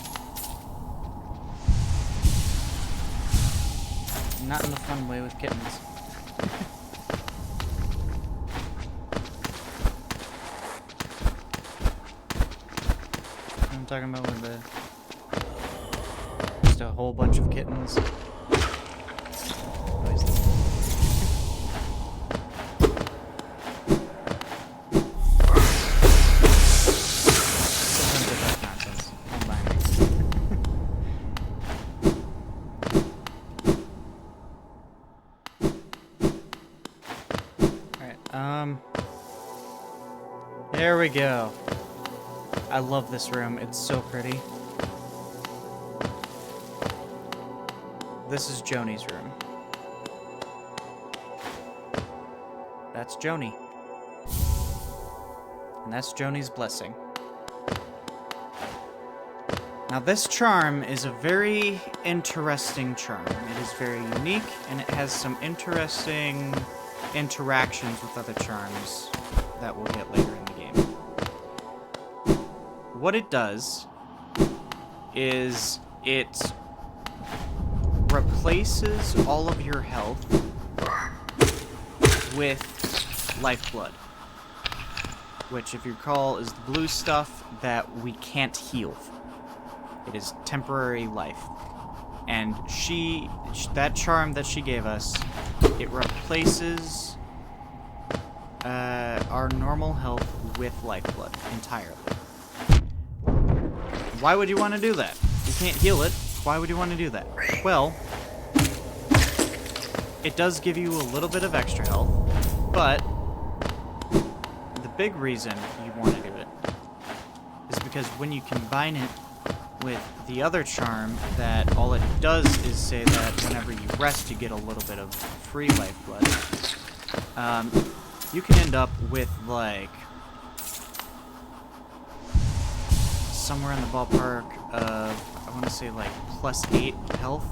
Not in the fun way with kittens. I'm talking about with just a whole bunch of kittens. What is this? Sometimes I talk nonsense. Don't mind me. There we go. I love this room. It's so pretty. This is Joni's room. That's Joni. And that's Joni's blessing. Now this charm is a very interesting charm. It is very unique, and it has some interesting interactions with other charms that we'll get later in the game. What it does is it replaces all of your health with lifeblood, which, if you recall, is the blue stuff that we can't heal. It is temporary life. And that charm that she gave us, it replaces our normal health with lifeblood entirely. Why would you want to do that? You can't heal it. Why would you want to do that? Well, it does give you a little bit of extra health, but the big reason you want to do it is because when you combine it with the other charm, that all it does is say that whenever you rest, you get a little bit of free lifeblood. You can end up with, like, somewhere in the ballpark of, I want to say, like, +8 health.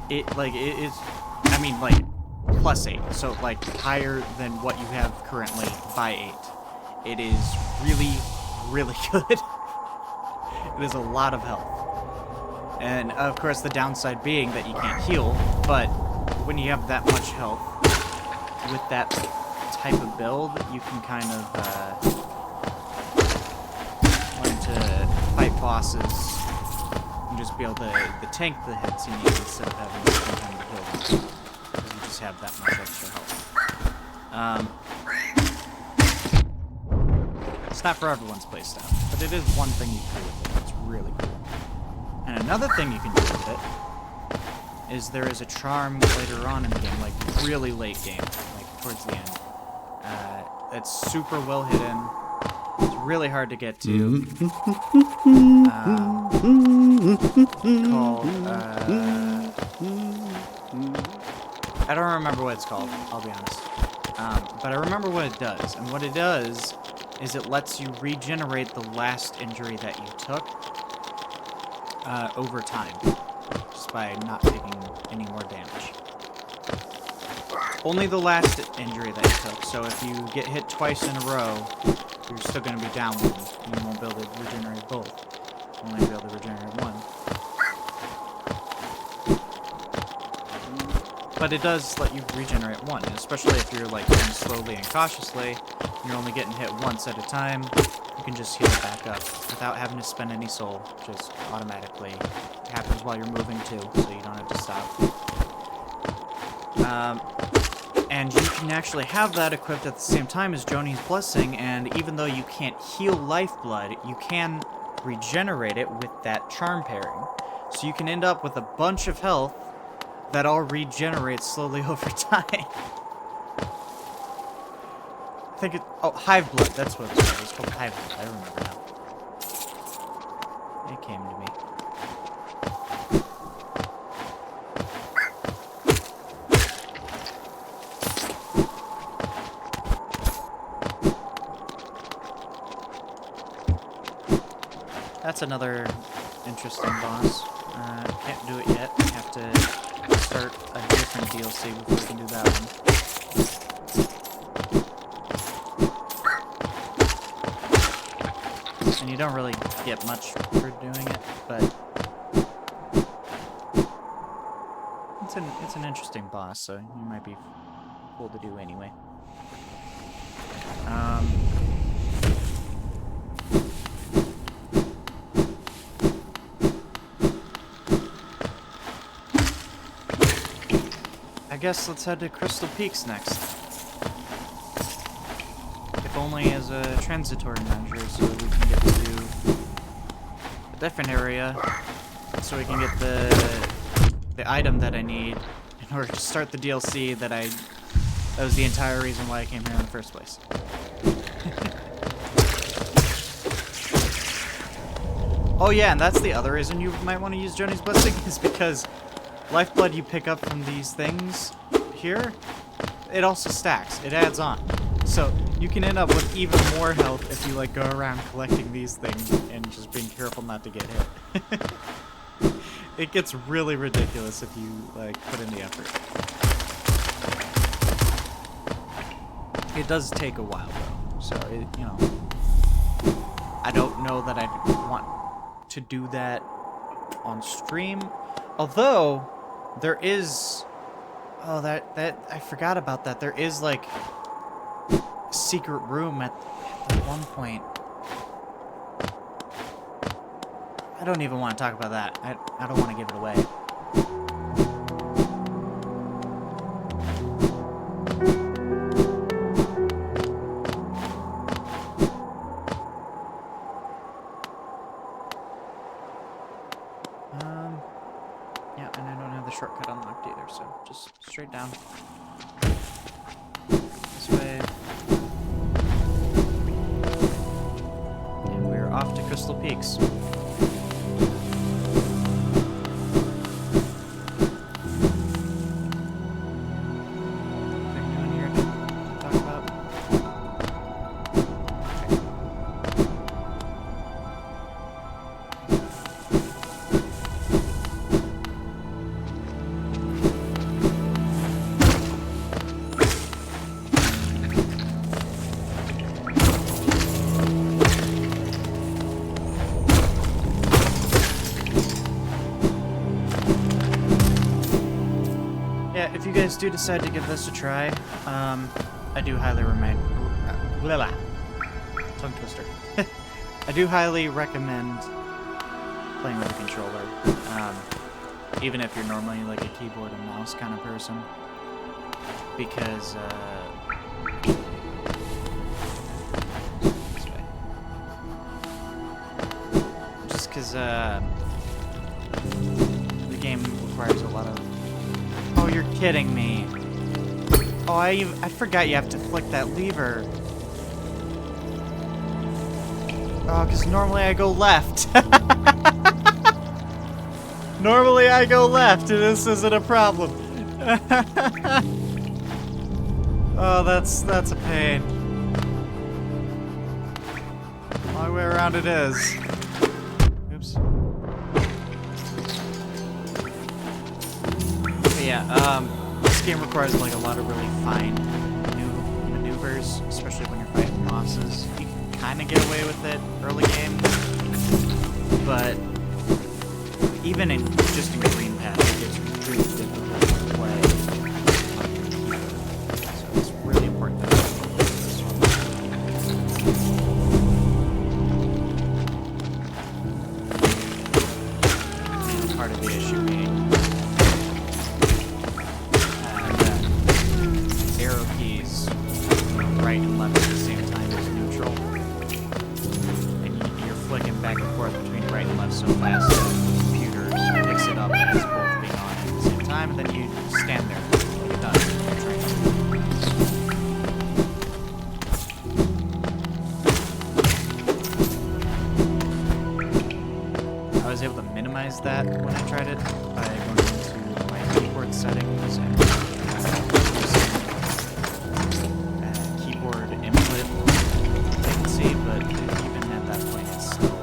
I mean, like, +8. So, like, higher than what you have currently by 8. It is really, really good. It is a lot of health. And, of course, the downside being that you can't heal, but when you have that much health, with that type of build, you can kind of learn to fight bosses can just be able to tank the hits you need instead of having to spend time to heal them. Because you just have that much extra health. It's not for everyone's playstyle, but it is one thing you can do with it. It's really cool. And another thing you can do with it is there is a charm later on in the game, like really late game, like towards the end. It's super well hidden. It's really hard to get to. Called, I don't remember what it's called, I'll be honest. But I remember what it does. And what it does is it lets you regenerate the last injury that you took over time. Just by not taking any more damage. Only the last injury that you took. So if you get hit twice in a row, you're still going to be down one. And you won't be able to regenerate both. You'll only be able to regenerate one. But it does let you regenerate one, especially if you're like going slowly and cautiously. You're only getting hit once at a time. You can just heal back up without having to spend any soul. Just automatically happens while you're moving too, so you don't have to stop. And you can actually have that equipped at the same time as Joni's Blessing, and even though you can't heal lifeblood, you can regenerate it with that charm pairing. So you can end up with a bunch of health that all regenerates slowly over time. I think it... Oh, Hive Blood. That's what it's called. It's called Hive Blood. I remember now. It came to me. That's another interesting boss. Can't do it yet. Have to start a different DLC before we can do that one. And you don't really get much for doing it, but it's an interesting boss, so you might be cool to do anyway. I guess let's head to Crystal Peaks next. If only as a transitory measure, so we can get to a different area, so we can get the item that I need in order to start the DLC that was the entire reason why I came here in the first place. Oh yeah, and that's the other reason you might want to use Joni's Blessing, is because lifeblood you pick up from these things here, it also stacks. It adds on. So you can end up with even more health if you like go around collecting these things and just being careful not to get hit. It gets really ridiculous if you like put in the effort. It does take a while though, so it, you know, I don't know that I want to do that on stream, although there is, oh, that I forgot about that. There is like a secret room at one point. I don't even want to talk about that. I don't want to give it away. Yeah, and I don't have the shortcut unlocked either, so just straight down. This way. And we're off to Crystal Peaks. Anything new in here to talk about? Yeah, if you guys do decide to give this a try, I do highly recommend. Tongue twister. I do highly recommend playing with a controller, even if you're normally like a keyboard and mouse kind of person, because this way. Just because the game requires a lot of. Oh, you're kidding me! Oh, I forgot you have to flick that lever. Oh, because normally I go left. Normally I go left, and this isn't a problem. Oh, that's a pain. Long way around it is. Oops. But yeah, this game requires like a lot of really fine maneuvers, especially when you're fighting bosses. You can kind of get away with it early game, but even in just in green path, it gets really difficult to play. So it's really important that this one. And part of the issue being that arrow keys, right and left at the same time is neutral, and you're flicking back and forth between right and left so fast that picks it up as both being on at the same time, and then you stand there like it does when you're training. I was able to minimize that when I tried it by going into my keyboard settings and keyboard input latency, but even at that point it's still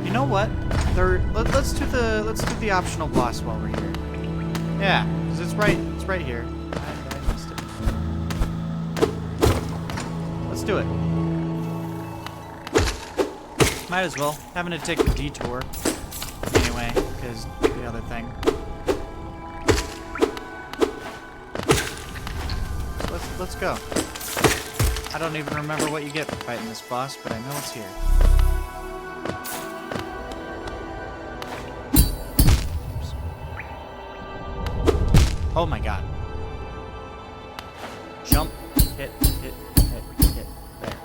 You know what? Let's do the optional boss while we're here. Yeah, because it's right here. I missed it. Let's do it. Might as well. Having to take the detour anyway, because the other thing. So let's go. I don't even remember what you get for fighting this boss, but I know it's here. Oh my god. Jump, hit, hit, hit, hit. There.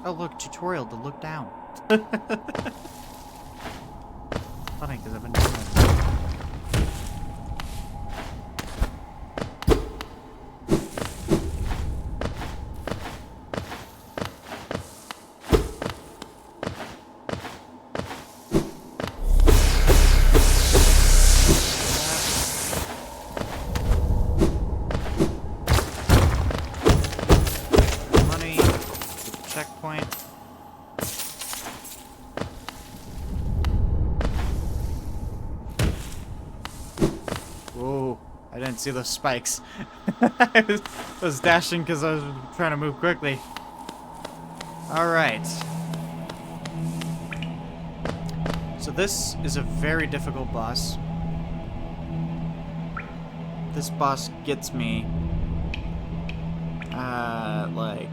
Oh look, tutorial to look down. Funny, because I've been doing that. Checkpoint. Whoa, I didn't see those spikes. I was dashing because I was trying to move quickly. Alright. So this is a very difficult boss. This boss gets me, like,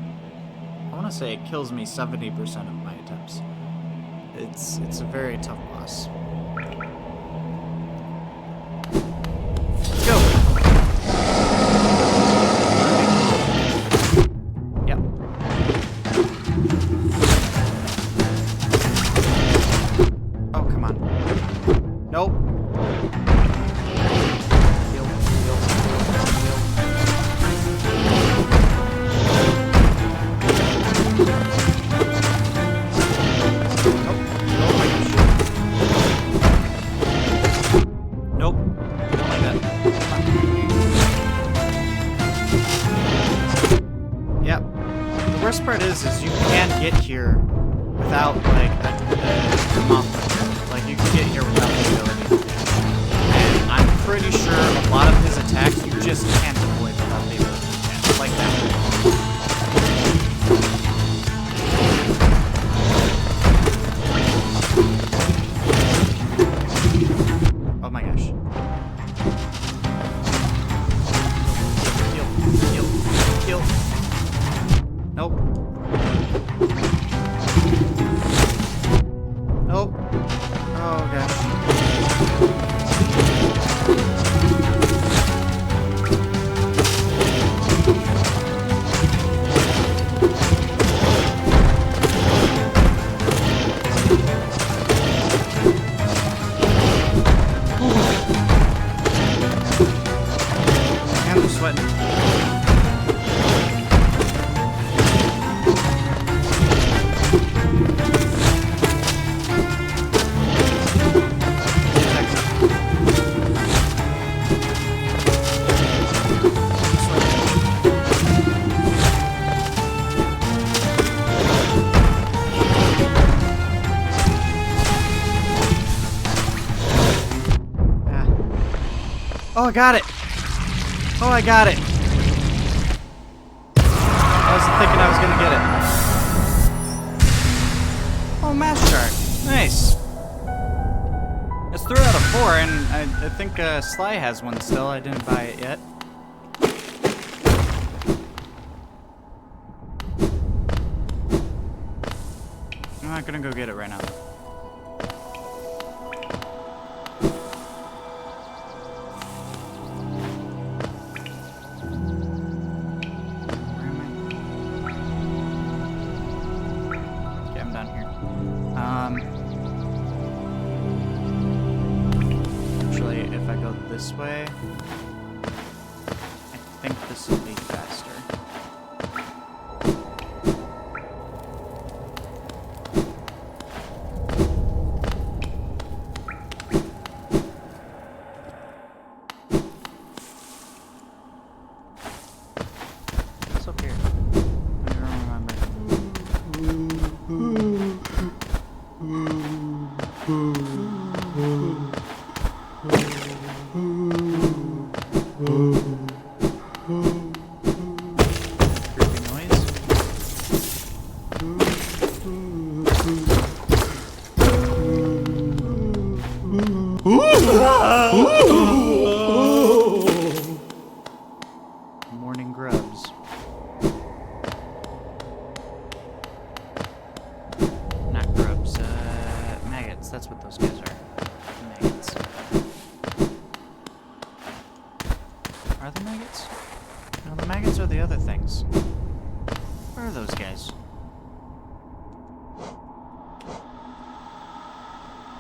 I want to say it kills me 70% of my attempts. It's a very tough boss. Let's go. Yep. Oh, come on. Nope. Heal, heal, heal. The worst part is you can't get here without, like, the muffler. Like, you can get here without the ability. And I'm pretty sure a lot of his attacks you just can't avoid without the ability. Yeah, like that. Oh gosh. I'm sweating. Oh, I got it! Oh, I got it! I wasn't thinking I was gonna get it. Oh, mass chart. Nice. It's 3 out of 4, and I think Sly has one still. I didn't buy it yet. I'm not gonna go get it right now. Actually, if I go this way, I think this will be faster. What's up here? I don't remember. Creepy noise. Morning grubs. Not grubs, maggots. That's what those guys are. Maggots. Are they maggots? No, the maggots are the other things. Where are those guys?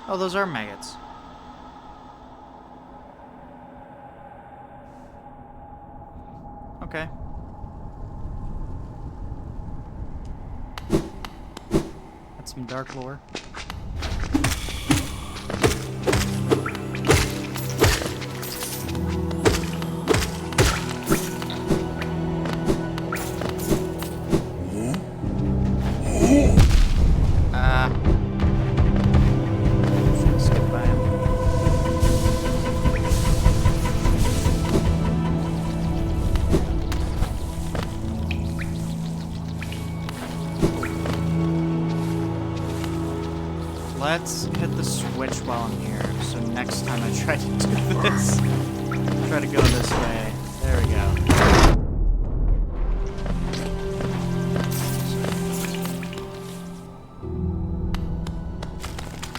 Oh, those are maggots. Okay. That's some dark lore. Skip by him. Let's hit the switch while I'm here, so next time I try to do this, try to go this way. There we go.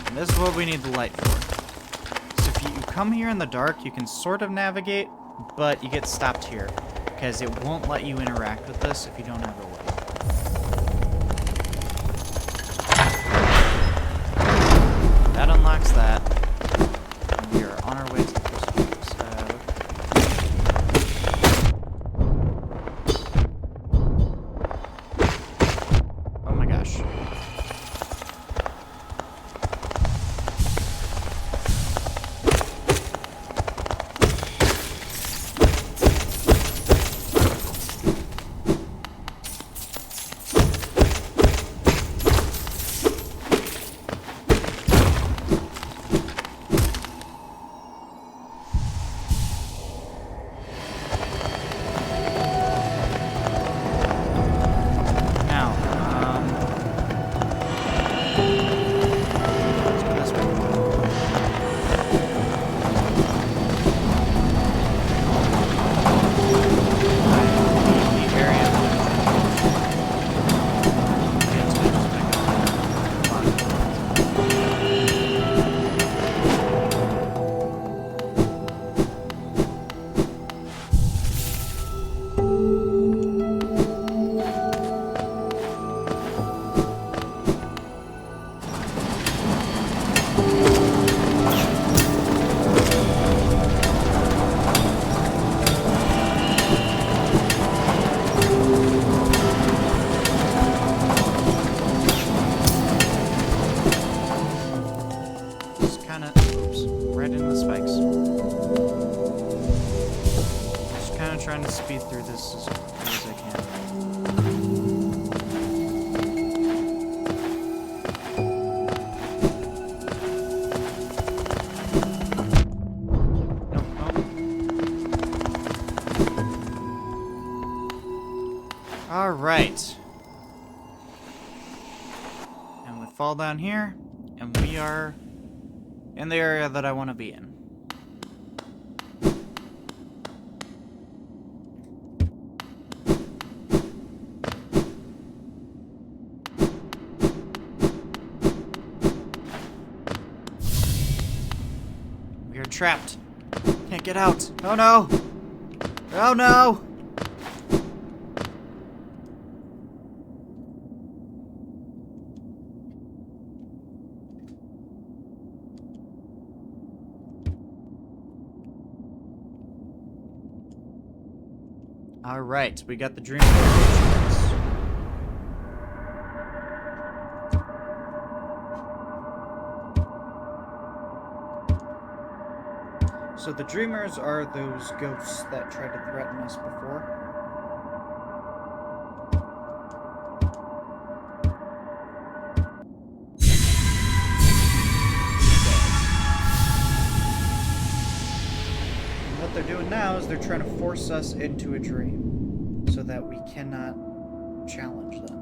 And this is what we need the light for. So if you come here in the dark, you can sort of navigate, but you get stopped here, because it won't let you interact with this if you don't have a light. That unlocks that. And we are on our way to the crucifix. Oh my gosh. Just kind of, oops, right into the spikes. Just kind of trying to speed through this as quickly as I can. Nope, nope. All right. And we fall down here, and we are in the area that I want to be in. We are trapped. Can't get out. Oh no! Oh no! All right, we got the dream. So the dreamers are those ghosts that tried to threaten us before. And what they're doing now is they're trying to force us into a dream so that we cannot challenge them.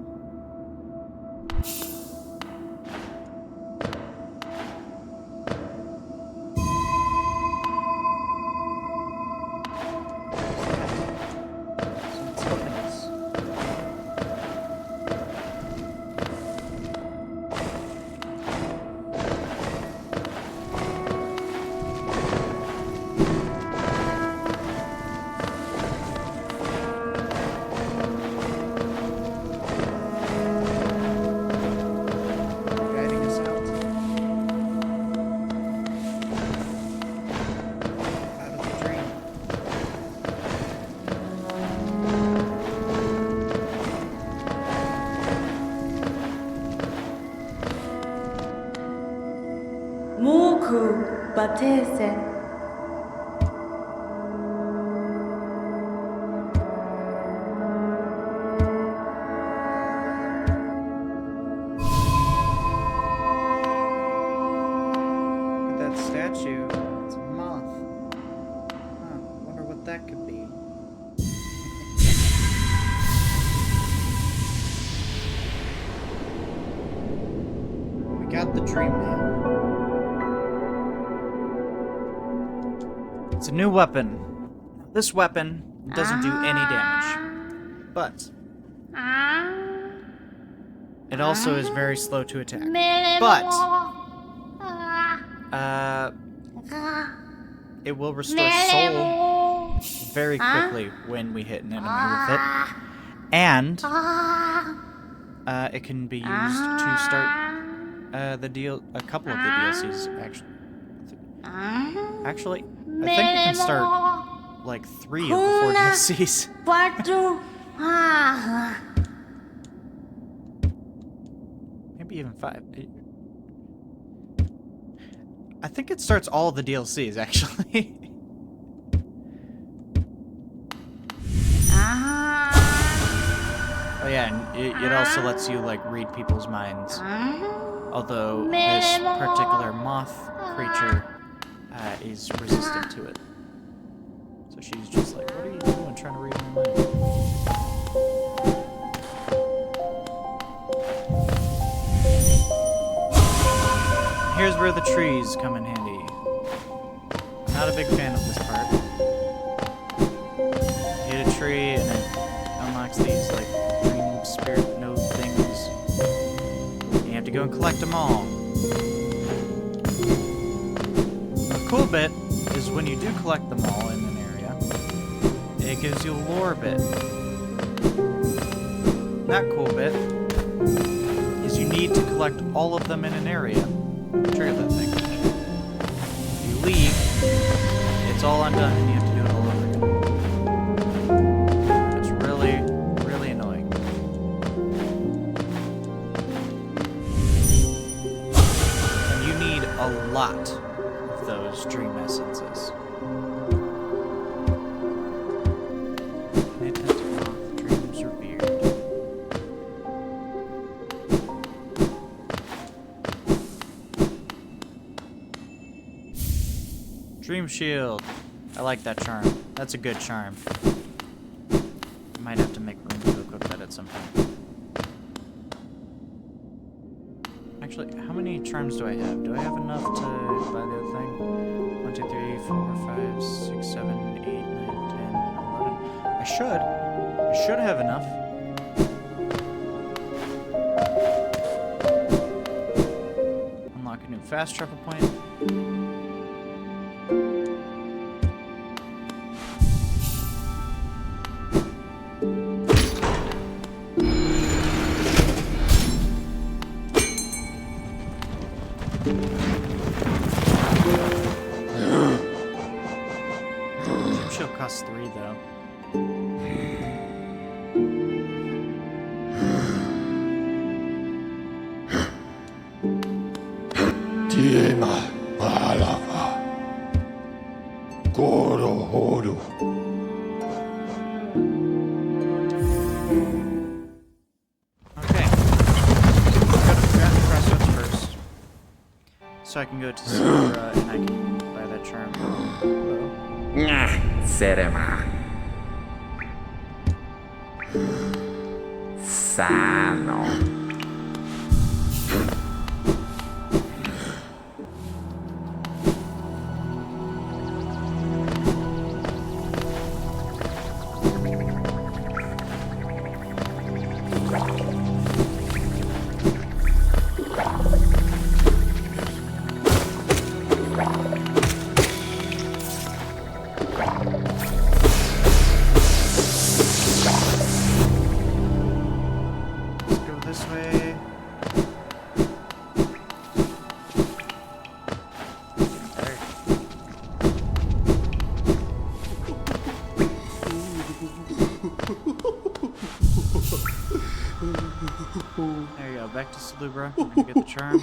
Muku batese. Look at that statue. It's a moth. Huh, wonder what that could be. We got the dream now. It's a new weapon. This weapon doesn't do any damage. But it also is very slow to attack. But it will restore soul very quickly when we hit an enemy with it. And it can be used to start a couple of the DLCs actually. I think you can start like 3 of the 4 DLCs. Maybe even 5. I think it starts all of the DLCs actually. Oh yeah, and it also lets you like read people's minds. Although this particular moth creature is resistant to it. So she's just like, what are you doing trying to read my mind? Here's where the trees come in handy. I'm not a big fan of this part. You hit a tree and it unlocks these like green spirit node things. You have to go and collect them all. The cool bit is when you do collect them all in an area, it gives you a lore bit. That cool bit is you need to collect all of them in an area to trigger that thing. If you leave, it's all undone and you have to do it all over again. It's really, really annoying. And you need a lot lot of those dream essences. Dreams revered. Dream shield. I like that charm. That's a good charm. I might have to make room to equip that at some point. Actually, how many charms do I have? Do I have enough to buy the other thing? 1, 2, 3, 4, 5, 6, 7, 8, 9, 10, 11. I should have enough. Unlock a new fast travel point. She'll cost 3 though. Tiema Palava Goro Horu. Okay. Got to crossroads first. So I can go to Sakura and I can buy that charm. Serema. Sano. Let's go this way. There. There you go, back to Salubra. I'm gonna get the charm.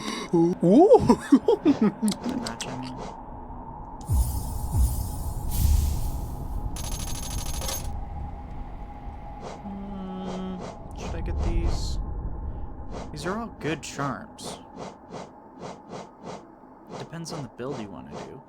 The notch on me. Should I get these? These are all good charms. Depends on the build you want to do.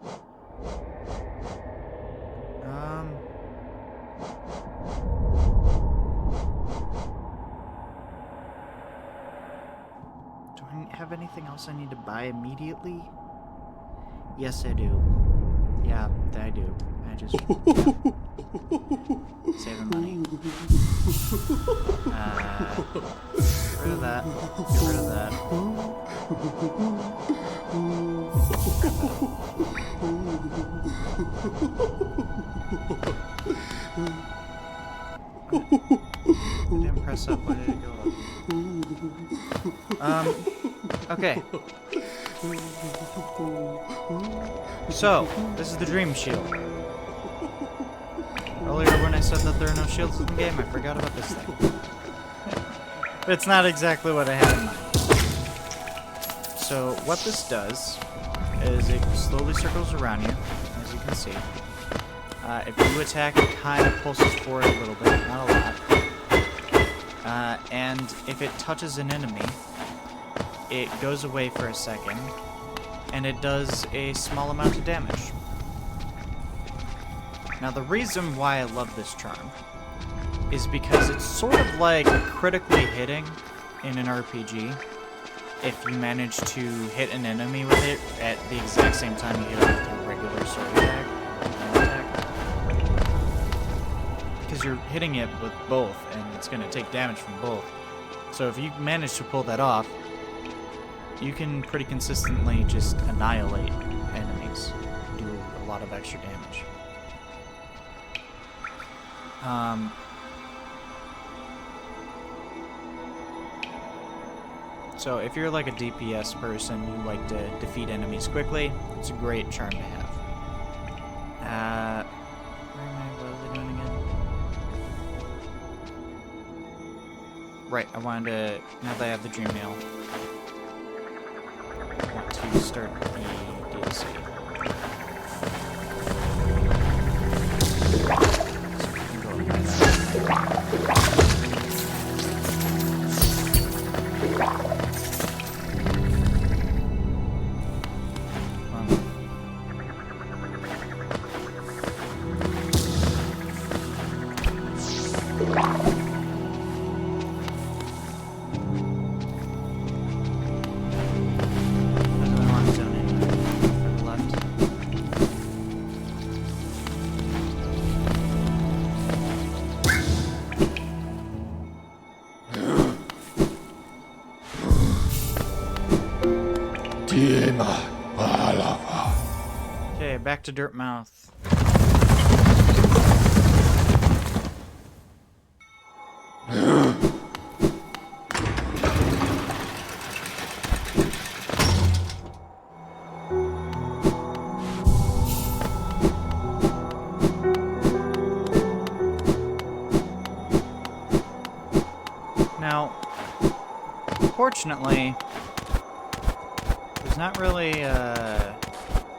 Do I have anything else I need to buy immediately? Yes, I do. Yeah, I do. I just... saving money. Get rid of that. Get rid of that. I didn't press up. Why did it go up? Okay. So, this is the Dream Shield. Earlier when I said that there are no shields in the game, I forgot about this thing. But it's not exactly what I had in mind. So what this does is it slowly circles around you, as you can see. If you attack, it kind of pulses forward a little bit, not a lot. And if it touches an enemy, it goes away for a second, and it does a small amount of damage. Now the reason why I love this charm is because it's sort of like critically hitting in an RPG if you manage to hit an enemy with it at the exact same time you hit it with your regular sword attack. Because you're hitting it with both, and it's going to take damage from both. So if you manage to pull that off, you can pretty consistently just annihilate enemies, do a lot of extra damage. So if you're like a DPS person, you like to defeat enemies quickly, it's a great charm to have. What was I doing again? Right, I wanted to, now that I have the Dream Nail, I want to start the DLC. Okay, back to Dirtmouth. Now, fortunately, there's not really a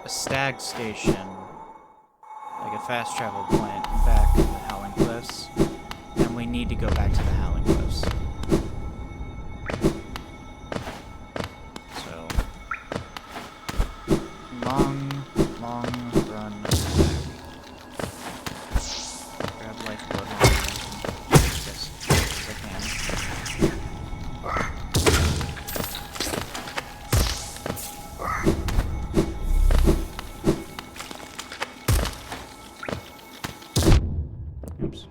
stag station, like a fast travel point, back in the Howling Cliffs, and we need to go back to the Howling Cliffs. So, long run back. Grab lifeblood while I guess I can. Oops.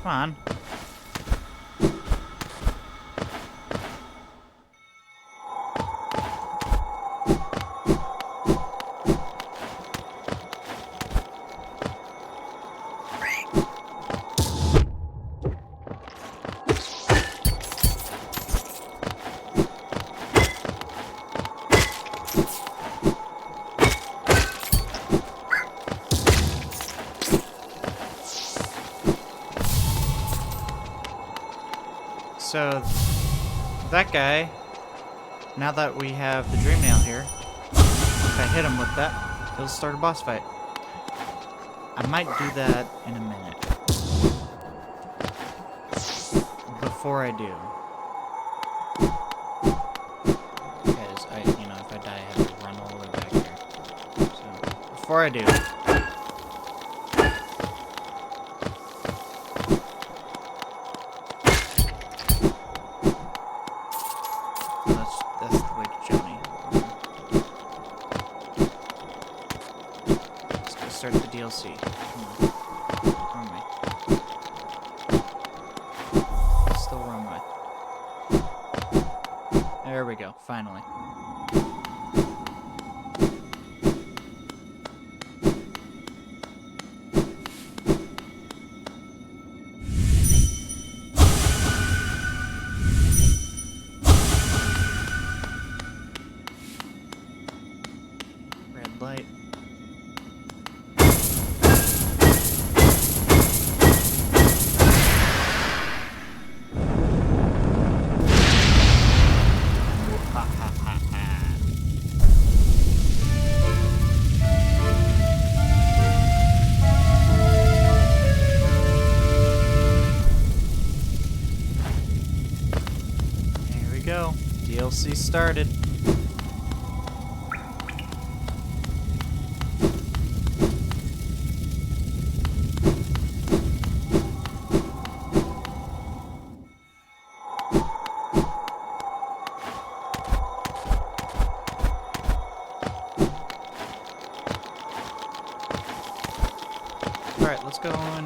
Come on. So, that guy, now that we have the dream nail here, if I hit him with that, he'll start a boss fight. I might do that in a minute. Before I do. Because if I die, I have to run all the way back here. So, before I do, that's the way to Johnny. Let's go start the DLC. Come on. Wrong way. Still wrong way. There we go, finally. Red light. There we go. DLC started. Alright, let's go on.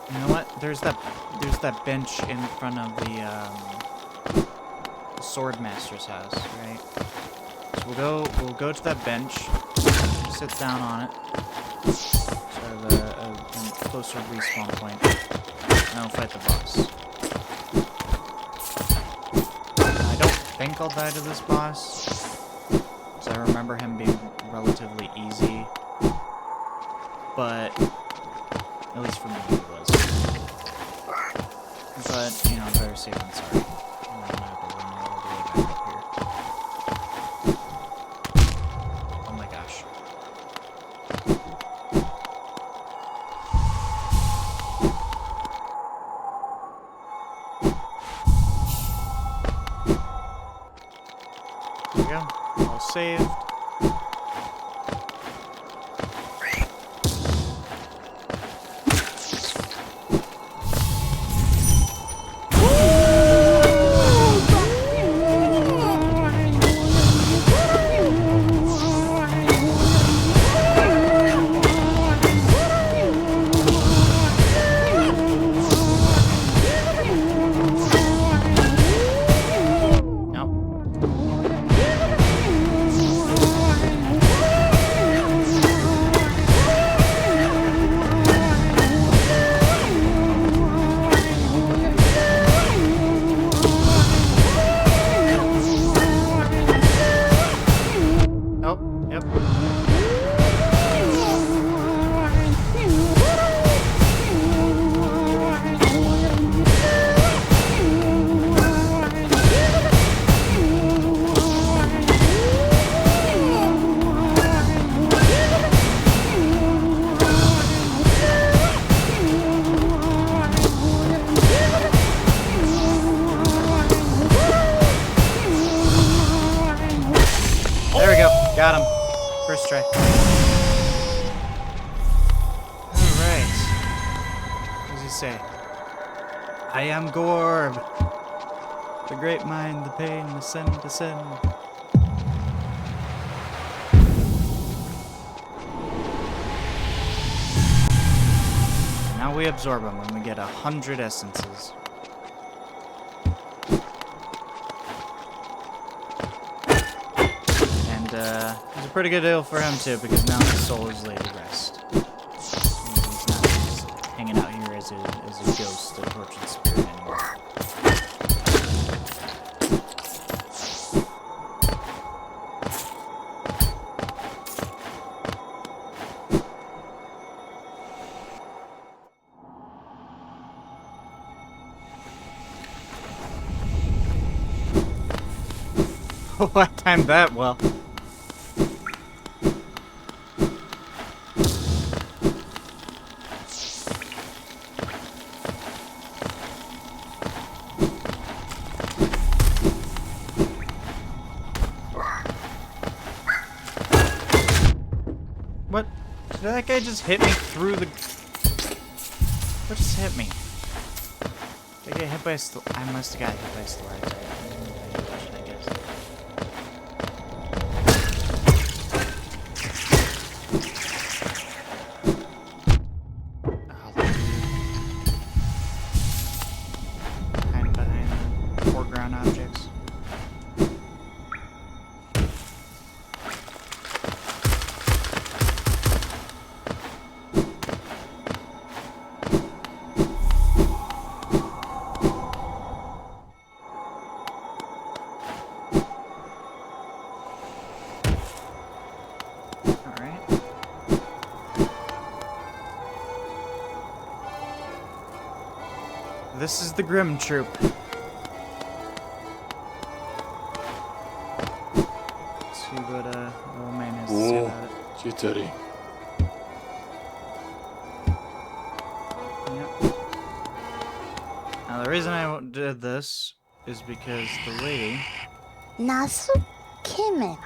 You know what? There's that bench in front of the Swordmaster's house, right? So we'll go to that bench, sit down on it, so I have a closer respawn point, and I'll fight the boss. I don't think I'll die to this boss, because I remember him being relatively easy, but at least for me he was. But, better safe than sorry. I'm gonna have to run all the way back up here. Oh my gosh. There we go. All saved. Woo! try. Alright. What does he say? I am Gorb. The great mind, the pain, the sin, the sin. Now we absorb them and we get 100 essences. And it's a pretty good deal for him too, because now his soul is laid to rest. And he's not just hanging out here as a ghost, a tortured spirit anymore. Oh, I timed that well. What? Did that guy just hit me through the... What just hit me? Did I get hit by a I must have got hit by a stalactite. I guess. Hiding behind the foreground objects. This is the Grim Troop. Let's see what old man has to say Oh, about it. jittery. Yep. Now the reason I did this is because the lady... 나수 캐메라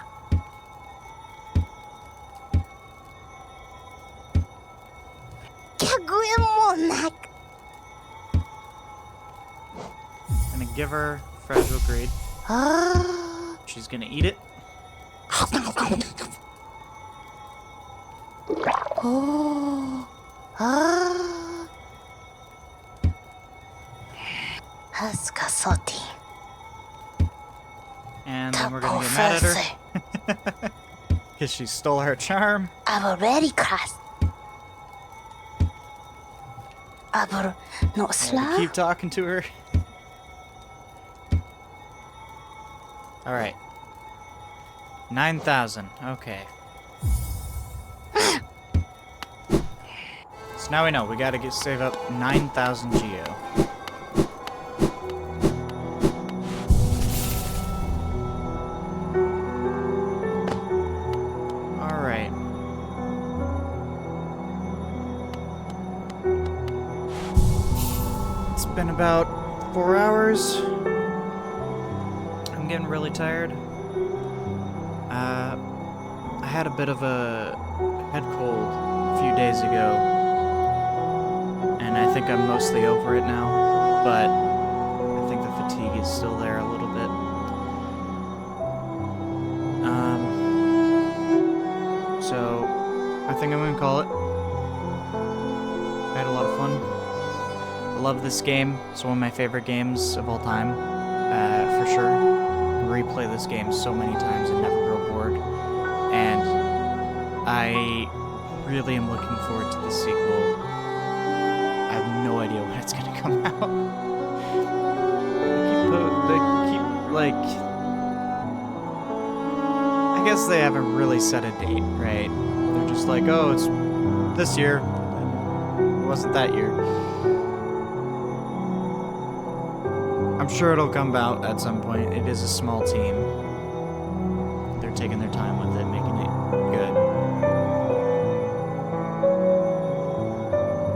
결국엔 못 gonna give her fragile greed. She's gonna eat it. And then we're gonna get mad at her. Because she stole her charm. I've already crossed. I've not And slow. keep talking to her. Alright. 9,000. Okay. So now we know. We gotta save up 9,000 Geo. Alright. It's been about 4 hours. I'm getting really tired. I had a bit of a head cold a few days ago, and I think I'm mostly over it now, but I think the fatigue is still there a little bit. So I think I'm gonna call it. I had a lot of fun. I love this game. It's one of my favorite games of all time, for sure. Replay this game so many times and never grow bored, and I really am looking forward to the sequel. I have no idea when it's gonna come out. They keep like, I guess they haven't really set a date, right? They're just like, oh, it's this year, and it wasn't that year. I'm sure it'll come out at some point. It is a small team. They're taking their time with it, making it good.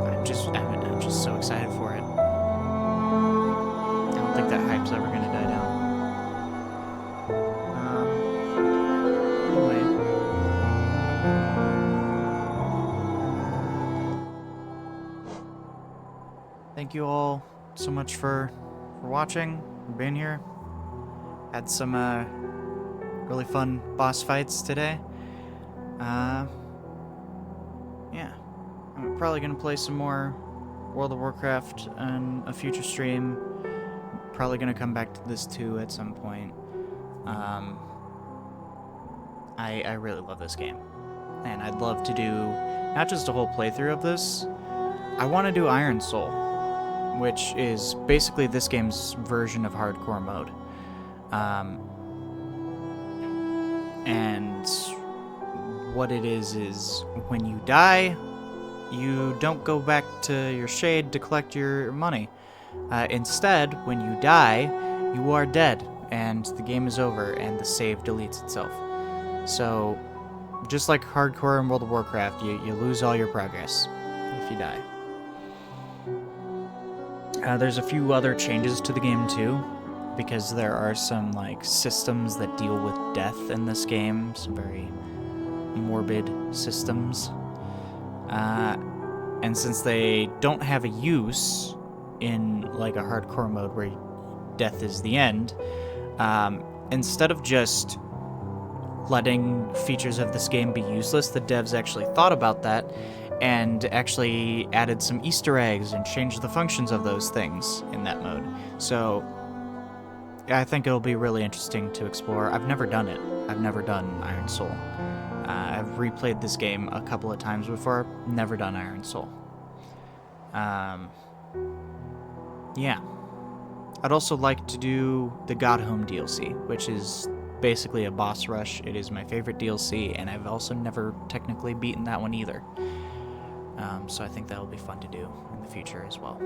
I'm just so excited for it. I don't think that hype's ever gonna die down. Anyway, thank you all so much for watching, for being here. Had some really fun boss fights today. Yeah, I'm probably gonna play some more World of Warcraft on a future stream. Probably gonna come back to this too at some point. I really love this game, and I'd love to do not just a whole playthrough of this. I want to do Iron Soul, which is basically this game's version of hardcore mode. And what it is when you die, you don't go back to your shade to collect your money. Instead, when you die, you are dead, and the game is over, and the save deletes itself. So, just like hardcore in World of Warcraft, you lose all your progress if you die. There's a few other changes to the game too, because there are some like systems that deal with death in this game, some very morbid systems. And since they don't have a use in like a hardcore mode where death is the end, instead of just letting features of this game be useless, the devs actually thought about that and actually added some Easter eggs and changed the functions of those things in that mode. So I think it'll be really interesting to explore. I've never done it. I've never done Iron Soul. I've replayed this game a couple of times before, never done Iron Soul. Yeah. I'd also like to do the God Home DLC, which is basically a boss rush. It is my favorite DLC, and I've also never technically beaten that one either. So I think that'll be fun to do in the future as well.